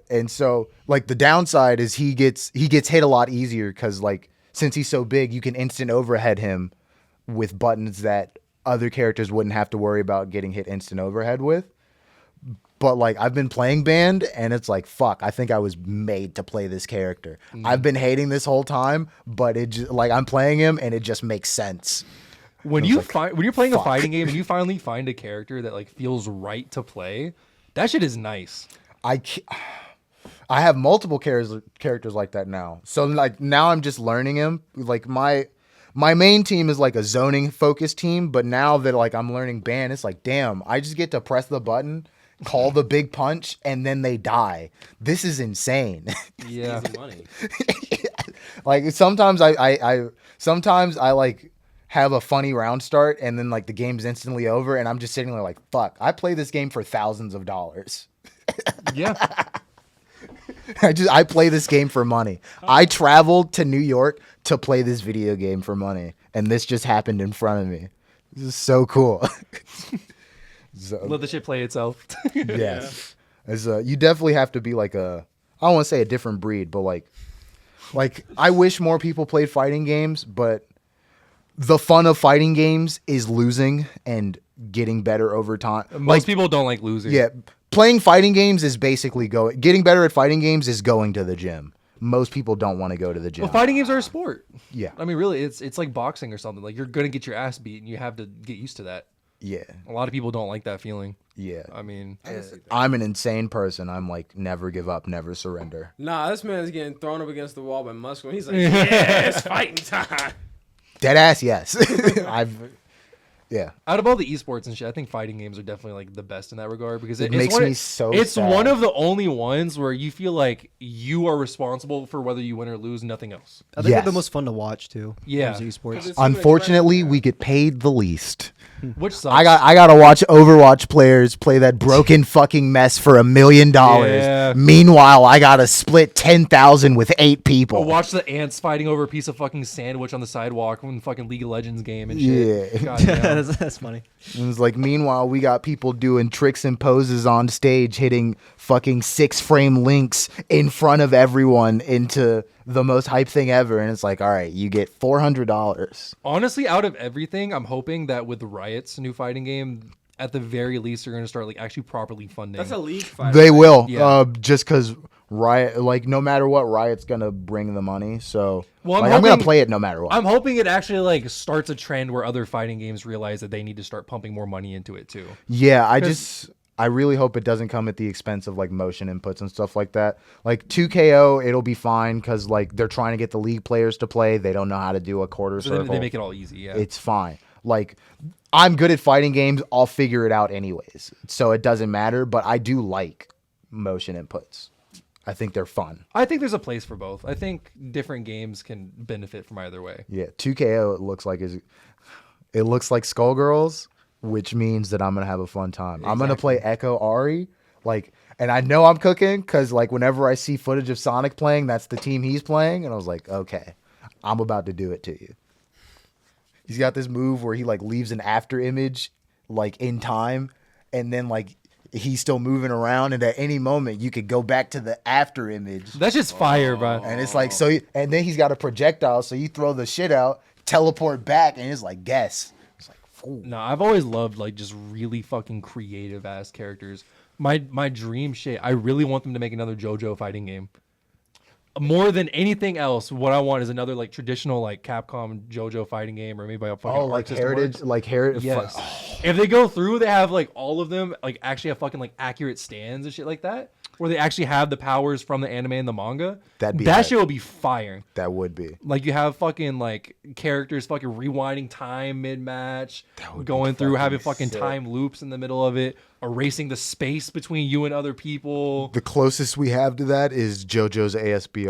And so like the downside is he gets hit a lot easier because like since he's so big, you can instant overhead him with buttons that other characters wouldn't have to worry about getting hit instant overhead with. But like I've been playing Band and it's like, fuck, I think I was made to play this character. I've been hating this whole time, but it just like I'm playing him and it just makes sense. When was you like, when you're playing fuck. a fighting game and you finally find a character that like feels right to play, that shit is nice. I have multiple characters like that now. So like now I'm just learning him. Like my main team is like a zoning focused team, but now that like I'm learning Band, it's like, damn, I just get to press the button, call the big punch, and then they die. This is insane. Yeah. Easy money. Like sometimes I like have a funny round start and then like the game's instantly over and I'm just sitting there like, fuck, I play this game for thousands of dollars. Yeah. I play this game for money. I traveled to New York to play this video game for money, and this just happened in front of me. This is so cool. So, Let the shit play itself. yes, you definitely have to be like I don't want to say a different breed, but like I wish more people played fighting games, but the fun of fighting games is losing and getting better over time. Most people don't like losing. Yeah, playing fighting games is basically getting better at fighting games is going to the gym. Most people don't want to go to the gym. Well, fighting games are a sport. Yeah. I mean, really, it's like boxing or something. Like you're gonna get your ass beat, and you have to get used to that. Yeah. A lot of people don't like that feeling. Yeah. I mean, I'm an insane person. I'm like, never give up, never surrender. Nah, this man's getting thrown up against the wall by Muscle. He's like, yeah, it's fighting time. Dead ass, yes. Yeah. out of all the esports and shit, I think fighting games are definitely like the best in that regard because It it's makes one, me so It's sad. one of the only ones where you feel like you are responsible for whether you win or lose, nothing else. I think they're the Yes. most fun to watch too. Yeah. in terms of esports. Unfortunately, we get paid the least. Which sucks. I gotta watch Overwatch players play that broken fucking mess for $1 million. Yeah. Meanwhile, I gotta split 10,000 with 8 people. Or watch the ants fighting over a piece of fucking sandwich on the sidewalk in fucking League of Legends game and shit. Yeah. Goddamn. that's funny. And it's like, meanwhile, we got people doing tricks and poses on stage, hitting fucking 6-frame links in front of everyone into the most hype thing ever. And it's like, all right, you get $400. Honestly, out of everything, I'm hoping that with Riot's new fighting game, at the very least they're going to start like actually properly funding. That's a league fight. They will, Yeah. just because Riot, like no matter what, Riot's gonna bring the money. So Well, I'm gonna play it no matter what. I'm hoping it actually like starts a trend where other fighting games realize that they need to start pumping more money into it too. Yeah, I really hope it doesn't come at the expense of like motion inputs and stuff like that. Like 2KO, it'll be fine because like they're trying to get the league players to play. They don't know how to do a quarter So circle. they make it all easy. Yeah. It's fine. Like I'm good at fighting games. I'll figure it out anyways. So it doesn't matter. But I do like motion inputs. I think they're fun. I think there's a place for both. I think different games can benefit from either way. Yeah, 2KO it looks like Skullgirls, which means that I'm gonna have a fun time. Exactly. I'm gonna play Echo Ari, like, and I know I'm cooking because like whenever I see footage of Sonic playing, that's the team he's playing, and I was like, okay, I'm about to do it to you. He's got this move where he like leaves an after image like in time, and then like he's still moving around, and at any moment you could go back to the after image. That's just fire, bro. And it's like, and then he's got a projectile, so you throw the shit out, teleport back, and it's like, guess. It's like, ooh. No, I've always loved like just really fucking creative ass characters. My dream shit, I really want them to make another JoJo fighting game. More than anything else, what I want is another like traditional like Capcom JoJo fighting game, or maybe a fucking like arc system heritage, works. like heritage. Yes. If they go through, they have like all of them like actually have fucking like accurate stands and shit like that, where they actually have the powers from the anime and the manga. That'd be that hype. shit would be fire. That would be. Like you have fucking like characters fucking rewinding time mid match, would be going through having fucking fucking sick. time loops in the middle of it, erasing the space between you and other people. The closest we have to that is JoJo's ASB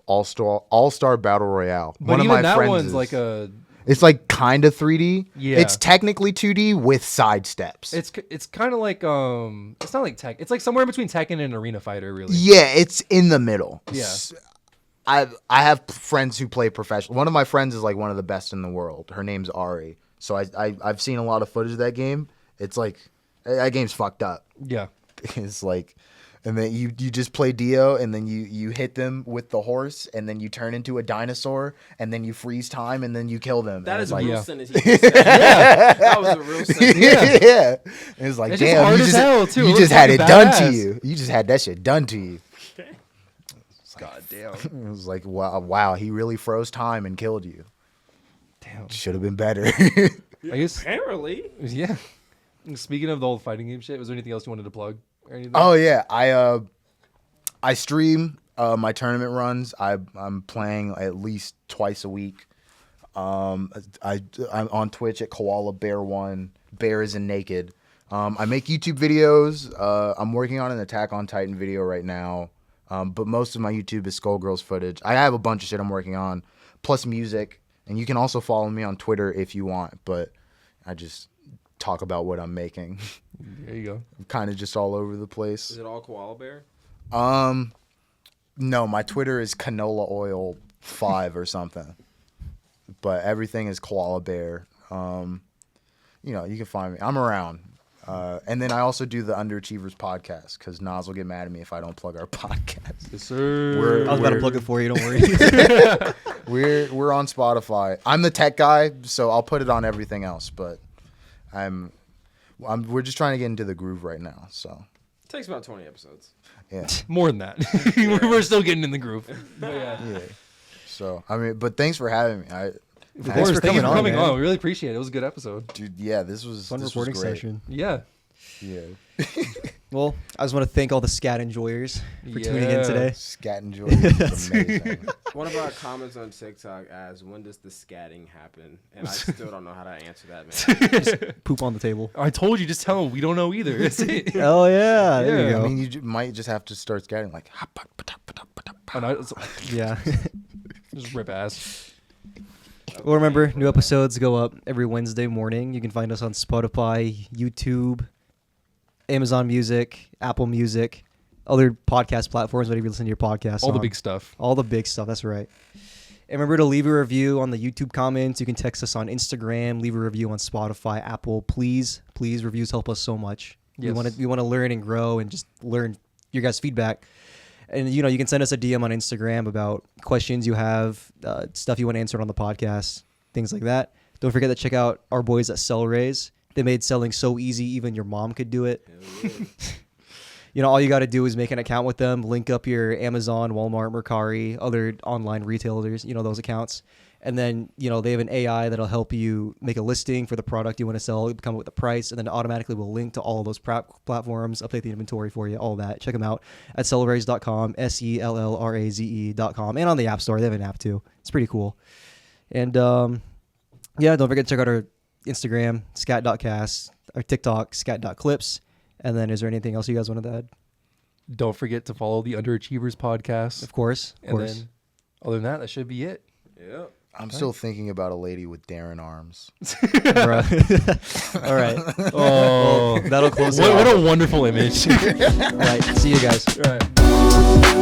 All-Star Battle Royale. But One of even my that friends one's is, like a it's like kind of 3D. Yeah. It's technically 2D with side steps. it's kind of like it's not like tech. It's like somewhere in between Tekken and Arena Fighter, really. Yeah, it's in the middle. Yeah. I have friends who play professional. One of my friends is like one of the best in the world. Her name's Ari. So I've seen a lot of footage of that game. It's like that game's fucked up. Yeah. It's like, and then you just play Dio, and then you hit them with the horse, and then you turn into a dinosaur, and then you freeze time, and then you kill them. That And is it's a like, real yeah. sentence. He just said. Yeah. That was a real sentence. yeah. And it's like, It's just damn, hard you as just, hell, too. It you looks just had it fucking done badass. to you. You just had that shit done to you. God damn. It was like, wow, he really froze time and killed you. Damn. Should have been better. I guess. Apparently. Yeah. Speaking of the whole fighting game shit, was there anything else you wanted to plug or anything? Oh yeah, I stream my tournament runs. I'm playing at least twice a week. I'm on Twitch at Koala Bear 1. Bear isn't naked. I make YouTube videos. I'm working on an Attack on Titan video right now. But most of my YouTube is Skullgirls footage. I have a bunch of shit I'm working on, plus music. And you can also follow me on Twitter if you want. But I just talk about what I'm making. There you go. I'm kind of just all over the place. Is it all koala bear? No, my Twitter is canola oil 5 or something. But everything is koala bear. You can find me. I'm around. And then I also do the Underachievers Podcast because Nas will get mad at me if I don't plug our podcast. Yes, sir. I was about to plug it for you. Don't worry. We're on Spotify. I'm the tech guy, so I'll put it on everything else. But we're just trying to get into the groove right now. So It takes about 20 episodes. yeah. More than that. We're still getting in the groove. But yeah. Yeah. So but thanks for having me. Of Thanks course, for thank you coming for on, coming man. on. We really appreciate it. It was a good episode. Dude, yeah, this was Fun this recording was great. session. Yeah. Yeah. Well, I just want to thank all the scat enjoyers for tuning in Yeah. today. Scat and Joy is amazing. One of our comments on TikTok asks, when does the scatting happen? And I still don't know how to answer that, man. Poop on the table. I told you, just tell them we don't know either. Oh yeah, there you Yeah. go. I mean, you might just have to start scatting like. And Yeah. just rip ass. Well, remember, new episodes go up every Wednesday morning. You can find us on Spotify, YouTube, Amazon Music, Apple Music, other podcast platforms, whatever you listen to your podcast All the on. big stuff. All the big stuff, that's right. And remember to leave a review on the YouTube comments. You can text us on Instagram, leave a review on Spotify, Apple. Please, reviews help us so much. Yes. We want to learn and grow and just learn your guys' feedback. And, you can send us a DM on Instagram about questions you have, stuff you want answered on the podcast, things like that. Don't forget to check out our boys at Cell Rays. They made selling so easy, even your mom could do it. You know, all you got to do is make an account with them, link up your Amazon, Walmart, Mercari, other online retailers, you know, those accounts. And then, you know, they have an AI that'll help you make a listing for the product you want to sell, come up with the price, and then automatically will link to all those platforms, update the inventory for you, all that. Check them out at sellraze.com, SELLRAZE.com, and on the App Store. They have an app too. It's pretty cool. And yeah, don't forget to check out our Instagram, scat.cast, our TikTok, scat.clips. And then is there anything else you guys wanted to add? Don't forget to follow the Underachievers Podcast. Of course. Of course. Then, other than that should be it. Yeah. I'm still thinking about a lady with Darren arms. All right. Oh, well, that'll close it what off. a wonderful image. All right. See you guys. All right.